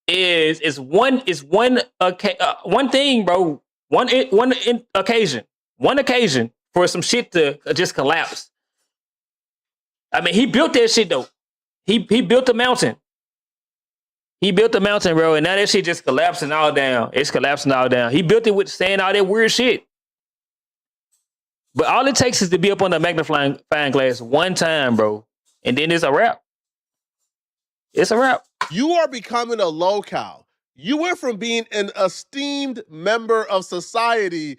is one thing, bro. One occasion for some shit to just collapse. I mean, he built that shit though. He built a mountain. He built a mountain, bro, and now that shit just collapsing all down. It's collapsing all down. He built it with saying all that weird shit. But all it takes is to be up on the magnifying glass one time, bro, and then it's a wrap. It's a wrap. You are becoming a locale. You went from being an esteemed member of society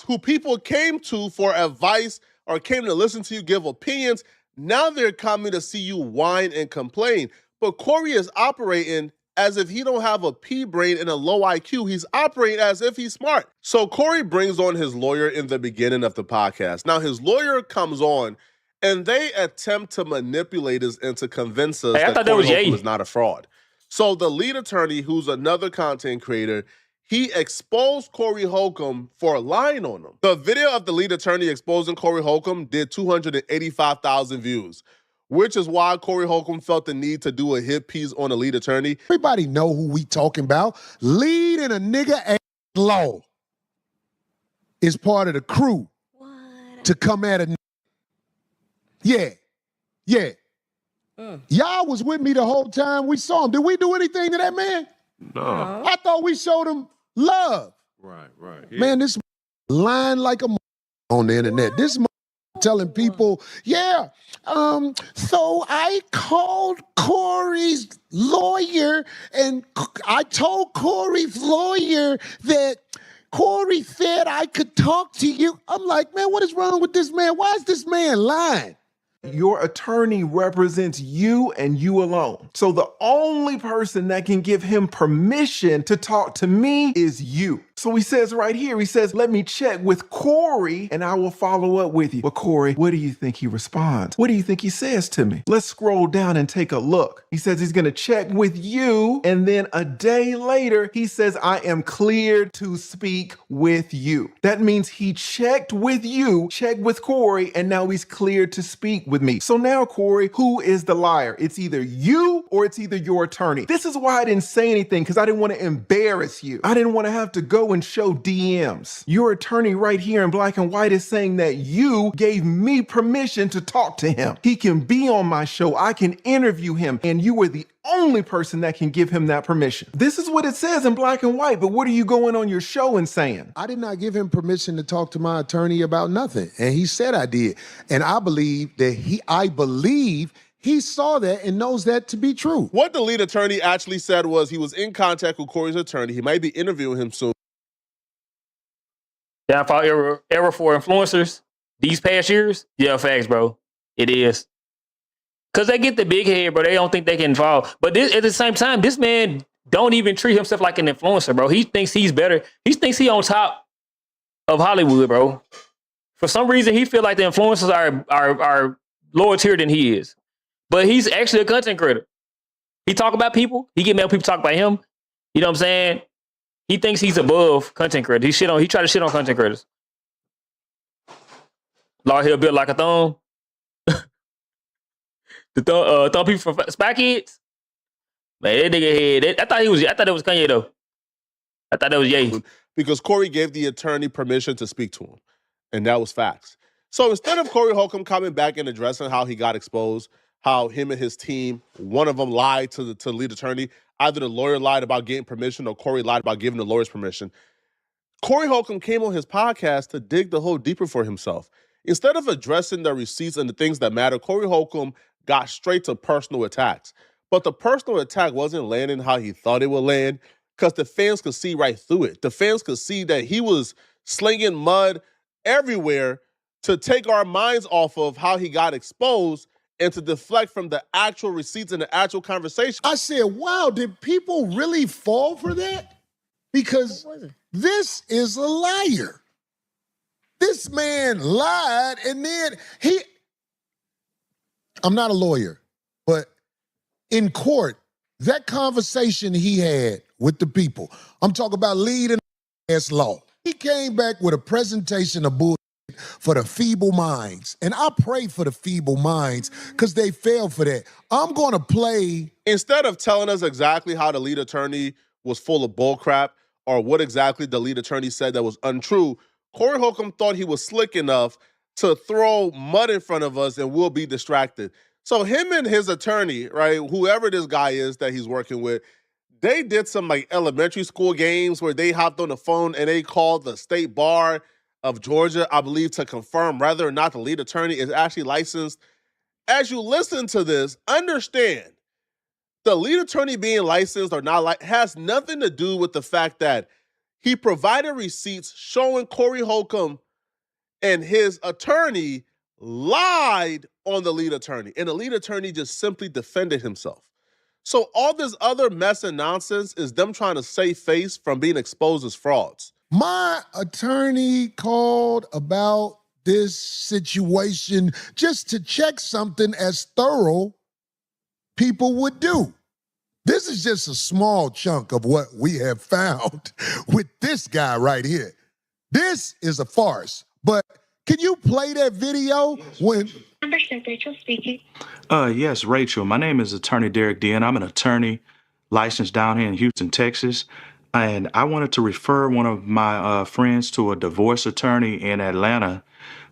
who people came to for advice or came to listen to you give opinions. Now they're coming to see you whine and complain. But Corey is operating as if he don't have a pea brain and a low IQ. He's operating as if he's smart. So Corey brings on his lawyer in the beginning of the podcast. Now his lawyer comes on and they attempt to manipulate us and to convince us that Corey Holcomb is not a fraud. So the lead attorney, who's another content creator, he exposed Corey Holcomb for lying on him. The video of the lead attorney exposing Corey Holcomb did 285,000 views, which is why Corey Holcomb felt the need to do a hit piece on the lead attorney. Everybody know who we talking about. Lead in a nigga law is part of the crew to come at a nigga. Yeah. Y'all was with me the whole time we saw him. Did we do anything to that man? No. I thought we showed him love. Right. Yeah. Man, this lying like a on the internet. This telling people, so I called Corey's lawyer and I told Corey's lawyer that Corey said I could talk to you. I'm like, man, what is wrong with this man? Why is this man lying? Your attorney represents you and you alone. So the only person that can give him permission to talk to me is you. So he says right here, he says, let me check with Corey and I will follow up with you. But Corey, what do you think he responds? What do you think he says to me? Let's scroll down and take a look. He says he's gonna check with you, and then a day later, he says, I am cleared to speak with you. That means he checked with you, checked with Corey, and now he's cleared to speak with me. So now, Corey, who is the liar? It's either you or it's either your attorney. This is why I didn't say anything, because I didn't want to embarrass you. I didn't want to have to go and show DMs. Your attorney right here in black and white is saying that you gave me permission to talk to him. He can be on my show. I can interview him, and you were the only person that can give him that permission. This is what it says in black and white, but what are you going on your show and saying? I did not give him permission to talk to my attorney about nothing, and he said I did. And I believe he saw that and knows that to be true. What the lead attorney actually said was he was in contact with Corey's attorney. He might be interviewing him soon. Downfall era for influencers these past years? Yeah, facts, bro. It is. Because they get the big head, bro. They don't think they can fall. But at the same time, this man don't even treat himself like an influencer, bro. He thinks he's better. He thinks he on top of Hollywood, bro. For some reason, he feel like the influencers are lower tier than he is. But he's actually a content creator. He talk about people. He get mad when people talk about him. You know what I'm saying? He thinks he's above content creators. He try to shit on content creators. Law Hill built like a thumb. The thumb people from Spy Kids. Man, that nigga head. I thought it was Kanye though. I thought that was Ye. Because Corey gave the attorney permission to speak to him. And that was facts. So instead of Corey Holcomb coming back and addressing how he got exposed, how him and his team, one of them lied to the lead attorney, either the lawyer lied about getting permission or Corey lied about giving the lawyers permission. Corey Holcomb came on his podcast to dig the hole deeper for himself. Instead of addressing the receipts and the things that matter, Corey Holcomb got straight to personal attacks. But the personal attack wasn't landing how he thought it would land because the fans could see right through it. The fans could see that he was slinging mud everywhere to take our minds off of how he got exposed and to deflect from the actual receipts and the actual conversation. I said, wow, did people really fall for that? Because this is a liar. This man lied and then I'm not a lawyer, but in court, that conversation he had with the people, I'm talking about leading ass law. He came back with a presentation of bullshit for the feeble minds. And I pray for the feeble minds because they fell for that. I'm going to play. Instead of telling us exactly how the lead attorney was full of bull crap or what exactly the lead attorney said that was untrue, Corey Holcomb thought he was slick enough to throw mud in front of us and we'll be distracted. So him and his attorney, right, whoever this guy is that he's working with, they did some like elementary school games where they hopped on the phone and they called the state bar of Georgia, I believe, to confirm whether or not the lead attorney is actually licensed. As you listen to this, understand the lead attorney being licensed or not has nothing to do with the fact that he provided receipts showing Corey Holcomb and his attorney lied on the lead attorney. And the lead attorney just simply defended himself. So all this other mess and nonsense is them trying to save face from being exposed as frauds. My attorney called about this situation just to check something as thorough people would do. This is just a small chunk of what we have found with this guy right here. This is a farce. But can you play that video when... Rachel speaking. Yes, Rachel. My name is Attorney Derek Dean. I'm an attorney licensed down here in Houston, Texas. And I wanted to refer one of my friends to a divorce attorney in Atlanta,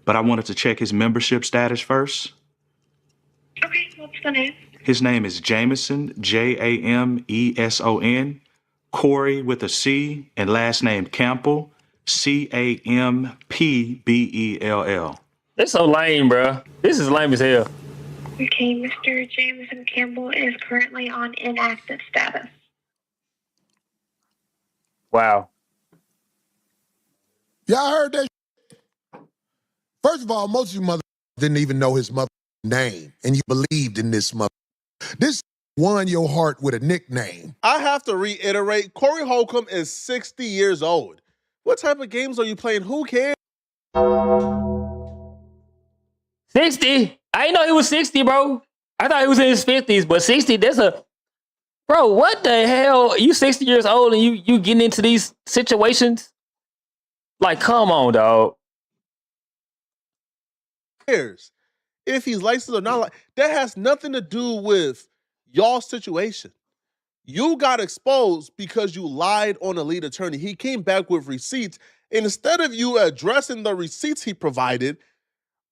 but I wanted to check his membership status first. Okay, what's the name? His name is Jameson, Jameson, Corey with a C, and last name Campbell, Campbell. It's so lame, bro. This is lame as hell. Okay, Mr. Jameson Campbell is currently on inactive status. Wow. Y'all heard that? First of all, most of you mother didn't even know his mother's name, and you believed in this mother. This won your heart with a nickname. I have to reiterate, Corey Holcomb is 60 years old. What type of games are you playing? Who cares? 60? I didn't know he was 60, bro. I thought he was in his 50s, but 60, that's a... Bro, what the hell? You 60 years old and you getting into these situations? Like, come on, dog. Cares if he's licensed or not. That has nothing to do with y'all's situation. You got exposed because you lied on the lead attorney. He came back with receipts. And instead of you addressing the receipts he provided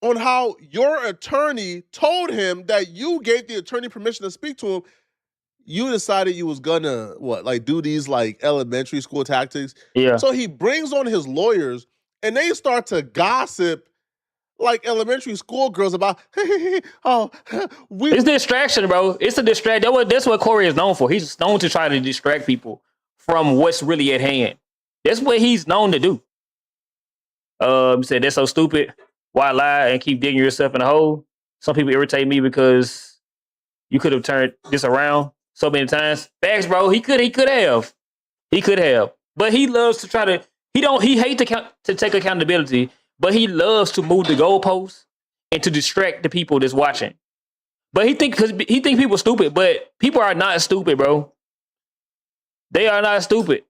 on how your attorney told him that you gave the attorney permission to speak to him, you decided you was gonna, do these elementary school tactics? Yeah. So he brings on his lawyers and they start to gossip like elementary school girls about, It's distraction, bro. It's a distraction. That's what Corey is known for. He's known to try to distract people from what's really at hand. That's what he's known to do. He said, that's so stupid. Why lie and keep digging yourself in a hole? Some people irritate me because you could have turned this around. so many times. Facts, bro. He could have. But he loves to try to. He hates to take accountability, but he loves to move the goalposts and to distract the people that's watching. But he think people stupid, but people are not stupid, bro. They are not stupid.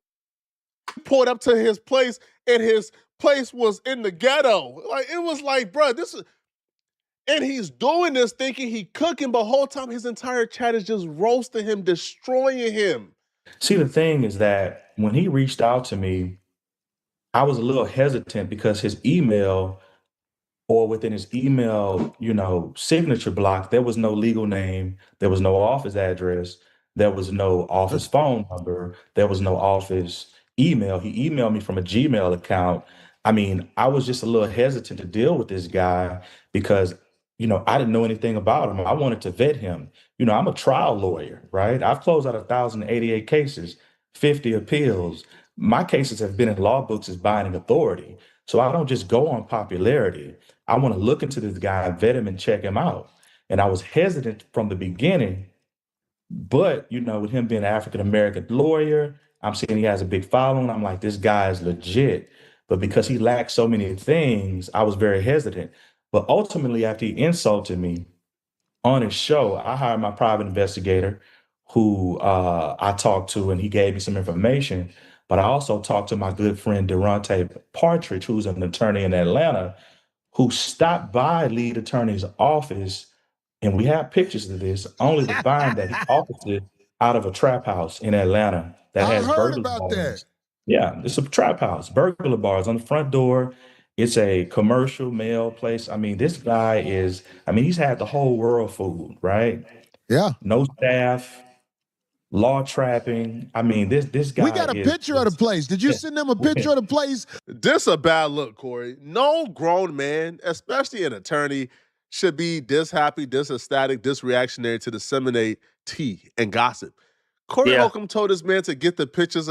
Pulled up to his place, and his place was in the ghetto. Like, it was like, bro, this is. And he's doing this thinking he cooking, but whole time his entire chat is just roasting him, destroying him. See, the thing is that when he reached out to me, I was a little hesitant because his email, or within his email, signature block, there was no legal name, there was no office address, there was no office phone number, there was no office email. He emailed me from a Gmail account. I mean, I was just a little hesitant to deal with this guy because, I didn't know anything about him. I wanted to vet him. I'm a trial lawyer, right? I've closed out 1,088 cases, 50 appeals. My cases have been in law books as binding authority. So I don't just go on popularity. I want to look into this guy, vet him, and check him out. And I was hesitant from the beginning, but with him being an African American lawyer, I'm seeing he has a big following. I'm like, this guy is legit. But because he lacked so many things, I was very hesitant. But ultimately, after he insulted me on his show, I hired my private investigator who I talked to, and he gave me some information. But I also talked to my good friend, Durante Partridge, who's an attorney in Atlanta, who stopped by lead attorney's office, and we have pictures of this, only to find that he operated out of a trap house in Atlanta that has burglar bars. Yeah, it's a trap house, burglar bars on the front door. It's a commercial mail place. I mean, this guy he's had the whole world fooled, right? Yeah. No staff, law trapping. I mean, this guy. We got a picture of the place. Did you send them a picture of the place? This a bad look, Corey. No grown man, especially an attorney, should be this happy, this ecstatic, this reactionary to disseminate tea and gossip. Corey Holcomb told this man to get the pictures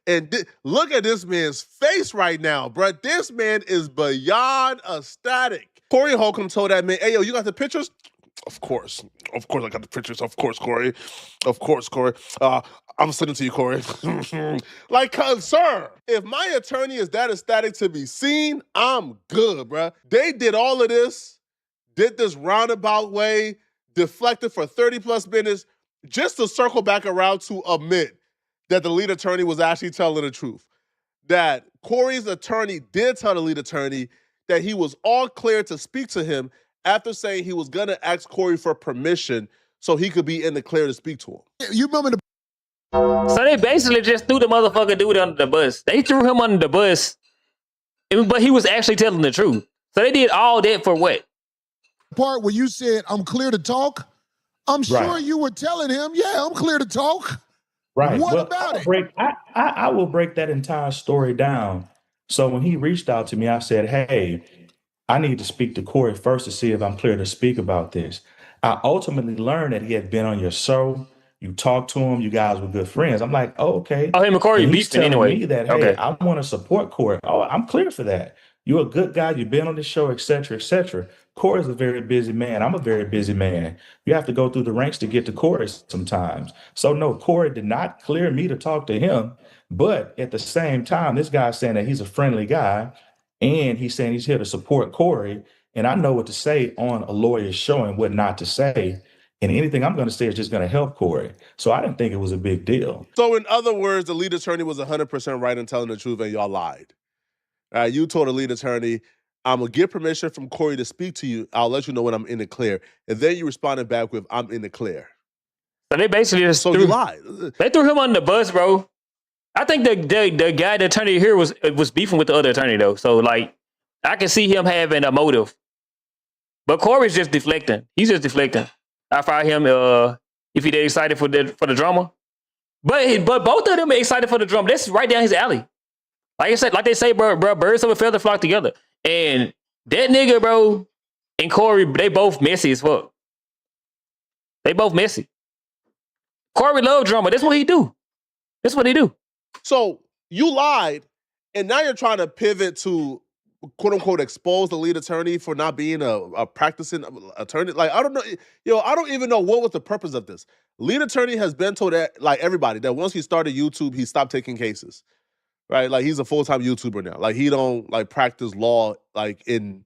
and look at this man's face right now, bro. This man is beyond ecstatic. Corey Holcomb told that man, hey, yo, you got the pictures? Of course I got the pictures. Of course, Corey. I'm sending to you, Corey. Like, sir, if my attorney is that ecstatic to be seen, I'm good, bro. They did all of this, did this roundabout way, deflected for 30 plus minutes, just to circle back around to admit that the lead attorney was actually telling the truth. That Corey's attorney did tell the lead attorney that he was all clear to speak to him after saying he was going to ask Corey for permission so he could be in the clear to speak to him. You remember So they basically just threw the motherfucker dude under the bus. They threw him under the bus, but he was actually telling the truth. So they did all that for what? Part where you said, I'm clear to talk? I'm sure you were telling him, yeah, I'm clear to talk. Right. What about it? I will break that entire story down. So when he reached out to me, I said, hey, I need to speak to Corey first to see if I'm clear to speak about this. I ultimately learned that he had been on your show. You talked to him. You guys were good friends. I'm like, oh, okay. Oh, him and Corey beefing anyway. Me that, hey, I want to support Corey. Oh, I'm clear for that. You're a good guy. You've been on the show, et cetera, et cetera. Corey's a very busy man. I'm a very busy man. You have to go through the ranks to get to Corey sometimes. So no, Corey did not clear me to talk to him. But at the same time, this guy's saying that he's a friendly guy, and he's saying he's here to support Corey. And I know what to say on a lawyer's show and what not to say. And anything I'm going to say is just going to help Corey. So I didn't think it was a big deal. So in other words, the lead attorney was 100% right in telling the truth, and y'all lied. You told the lead attorney, I'm going to get permission from Corey to speak to you. I'll let you know when I'm in the clear. And then you responded back with, I'm in the clear. So they basically just you lied. They threw him on the bus, bro. I think the guy, the attorney here was beefing with the other attorney, though. So, like, I can see him having a motive. But Corey's just deflecting. He's just deflecting. I fired him if he excited for the drama. But both of them are excited for the drama. That's right down his alley. Like I said, like they say, bro, birds of a feather flock together. And that nigga, bro, and Corey, they both messy as fuck. They both messy. Corey love drama. That's what he do. That's what he do. So you lied, and now you're trying to pivot to quote unquote expose the lead attorney for not being a practicing attorney. Like, I don't know, I don't even know what was the purpose of this. Lead attorney has been told that, like everybody, that once he started YouTube, he stopped taking cases. Right? Like he's a full-time YouTuber now. Like he don't like practice law like in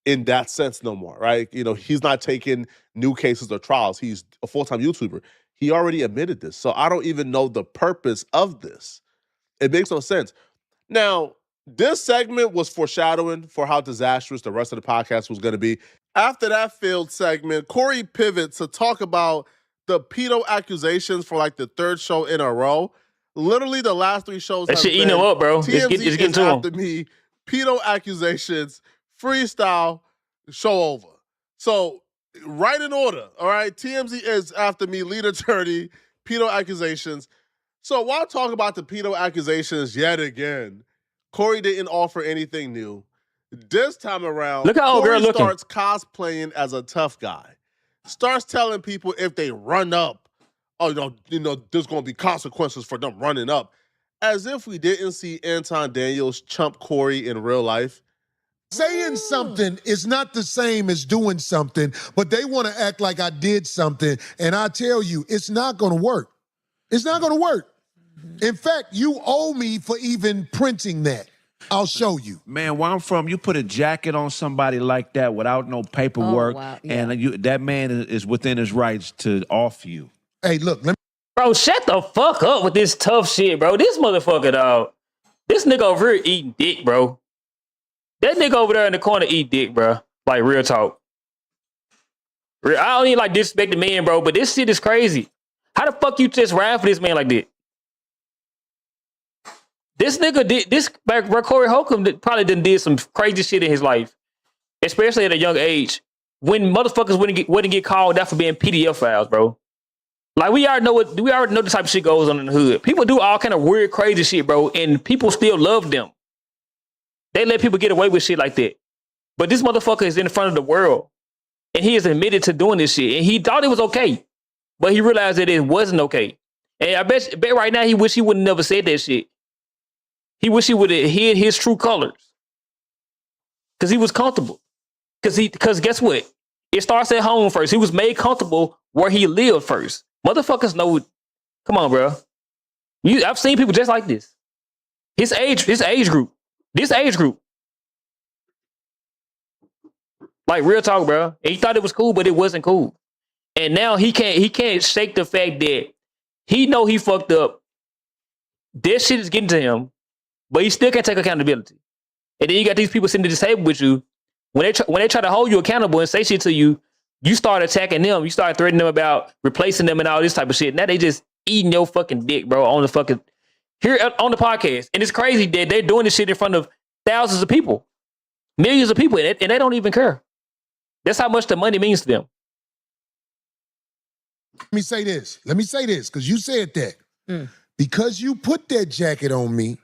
that sense no more, right? You know, he's not taking new cases or trials. He's a full-time YouTuber. He already admitted this. So I don't even know the purpose of this. It makes no sense. Now, this segment was foreshadowing for how disastrous the rest of the podcast was going to be. After that failed segment, Corey pivots to talk about the pedo accusations for like the third show in a row. Literally, the last 3 shows That shit eating him up, bro. TMZ It's getting is to after him. me, pedo accusations, freestyle, show over. So, right in order, all right? TMZ is after me, lead attorney, pedo accusations. So while talking about the pedo accusations yet again, Corey didn't offer anything new. This time around, Look how old Corey girl looking. starts cosplaying as a tough guy. Starts telling people if they run up, oh, there's going to be consequences for them running up. As if we didn't see Anton Daniels chump Corey in real life. Saying something is not the same as doing something, but they want to act like I did something, and I tell you, it's not going to work. It's not going to work. In fact, you owe me for even printing that. I'll show you. Man, where I'm from, you put a jacket on somebody like that without no paperwork, and that man is within his rights to off you. Hey, look, Bro, shut the fuck up with this tough shit, bro. This motherfucker, dog. This nigga over here eating dick, bro. That nigga over there in the corner eat dick, bro. Like, real talk. I don't even like disrespect the man, bro, but this shit is crazy. How the fuck you just ride for this man like that? This nigga did this. Corey Holcomb probably did some crazy shit in his life, especially at a young age, when motherfuckers wouldn't get called out for being PDF files, bro. Like we already know the type of shit goes on in the hood. People do all kind of weird, crazy shit, bro, and people still love them. They let people get away with shit like that, but this motherfucker is in front of the world, and he is admitted to doing this shit, and he thought it was okay, but he realized that it wasn't okay. And I bet right now he wish he would have never said that shit. He wish he would have hid his true colors. Because he was comfortable. Because guess what? It starts at home first. He was made comfortable where he lived first. Motherfuckers know. Come on, bro. I've seen people just like this. His age group. This age group. Like real talk, bro. And he thought it was cool, but it wasn't cool. And now he can't shake the fact that he know he fucked up. This shit is getting to him. But you still can't take accountability. And then you got these people sitting at the table with you. When they try to hold you accountable and say shit to you, you start attacking them. You start threatening them about replacing them and all this type of shit. Now they just eating your fucking dick, bro, on the fucking here on the podcast. And it's crazy that they're doing this shit in front of thousands of people, millions of people, and they don't even care. That's how much the money means to them. Let me say this, because you said that. Because you put that jacket on me,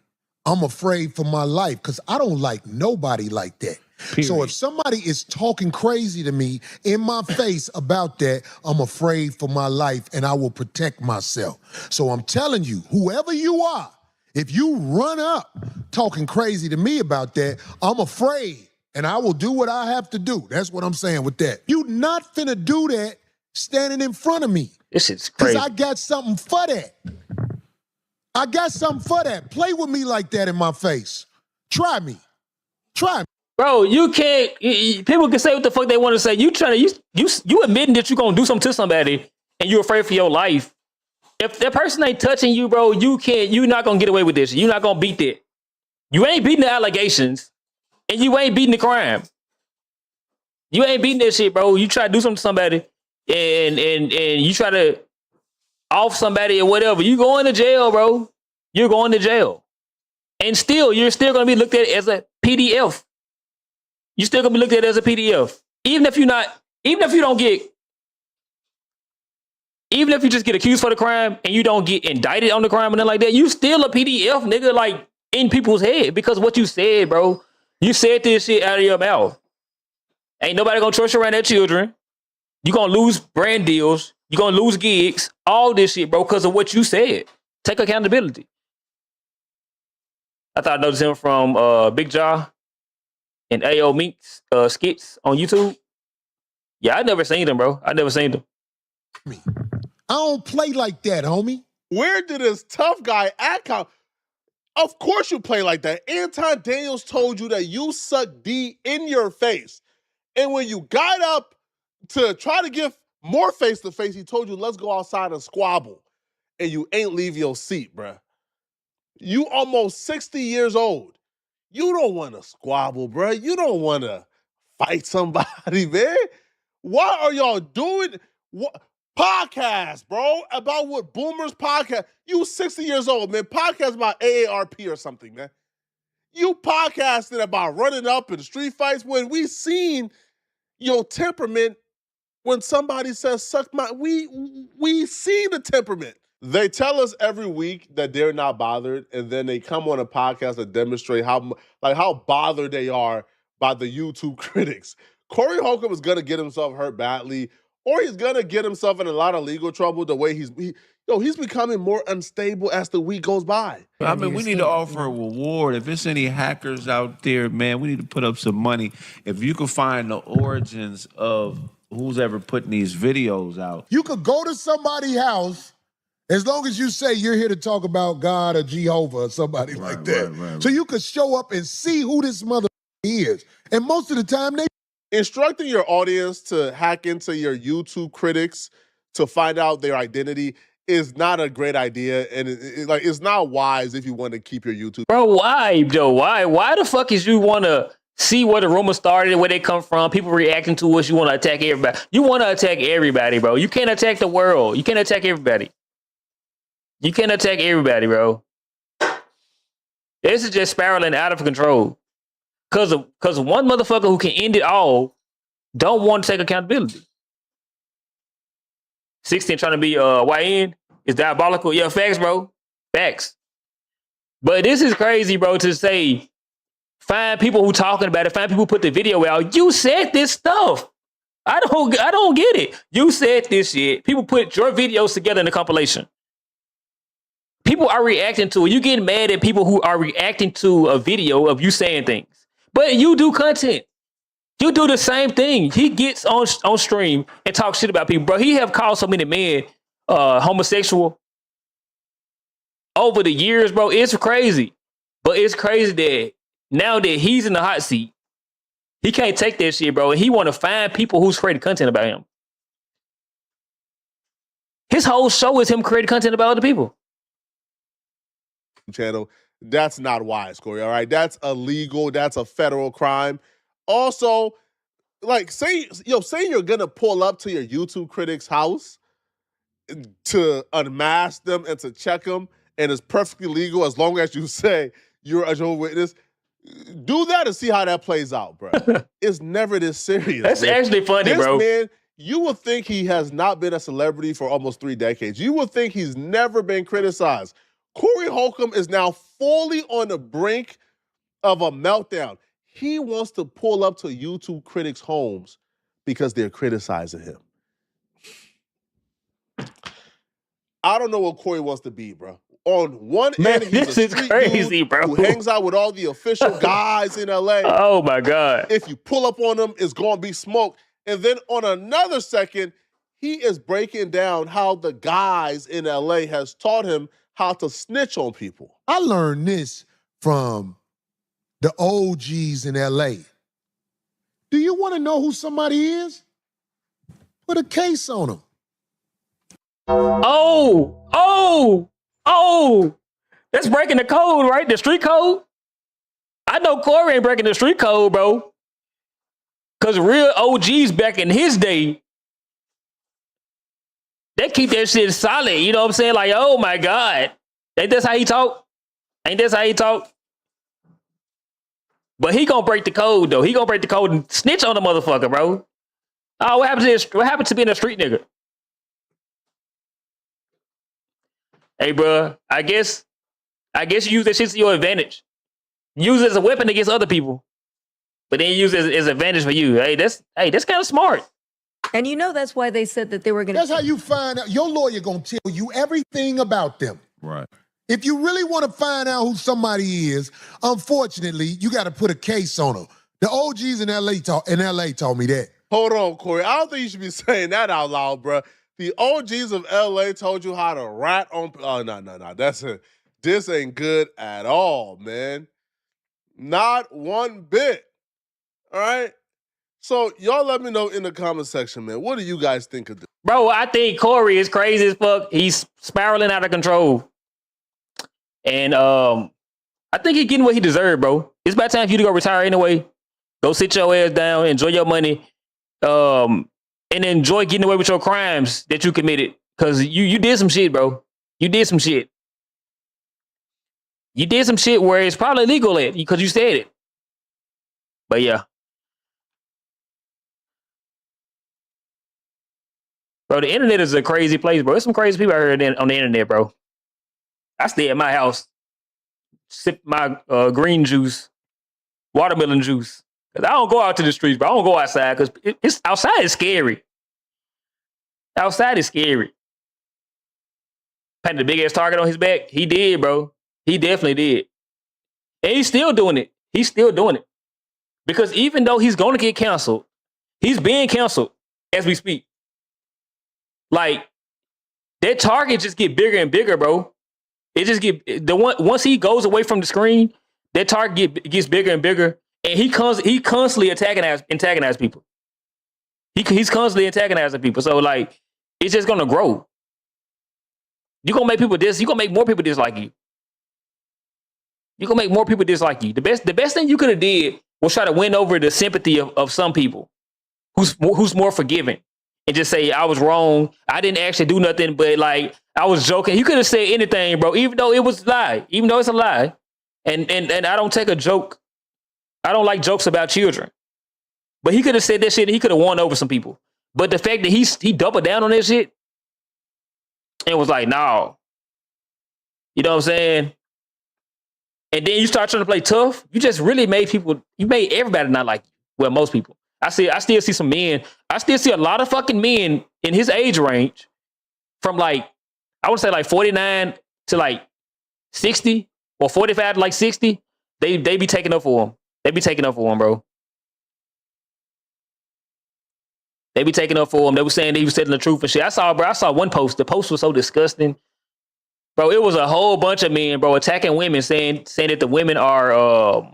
I'm afraid for my life because I don't like nobody like that. Period. So if somebody is talking crazy to me in my face about that, I'm afraid for my life and I will protect myself. So I'm telling you, whoever you are, if you run up talking crazy to me about that, I'm afraid and I will do what I have to do. That's what I'm saying with that. You not finna do that standing in front of me. This is crazy. Because I got something for that. I got something for that. Play with me like that in my face. Try me. Bro, you can't. People can say what the fuck they want to say. You admitting that you gonna do something to somebody and you're afraid for your life. If that person ain't touching you, bro, you're not gonna get away with this. You're not gonna beat that. You ain't beating the allegations and you ain't beating the crime. You ain't beating that shit, bro. You try to do something to somebody and you try to off somebody or whatever, you going to jail, bro. You're going to jail. And you're still going to be looked at as a PDF. You're still going to be looked at as a PDF. Even if you just get accused for the crime and you don't get indicted on the crime and nothing like that, you still a PDF, nigga, like in people's head because what you said, bro. You said this shit out of your mouth. Ain't nobody going to trust you around their children. You're going to lose brand deals. You're going to lose gigs, all this shit, bro, because of what you said. Take accountability. I thought I noticed him from Big Jaw and A.O. Mink's skits on YouTube. Yeah, I never seen them, bro. I never seen them. I don't play like that, homie. Where did this tough guy act out? Of course you play like that. Anton Daniels told you that you suck D in your face. And when you got up to try to give more face-to-face, he told you, let's go outside and squabble. And you ain't leave your seat, bruh. You almost 60 years old. You don't want to squabble, bruh. You don't want to fight somebody, man. Why are y'all doing what? Podcast, bro, about what boomers podcast. You 60 years old, man. Podcast about AARP or something, man. You podcasted about running up in street fights when we seen your temperament when somebody says, suck my, we see the temperament. They tell us every week that they're not bothered, and then they come on a podcast to demonstrate how bothered they are by the YouTube critics. Corey Holcomb is gonna get himself hurt badly, or he's gonna get himself in a lot of legal trouble the way he's becoming more unstable as the week goes by. I mean, we need to offer a reward. If it's any hackers out there, man, we need to put up some money. If you can find the origins of who's ever putting these videos out. You could go to somebody's house as long as you say you're here to talk about God or Jehovah or somebody like that. Right. So you could show up and see who this mother is. And most of the time they instructing your audience to hack into your YouTube critics to find out their identity is not a great idea, and it's not wise if you want to keep your YouTube. Bro, why, though? Why the fuck is you want to see where the rumors started, where they come from, people reacting to us, you want to attack everybody? You want to attack everybody, bro. You can't attack the world. You can't attack everybody. You can't attack everybody, bro. This is just spiraling out of control. Cause one motherfucker who can end it all don't want to take accountability. 16 trying to be YN is diabolical. Yeah, facts, bro. Facts. But this is crazy, bro, to say, find people who talking about it, find people who put the video out. You said this stuff. I don't get it. You said this shit. People put your videos together in a compilation. People are reacting to it. You get mad at people who are reacting to a video of you saying things. But you do content. You do the same thing. He gets on stream and talks shit about people. Bro, he have called so many men homosexual over the years, bro. It's crazy. But it's crazy that now that he's in the hot seat, he can't take that shit, bro. And he want to find people who's creating content about him. His whole show is him creating content about other people. Channel. That's not wise, Corey. All right, that's illegal. That's a federal crime. Also, like, say you're gonna pull up to your YouTube critic's house to unmask them and to check them, and it's perfectly legal as long as you say you're a Jehovah's Witness. Do that and see how that plays out, bro. It's never this serious. That's man. actually funny, this bro. Man, you would think he has not been a celebrity for almost 3 decades. You would think he's never been criticized. Corey Holcomb is now fully on the brink of a meltdown. He wants to pull up to YouTube critics' homes because they're criticizing him. I don't know what Corey wants to be, bro. On one end, he's a street crazy, dude bro. who hangs out with all the official guys in LA. Oh my God. If you pull up on him, it's gonna be smoke. And then on another second, he is breaking down how the guys in LA has taught him how to snitch on people. I learned this from the OGs in LA. Do you want to know who somebody is? Put a case on them. Oh, that's breaking the code, right? The street code. I know Corey ain't breaking the street code, bro. Cause real OGs back in his day, they keep that shit solid. You know what I'm saying? Like, oh my God. Ain't this how he talk? Ain't this how he talk? But he gonna break the code, though. He gonna break the code and snitch on the motherfucker, bro. Oh, what happened to this? What happened to being a street nigga? Hey, bro, I guess you use that shit to your advantage. Use it as a weapon against other people, but then use it as an advantage for you. Hey, that's kind of smart. And you know that's why they said that they were going to... That's how you find out. Your lawyer going to tell you everything about them. Right. If you really want to find out who somebody is, unfortunately, you got to put a case on them. The OGs in LA told me that. Hold on, Corey. I don't think you should be saying that out loud, bro. The OGs of LA told you how to rat on. Oh, no. This ain't good at all, man. Not one bit. All right? So, y'all let me know in the comment section, man. What do you guys think of this? Bro, I think Corey is crazy as fuck. He's spiraling out of control. And I think he's getting what he deserved, bro. It's about time for you to go retire anyway. Go sit your ass down, enjoy your money, and enjoy getting away with your crimes that you committed. Because you did some shit, bro. You did some shit. You did some shit where it's probably legal at because you said it. But yeah. Bro, the internet is a crazy place, bro. There's some crazy people out here on the internet, bro. I stay at my house, sip my green juice, watermelon juice. Cause I don't go out to the streets, bro. I don't go outside because it's outside is scary. Outside is scary. Had the big ass target on his back. He did, bro. He definitely did. And he's still doing it. He's still doing it. Because even though he's going to get canceled, he's being canceled as we speak. Like, that target just get bigger and bigger, bro. It just once he goes away from the screen, that target gets bigger and bigger. And he constantly antagonize people. He's constantly antagonizing people. So, like, it's just going to grow. You're going to make people you're going to make more people dislike you. You're going to make more people dislike you. The best thing you could have did was try to win over the sympathy of some people who's more forgiving and just say, I was wrong. I didn't actually do nothing, but like, I was joking. You could have said anything, bro, even though it was a lie, even though it's a lie. And I don't take a joke. I don't like jokes about children. But he could have said that shit and he could have won over some people. But the fact that he doubled down on that shit and was like, no. You know what I'm saying? And then you start trying to play tough. You just really made everybody not like you. Well, most people. I still see some men. I still see a lot of fucking men in his age range from like, I would say like 49 to like 60 or 45 to like 60. They be taking up for him. They be taking up for him, bro. They be taking up for him. They were saying that he was telling the truth and shit. I saw one post. The post was so disgusting. Bro, it was a whole bunch of men, bro, attacking women, saying that the women are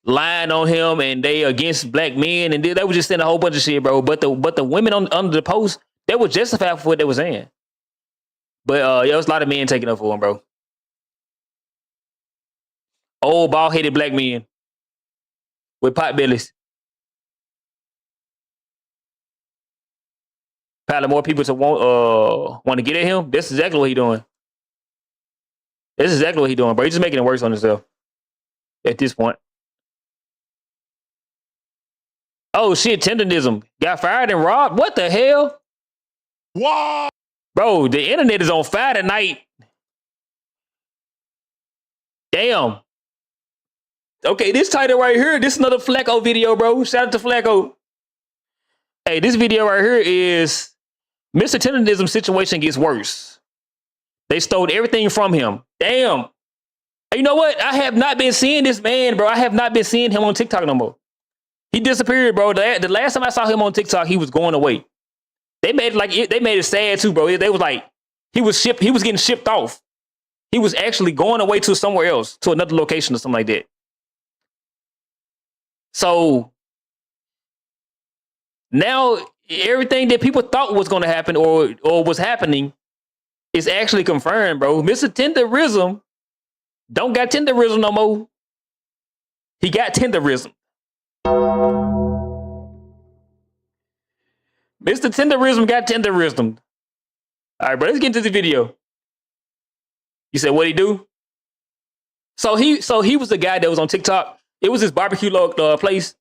lying on him and they against black men, and they were just saying a whole bunch of shit, bro. But the women under the post, they were justified for what they were saying. But there was a lot of men taking up for him, bro. Old bald-headed black men with pot bellies. Probably more people to want to get at him. This is exactly what he's doing. This is exactly what he's doing, bro. He's just making it worse on himself at this point. Oh shit, tenderism. Got fired and robbed? What the hell? What? Bro, the internet is on fire tonight. Damn. Okay, this title right here, this is another Flacco video, bro. Shout out to Flacco. Hey, this video right here is Mr. Tenderism situation gets worse. They stole everything from him. Damn. And you know what? I have not been seeing this man, bro. I have not been seeing him on TikTok no more. He disappeared, bro. The last time I saw him on TikTok, he was going away. They made it sad too, bro. They was like, he was getting shipped off. He was actually going away to somewhere else, to another location or something like that. So now everything that people thought was going to happen or was happening is actually confirmed, bro. Mr. Tenderism don't got tenderism no more. He got tenderism. Mr. Tenderism got tenderism. All right, bro, let's get into the video. You said what he do? So he was the guy that was on TikTok. It was this barbecue place.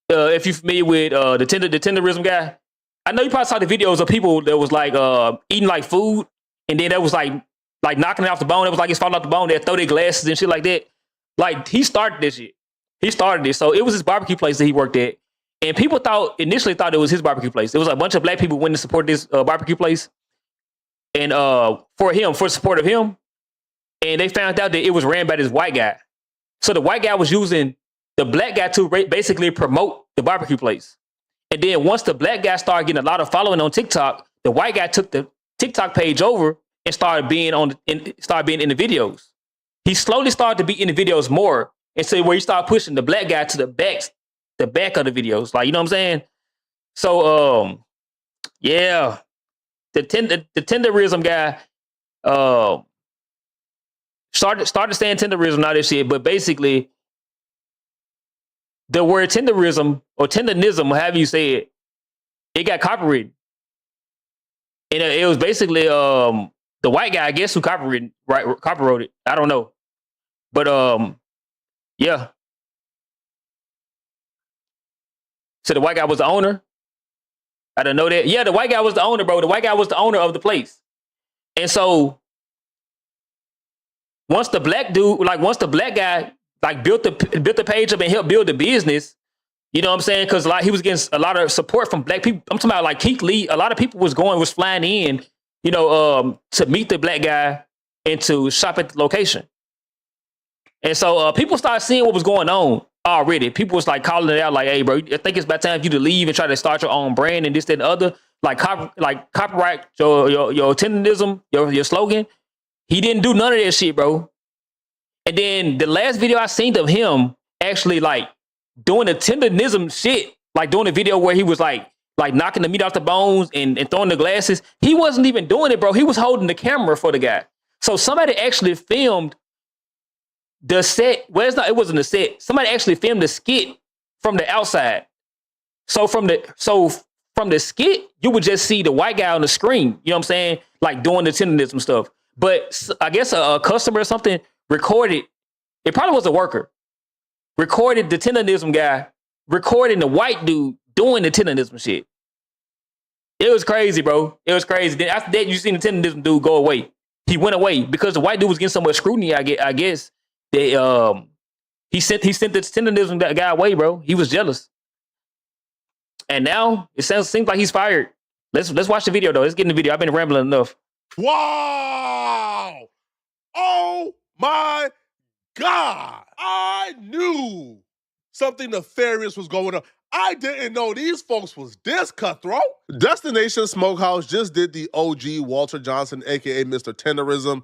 If you're familiar with the tenderism guy, I know you probably saw the videos of people that was like eating like food, and then that was like knocking it off the bone. It was like it's falling off the bone. They throw their glasses and shit like that. Like he started this shit. He started it. So it was this barbecue place that he worked at, and people initially thought it was his barbecue place. It was a bunch of black people went to support this barbecue place, and for support of him, and they found out that it was ran by this white guy. So the white guy was using the black guy to basically promote the barbecue place. And then once the black guy started getting a lot of following on TikTok, the white guy took the TikTok page over and started being in the videos. He slowly started to be in the videos more, and so where he started pushing the black guy to the back of the videos. Like, you know what I'm saying? So yeah, the tenderism guy started saying tenderism, not this shit, but basically the word tenderism or tenderism, however you say it, it got copyrighted. And it was basically the white guy, I guess, who copyrighted it. I don't know. But yeah. So the white guy was the owner. I didn't know that. Yeah, the white guy was the owner, bro. The white guy was the owner of the place. And so once the black guy like built the page up and helped build the business, you know what I'm saying? Because he was getting a lot of support from black people. I'm talking about like Keith Lee. A lot of people was flying in, you know, to meet the black guy and to shop at the location. And so people started seeing what was going on already. People was like calling it out, like, "Hey, bro, I think it's about time for you to leave and try to start your own brand and this, that, and the other." Like copyright your tenderism, your slogan. He didn't do none of that shit, bro. And then the last video I seen of him actually like doing the tenderism shit, like doing a video where he was like knocking the meat off the bones and throwing the glasses. He wasn't even doing it, bro. He was holding the camera for the guy. So somebody actually filmed the set. Well, it wasn't a set. Somebody actually filmed the skit from the outside. So from the skit, you would just see the white guy on the screen. You know what I'm saying? Like doing the tenderism stuff. But I guess a customer or something recorded. It probably was a worker. Recorded the tenderism guy, recording the white dude doing the tenderism shit. It was crazy, bro. It was crazy. Then after that, you seen the tenderism dude go away. He went away because the white dude was getting so much scrutiny. I guess that he sent the tenderism guy away, bro. He was jealous. And now it seems like he's fired. Let's watch the video though. Let's get in the video. I've been rambling enough. Wow! Oh my God! I knew something nefarious was going on. I didn't know these folks was this cutthroat. Destination Smokehouse just did the OG Walter Johnson, aka Mr. Tenderism.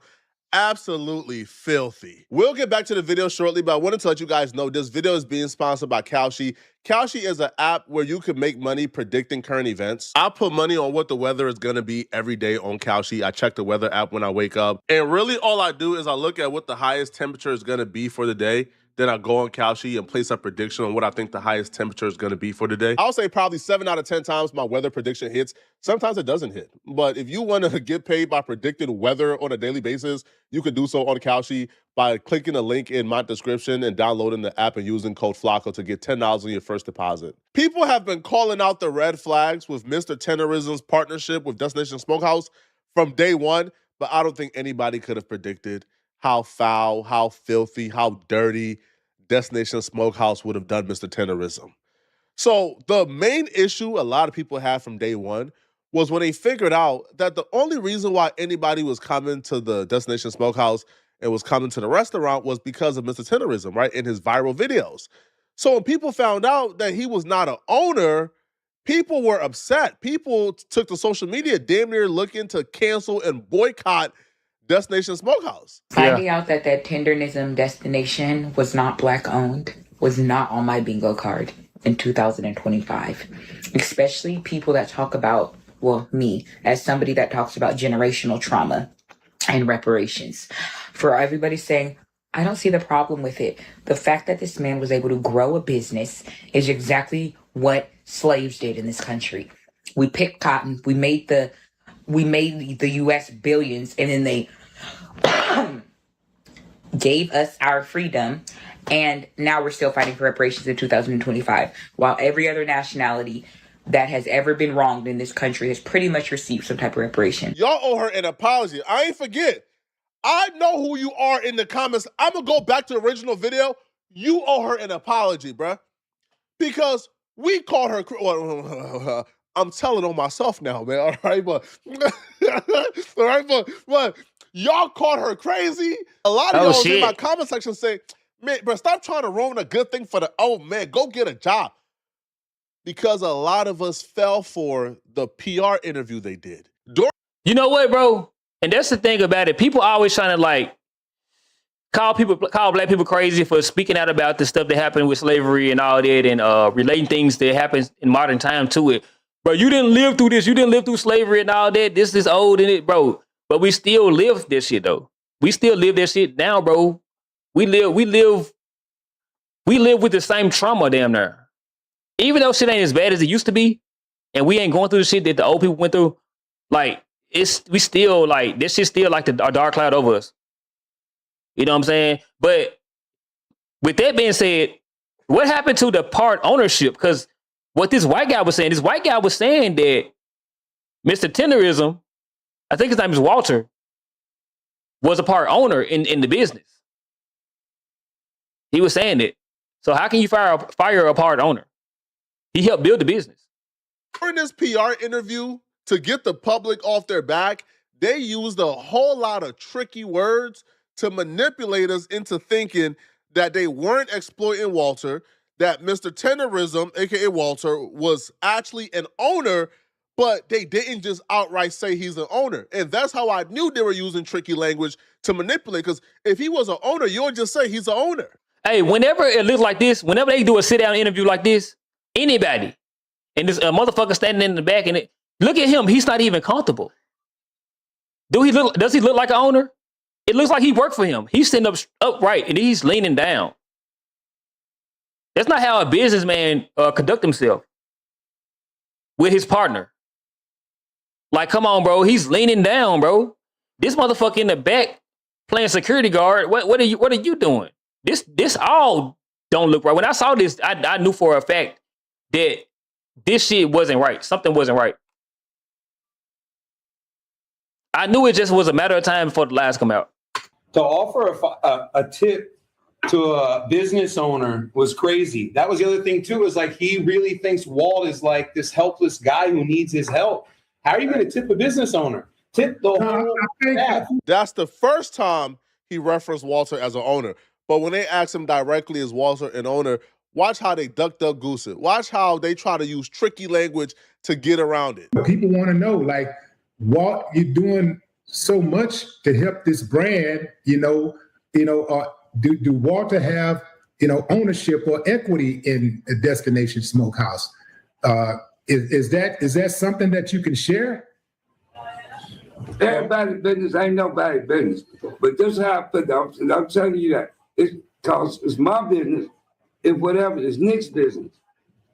Absolutely filthy. We'll get back to the video shortly, but I wanted to let you guys know this video is being sponsored by Kalshi. Kalshi is an app where you can make money predicting current events. I put money on what the weather is gonna be every day on Kalshi. I check the weather app when I wake up. And really all I do is I look at what the highest temperature is gonna be for the day. Then I go on Kalshi and place a prediction on what I think the highest temperature is going to be for the day. I'll say probably 7 out of 10 times my weather prediction hits. Sometimes it doesn't hit. But if you want to get paid by predicting weather on a daily basis, you can do so on Kalshi by clicking the link in my description and downloading the app and using code FLACO to get $10 on your first deposit. People have been calling out the red flags with Mr. Tenderism's partnership with Destination Smokehouse from day one, but I don't think anybody could have predicted how foul, how filthy, how dirty Destination Smokehouse would have done Mr. Tenderism. So the main issue a lot of people had from day one was when they figured out that the only reason why anybody was coming to the Destination Smokehouse and was coming to the restaurant was because of Mr. Tenderism, right, in his viral videos. So when people found out that he was not an owner, people were upset. People took to social media damn near looking to cancel and boycott Destination Smokehouse. Finding out that Tenderism destination was not black owned was not on my bingo card in 2025. Especially people that talk about, well, me, as somebody that talks about generational trauma and reparations. For everybody saying, I don't see the problem with it. The fact that this man was able to grow a business is exactly what slaves did in this country. We picked cotton, we made the US billions, and then they gave us our freedom, and now we're still fighting for reparations in 2025, while every other nationality that has ever been wronged in this country has pretty much received some type of reparation. Y'all owe her an apology. I ain't forget. I know who you are in the comments. I'm gonna go back to the original video. You owe her an apology, bruh. Because we called her, well, I'm telling on myself now, man, all right? But, all right, but y'all called her crazy. A lot of y'all in my comment section say, man, bro, stop trying to ruin a good thing for the old man. Go get a job. because a lot of us fell for the PR interview they did. You know what, bro? And that's the thing about it. People always trying to like call black people crazy for speaking out about the stuff that happened with slavery and all that, and relating things that happens in modern time to it. Bro, you didn't live through this. You didn't live through slavery and all that. This is old in it, bro. But we still live this shit though. We still live that shit now, bro. We live with the same trauma damn near. Even though shit ain't as bad as it used to be, and we ain't going through the shit that the old people went through, like we still like this shit still like a dark cloud over us. You know what I'm saying? But with that being said, what happened to the part ownership? Because what this white guy was saying that Mr. Tenderism, I think his name is Walter, was a part owner in the business. He was saying that. So how can you fire a part owner? He helped build the business. During this PR interview, to get the public off their back, they used a whole lot of tricky words to manipulate us into thinking that they weren't exploiting Walter, that Mr. Tenderism, aka Walter, was actually an owner, but they didn't just outright say he's an owner. And that's how I knew they were using tricky language to manipulate, because if he was an owner, you would just say he's an owner. Hey, whenever it looks like this, whenever they do a sit-down interview like this, anybody, and this a motherfucker standing in the back, and look at him, he's not even comfortable. Does he look like an owner? It looks like he worked for him. He's sitting upright and he's leaning down. That's not how a businessman conduct himself with his partner. Like, come on, bro. He's leaning down, bro. This motherfucker in the back playing security guard. What are you doing? This all don't look right. When I saw this, I knew for a fact that this shit wasn't right. Something wasn't right. I knew it just was a matter of time before the lies come out. To offer a tip to a business owner was crazy. That was the other thing too, is like he really thinks Walt is like this helpless guy who needs his help. How are you going to tip a business owner? Tip the whole staff. That's the first time he referenced Walter as an owner. But when they asked him directly, is Walter an owner? Watch how they duck goose it. Watch how they try to use tricky language to get around it. People want to know, like, Walt, you're doing so much to help this brand, do Walter have, ownership or equity in a Destination Smokehouse? Is that something that you can share? Everybody's business ain't nobody's business. But this is how I put it. And I'm telling you that. It's my business. It's whatever. It's Nick's business.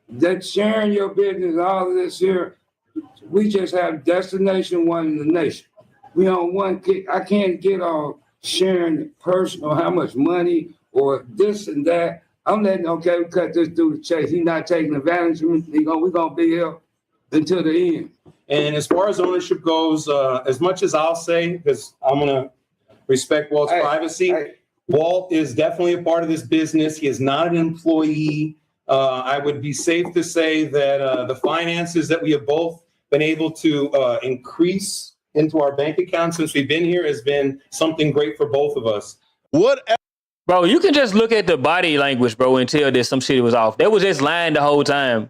That sharing your business, all of this here, we just have Destination One in the nation. We on one kick. I can't get on sharing personal, how much money or this and that. I'm letting, okay, we cut this dude the chase. He's not taking advantage of me. We're going to be here until the end. And as far as ownership goes, as much as I'll say, because I'm going to respect Walt's privacy, Walt is definitely a part of this business. He is not an employee. I would be safe to say that the finances that we have both been able to increase into our bank account since we've been here has been something great for both of us. Bro, you can just look at the body language, bro, and tell that some shit was off. They was just lying the whole time.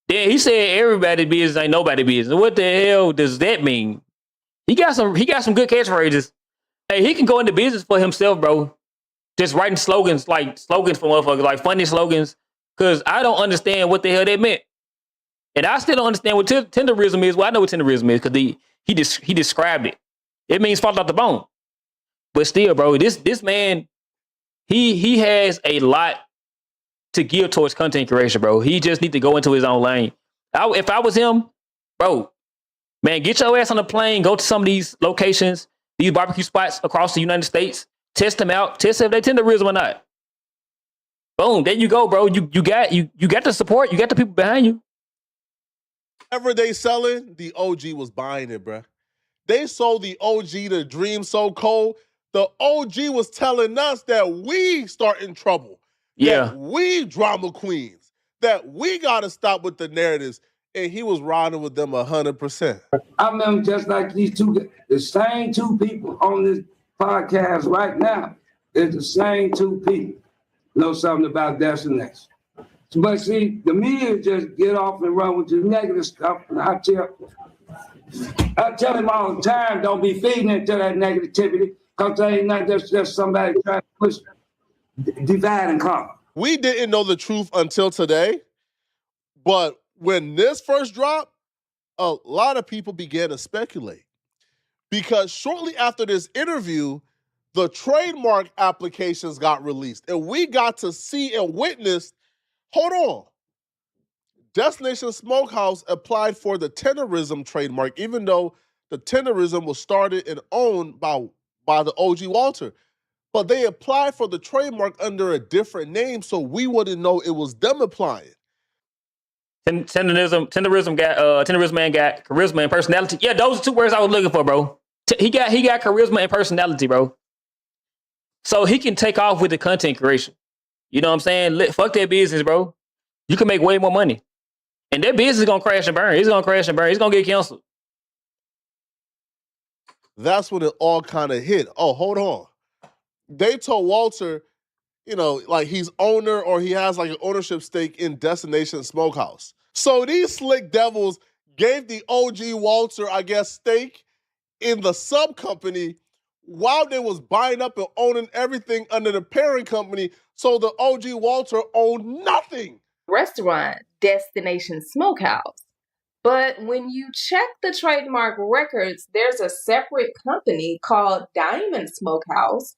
Then he said everybody business ain't nobody business. What the hell does that mean? He got some good catchphrases. Hey, he can go into business for himself, bro. Just writing slogans for motherfuckers, like funny slogans. Cause I don't understand what the hell that meant. And I still don't understand what tenderism is. Well, I know what tenderism is because he described it. It means fall off the bone. But still, bro, this man, he has a lot to give towards content creation, bro. He just need to go into his own lane. If I was him, bro, man, get your ass on a plane, go to some of these locations, these barbecue spots across the United States, test them out, test if they tenderism or not. Boom, there you go, bro. You got the support, you got the people behind you. Whatever they selling, the OG was buying it, bro. They sold the OG the dream so cold. The OG was telling us that we start in trouble. Yeah. That we drama queens. That we got to stop with the narratives. And he was riding with them 100%. I remember just like these the same two people on this podcast right now. It's the same two people know something about Destination. But see, the media just get off and run with the negative stuff. And I tell him all the time, don't be feeding into that negativity, because there ain't nothing, just somebody trying to push, divide and conquer. We didn't know the truth until today, but when this first dropped, a lot of people began to speculate. Because shortly after this interview, the trademark applications got released, and we got to see and witness, hold on, Destination Smokehouse applied for the Tenderism trademark, even though the Tenderism was started and owned by the OG Walter. But they applied for the trademark under a different name, so we wouldn't know it was them applying. Tenderism man got charisma and personality. Yeah, those are two words I was looking for, bro. He got charisma and personality, bro. So he can take off with the content creation. You know what I'm saying? Fuck that business, bro. You can make way more money. And that business is gonna crash and burn. It's gonna crash and burn. It's gonna get canceled. That's when it all kind of hit. Oh, hold on. They told Walter, you know, like he's owner or he has like an ownership stake in Destination Smokehouse. So these slick devils gave the OG Walter, I guess, stake in the sub company while they was buying up and owning everything under the parent company. So the OG Walter owned nothing. Restaurant, Destination Smokehouse. But when you check the trademark records, there's a separate company called Diamond Smokehouse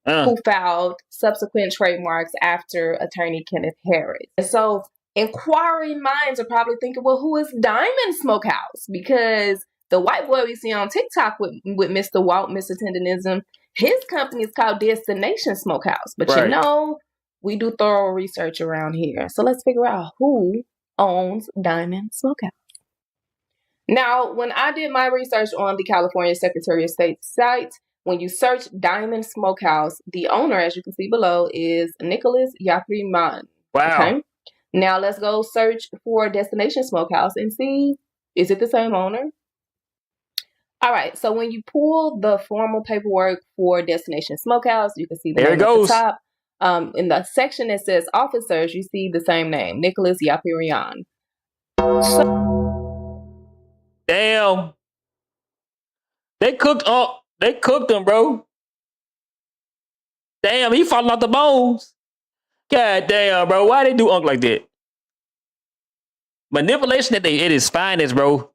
who filed subsequent trademarks after attorney Kenneth Harris. And so inquiring minds are probably thinking, well, who is Diamond Smokehouse? Because the white boy we see on TikTok with Mr. Walt, Mr. Tenderism, his company is called Destination Smokehouse. But you know, we do thorough research around here. So let's figure out who owns Diamond Smokehouse. Now, when I did my research on the California Secretary of State site, when you search Diamond Smokehouse, the owner, as you can see below, is Nicholas Yapriman. Wow. Okay? Now let's go search for Destination Smokehouse and see, is it the same owner? All right, so when you pull the formal paperwork for Destination Smokehouse, you can see the name at the top. In the section that says officers, you see the same name, Nicholas Yapirian. Damn. They cooked him, bro. Damn, he falling off the bones. God damn, bro. Why they do Unc like that? Manipulation at its finest, bro.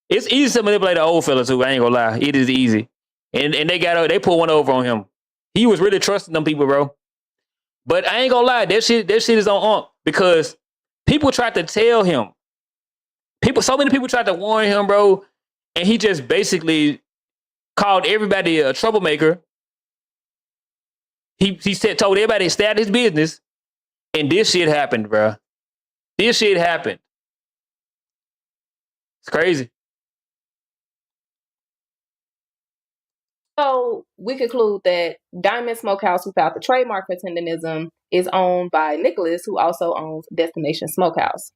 It's easy to manipulate an old fella too. I ain't gonna lie. It is easy. And they pulled one over on him. He was really trusting them people, bro. But I ain't gonna lie, that shit is on Unc because people tried to tell him. So many people tried to warn him, bro, and he just basically called everybody a troublemaker. He told everybody to stay out of his business, and this shit happened, bro. This shit happened. It's crazy. So we conclude that Diamond Smokehouse, who filed the trademark for Tenderism, is owned by Nicholas, who also owns Destination Smokehouse.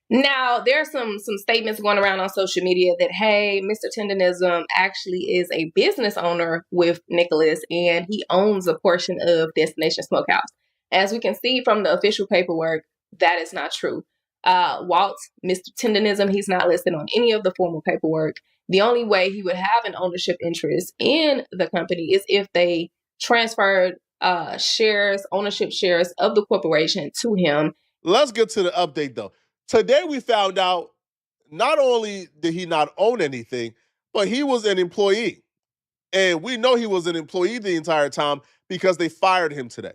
Now, there are some statements going around on social media that, hey, Mr. Tenderism actually is a business owner with Nicholas, and he owns a portion of Destination Smokehouse. As we can see from the official paperwork, that is not true. Walt, Mr. Tenderism, he's not listed on any of the formal paperwork. The only way he would have an ownership interest in the company is if they transferred ownership shares of the corporation to him. Let's get to the update, though. Today we found out not only did he not own anything, but he was an employee. And we know he was an employee the entire time because they fired him today.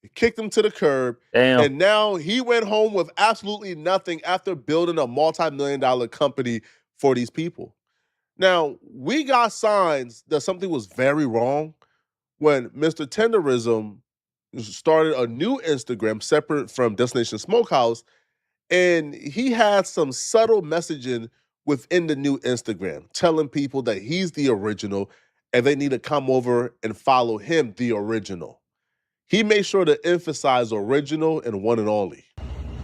They kicked him to the curb. Damn. And now he went home with absolutely nothing after building a multi-million-dollar company for these people. Now, we got signs that something was very wrong when Mr. Tenderism started a new Instagram separate from Destination Smokehouse, and he had some subtle messaging within the new Instagram telling people that he's the original and they need to come over and follow him, the original. He made sure to emphasize original and one and only.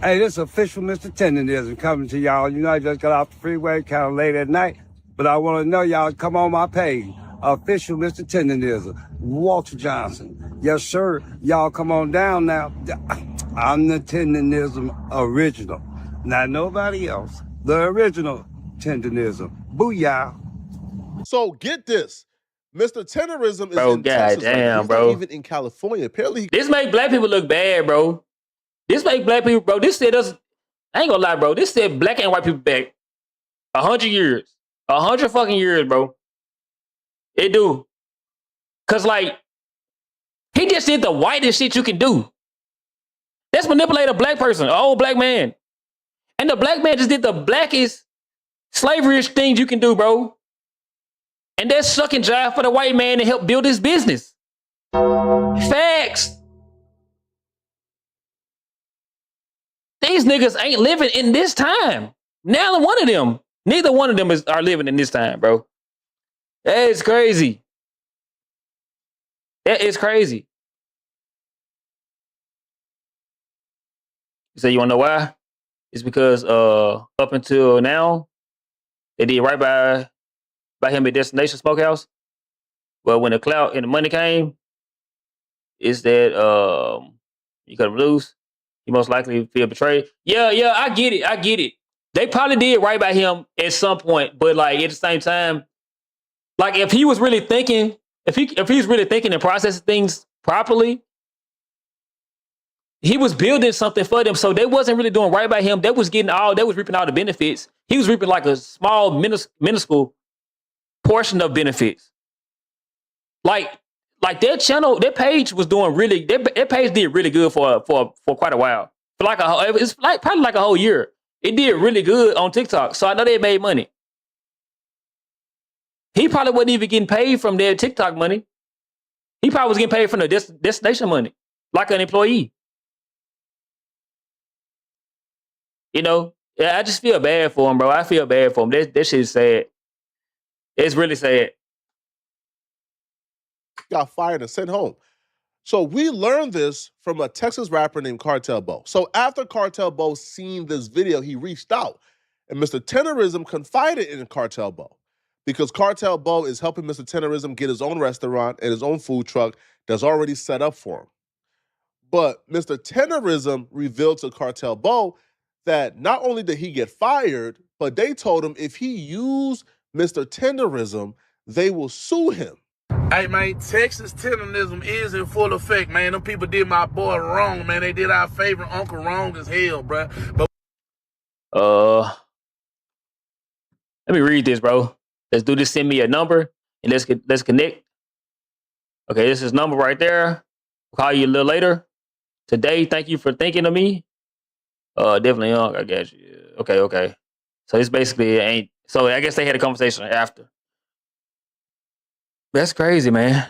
Hey, this is official Mr. Tenderism coming to y'all. You know, I just got off the freeway kind of late at night, but I want to know y'all come on my page. Official Mr. Tenderism, Walter Johnson. Yes, sir. Y'all come on down now. I'm the tendonism original. Not nobody else. The original tendonism. Booyah. So get this. Mr. Tenderism is Bro, in Texas right now. goddamn, He's bro. not even in California. Apparently, This make black people look bad, bro. This make black people, bro. This said us. I ain't gonna lie, bro. This said black and white people back 100 years, 100 fucking years, bro. It do, cause like he just did the whitest shit you can do. That's manipulate a black person, an old black man, and the black man just did the blackest slaverish things you can do, bro. And that's sucking jive for the white man to help build his business. Facts. These niggas ain't living in this time. Neither one of them are living in this time, bro. That is crazy. That is crazy. You say you wanna know why? It's because up until now, they did right by him at Destination Smokehouse. But when the clout and the money came, it's that you cut him loose. He most likely feel betrayed. Yeah, I get it. They probably did right by him at some point, but like at the same time, like if he was really thinking, if he's really thinking and processing things properly, he was building something for them. So they wasn't really doing right by him. They was reaping all the benefits. He was reaping like a small minuscule portion of benefits. Like their channel, their page was doing really. Their page did really good for quite a while. For like it's like probably like a whole year. It did really good on TikTok. So I know they made money. He probably wasn't even getting paid from their TikTok money. He probably was getting paid from the destination money, like an employee. You know, yeah, I just feel bad for him, bro. I feel bad for him. That shit is sad. It's really sad. got fired and sent home. So we learned this from a Texas rapper named Cartel Bo. So after Cartel Bo seen this video, he reached out, and Mr. Tenderism confided in Cartel Bo because Cartel Bo is helping Mr. Tenderism get his own restaurant and his own food truck that's already set up for him. But Mr. Tenderism revealed to Cartel Bo that not only did he get fired, but they told him if he used Mr. Tenderism, they will sue him. Hey, man, Texas tenderism is in full effect, man. Them people did my boy wrong, man. They did our favorite uncle wrong as hell, bro. But let me read this, bro. Let's do this. Send me a number and let's connect. Okay, this is number right there. I'll call you a little later. Today, thank you for thinking of me. Definitely, I guess. Okay. So it's basically ain't. So I guess they had a conversation after. That's crazy, man.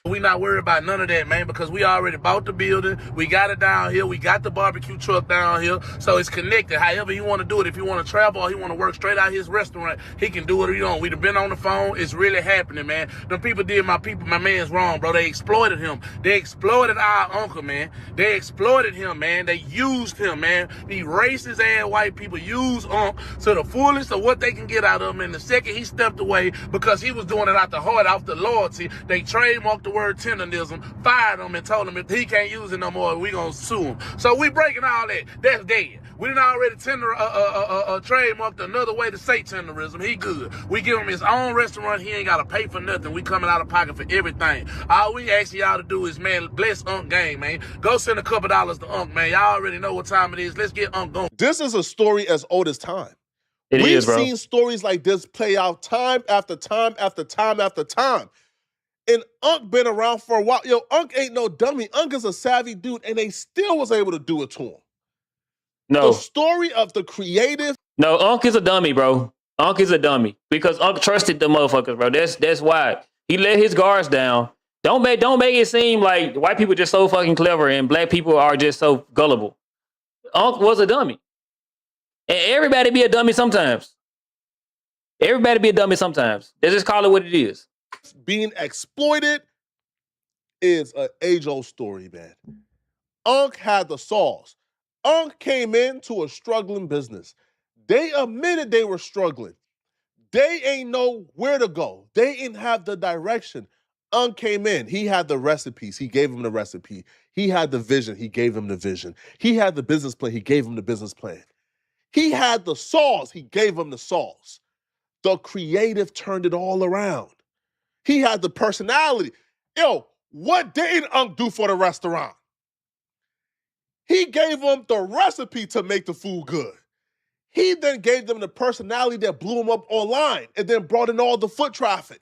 we not worried about none of that, man, because we already bought the building. We got it down here. We got the barbecue truck down here. So it's connected. However you want to do it. If you want to travel or he want to work straight out his restaurant, he can do it. You know, we've been on the phone. It's really happening, man. Them people did my man's wrong, bro. They exploited him. They exploited our uncle, man. They exploited him, man. They used him, man. These racist ass white people use Unc to the fullest of what they can get out of him. And the second he stepped away, because he was doing it out the heart, out the loyalty, they trademarked the word tenderism, fired him, and told him if he can't use it no more, we gonna sue him. So we breaking all that. That's dead. We done already trademarked another way to say tenderism. He good. We give him his own restaurant. He ain't got to pay for nothing. We coming out of pocket for everything. All we ask y'all to do is, man, bless Unc game, man. Go send a couple dollars to Unc, man. Y'all already know what time it is. Let's get Unc going. This is a story as old as time. We've seen stories like this play out time after time after time after time. And Unc been around for a while. Yo, Unc ain't no dummy. Unc is a savvy dude, and they still was able to do it to him. No. The story of the creative. No, Unc is a dummy, bro. Unc is a dummy because Unc trusted the motherfuckers, bro. That's why he let his guards down. Don't make it seem like white people just so fucking clever and black people are just so gullible. Unc was a dummy, and everybody be a dummy sometimes. Everybody be a dummy sometimes. They just call it what it is. Being exploited is an age-old story, man. Unc had the sauce. Unc came into a struggling business. They admitted they were struggling. They ain't know where to go. They ain't have the direction. Came in. He had the recipes. He gave him the recipe. He had the vision. He gave him the vision. He had the business plan. He gave him the business plan. He had the sauce. He gave him the sauce. The creative turned it all around. He had the personality. Yo, what didn't Unc do for the restaurant? He gave them the recipe to make the food good. He then gave them the personality that blew him up online and then brought in all the foot traffic.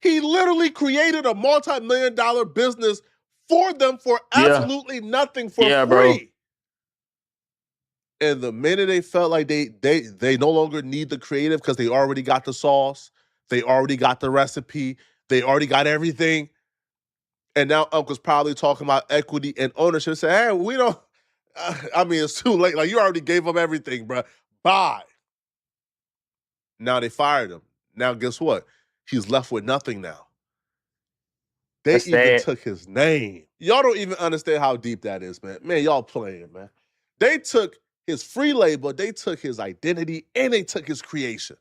He literally created a multi-million-dollar business for them for absolutely nothing for free. Bro. And the minute they felt like they no longer need the creative because they already got the sauce, they already got the recipe, they already got everything. And now Uncle's probably talking about equity and ownership. Say, hey, we don't, I mean, it's too late. Like, you already gave them everything, bro. Bye. Now they fired him. Now guess what? He's left with nothing now. They even took his name. Y'all don't even understand how deep that is, man. Man, y'all playing, man. They took his free labor, they took his identity, and they took his creation.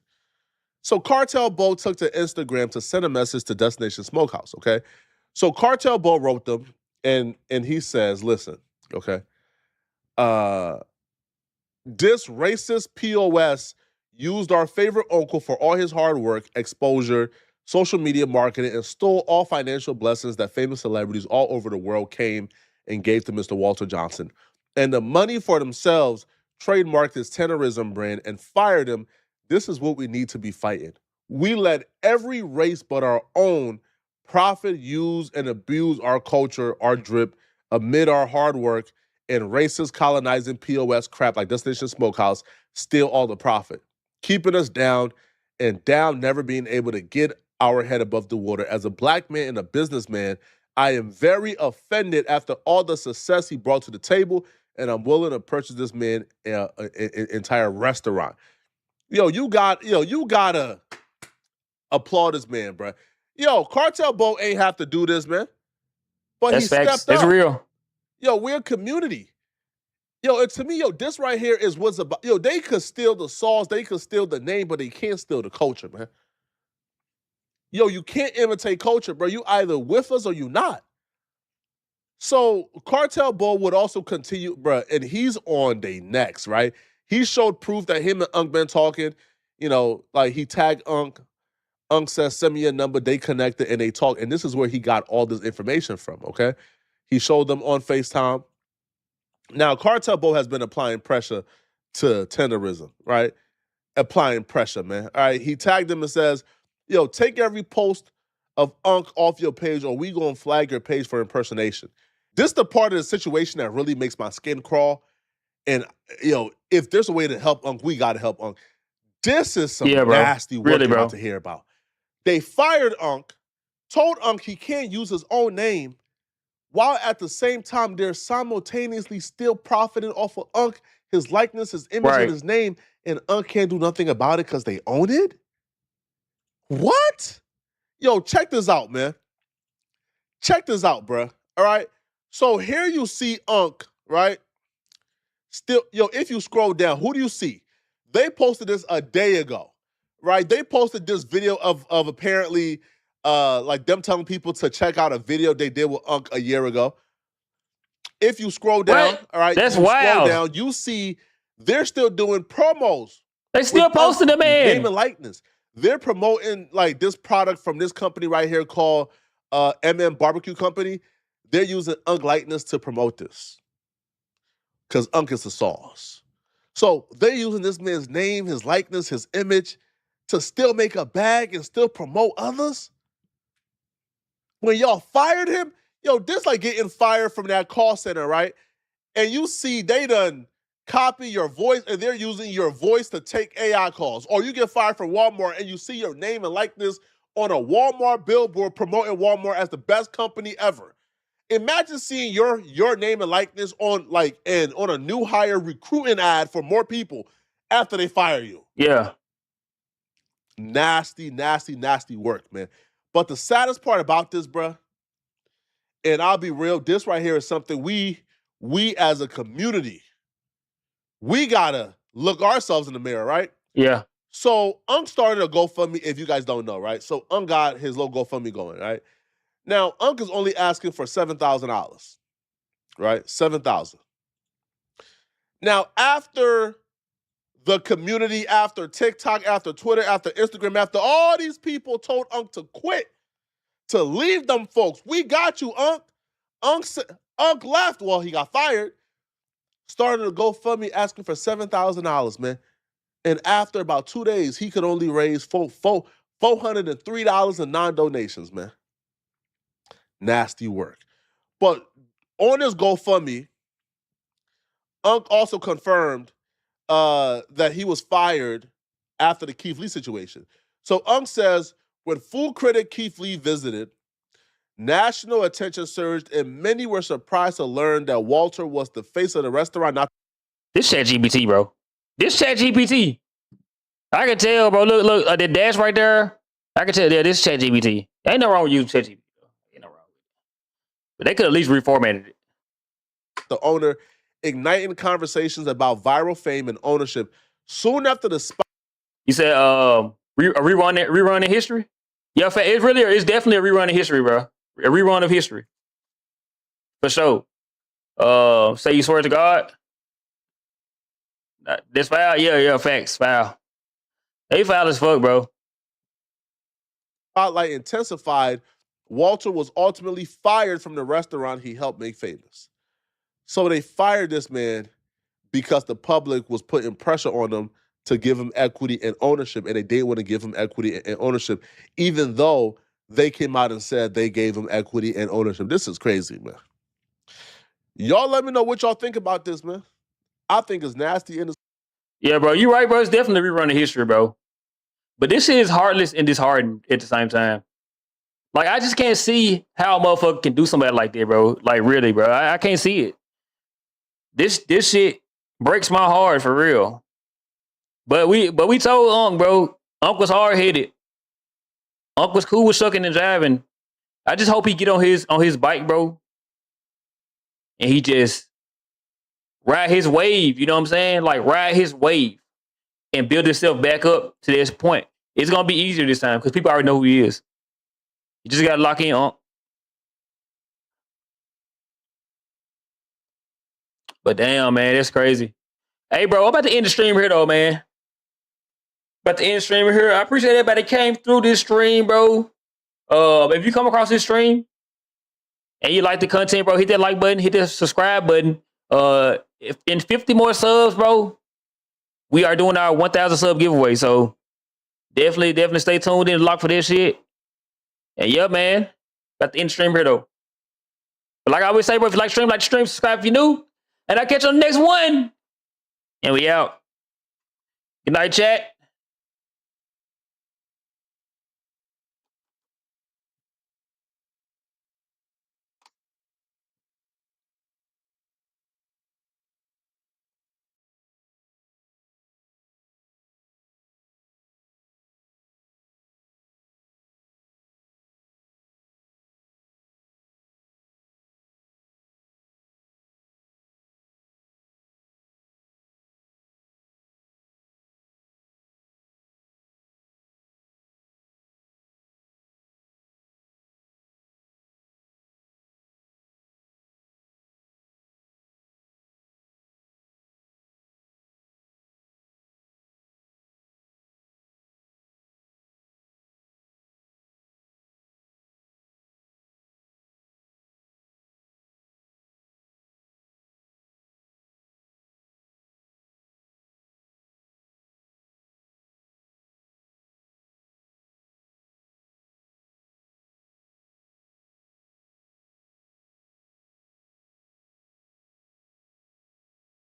So Cartel Bo took to Instagram to send a message to Destination Smokehouse, okay? So Cartel Bo wrote them, and he says, listen, okay, this racist POS used our favorite uncle for all his hard work, exposure, social media marketing, and stole all financial blessings that famous celebrities all over the world came and gave to Mr. Walter Johnson. And the money for themselves trademarked his terrorism brand and fired him. This is what we need to be fighting. We let every race but our own profit, use, and abuse our culture, our drip, amid our hard work, and racist colonizing POS crap like Destination Smokehouse steal all the profit, keeping us down and down, never being able to get our head above the water. As a black man and a businessman, I am very offended after all the success he brought to the table, and I'm willing to purchase this man an entire restaurant. You gotta applaud this man, bro. Yo, Cartel Bo ain't have to do this, man. But That's he facts. stepped up. It's real. Yo, we're a community. Yo, and to me, this right here is what's about. Yo, they could steal the sauce, they could steal the name, but they can't steal the culture, man. Yo, you can't imitate culture, bro. You either with us or you not. So Cartel Bo would also continue, bro, and he's on day next, right? He showed proof that him and Unc been talking. Like he tagged Unc. Unc says, send me a number. They connected and they talk. And this is where he got all this information from, okay? He showed them on FaceTime. Now, Cartel Bo has been applying pressure to terrorism, right? Applying pressure, man. All right, he tagged him and says, yo, take every post of Unc off your page or we gonna flag your page for impersonation. This is the part of the situation that really makes my skin crawl. And, if there's a way to help Unc, we gotta help Unc. This is some nasty work you're about to hear about. They fired Unc, told Unc he can't use his own name, while at the same time they're simultaneously still profiting off of Unc, his likeness, his image, and his name, and Unc can't do nothing about it because they own it? What? Yo, check this out, man. Check this out, bruh. All right? So here you see Unc, right? Still, if you scroll down, who do you see? They posted this a day ago, right? They posted this video of apparently like them telling people to check out a video they did with Unc a year ago. If you scroll down, all right, That's you wild. scroll down, you see they're still doing promos. They still posting them in. Name and likeness. They're promoting like this product from this company right here called Barbecue Company. They're using Unc likeness to promote this because Unc is the sauce. So they're using this man's name, his likeness, his image to still make a bag and still promote others. When y'all fired him, this like getting fired from that call center, right? And you see they done copy your voice and they're using your voice to take AI calls. Or you get fired from Walmart and you see your name and likeness on a Walmart billboard promoting Walmart as the best company ever. Imagine seeing your name and likeness on a new hire recruiting ad for more people after they fire you. Yeah. Nasty, nasty, nasty work, man. But the saddest part about this, bruh, and I'll be real, this right here is something we as a community, we gotta look ourselves in the mirror, right? Yeah. So Unc started a GoFundMe, if you guys don't know, right? So Unc got his little GoFundMe going, right? Now, Unc is only asking for $7,000, right? $7,000. Now, after the community, after TikTok, after Twitter, after Instagram, after all these people told Unc to quit, to leave them folks, we got you, Unc. Unc left. Well, he got fired. Started a GoFundMe asking for $7,000, man. And after about 2 days, he could only raise $403 in non-donations, man. Nasty work. But on his GoFundMe, Unc also confirmed that he was fired after the Keith Lee situation. So Unc says, when food critic Keith Lee visited, national attention surged and many were surprised to learn that Walter was the face of the restaurant. Not This ChatGPT, bro. This ChatGPT. I can tell, bro. Look, the dash right there. I can tell, yeah, this is ChatGPT. Ain't no wrong with using ChatGPT. Ain't no wrong with it. But they could at least reformatted it. The owner, igniting conversations about viral fame and ownership. Soon after the spot. You said rerun in history? Yeah, it's definitely a rerun of history, bro. A rerun of history. For sure. Say you swear to God. This foul? Yeah, facts, foul. They foul as fuck, bro. Spotlight intensified. Walter was ultimately fired from the restaurant he helped make famous. So they fired this man because the public was putting pressure on them to give him equity and ownership, and they didn't want to give him equity and ownership, even though they came out and said they gave him equity and ownership. This is crazy, man. Y'all let me know what y'all think about this, man. I think it's nasty. Yeah, bro, you right, bro. It's definitely a rerun of history, bro. But this shit is heartless and disheartening at the same time. Like, I just can't see how a motherfucker can do something like that, bro. Like, really, bro. I can't see it. This shit breaks my heart for real. But we told Unc, bro. Unc was hard-headed. Unc was cool with shucking and jiving. I just hope he get on his bike, bro. And he just ride his wave, you know what I'm saying? Like, ride his wave and build himself back up to this point. It's going to be easier this time because people already know who he is. You just got to lock in, Unc. But damn, man, that's crazy. Hey, bro, I'm about to end the stream here, though, man. About to end the stream here. I appreciate everybody that came through this stream, bro. If you come across this stream and you like the content, bro, hit that like button, hit that subscribe button. If in 50 more subs, bro, we are doing our 1,000 sub giveaway. So definitely stay tuned in and lock for this shit. And yeah, man, about to end the stream here, though. But like I always say, bro, if you like the stream, subscribe if you're new. And I'll catch you on the next one. And we out. Good night, chat.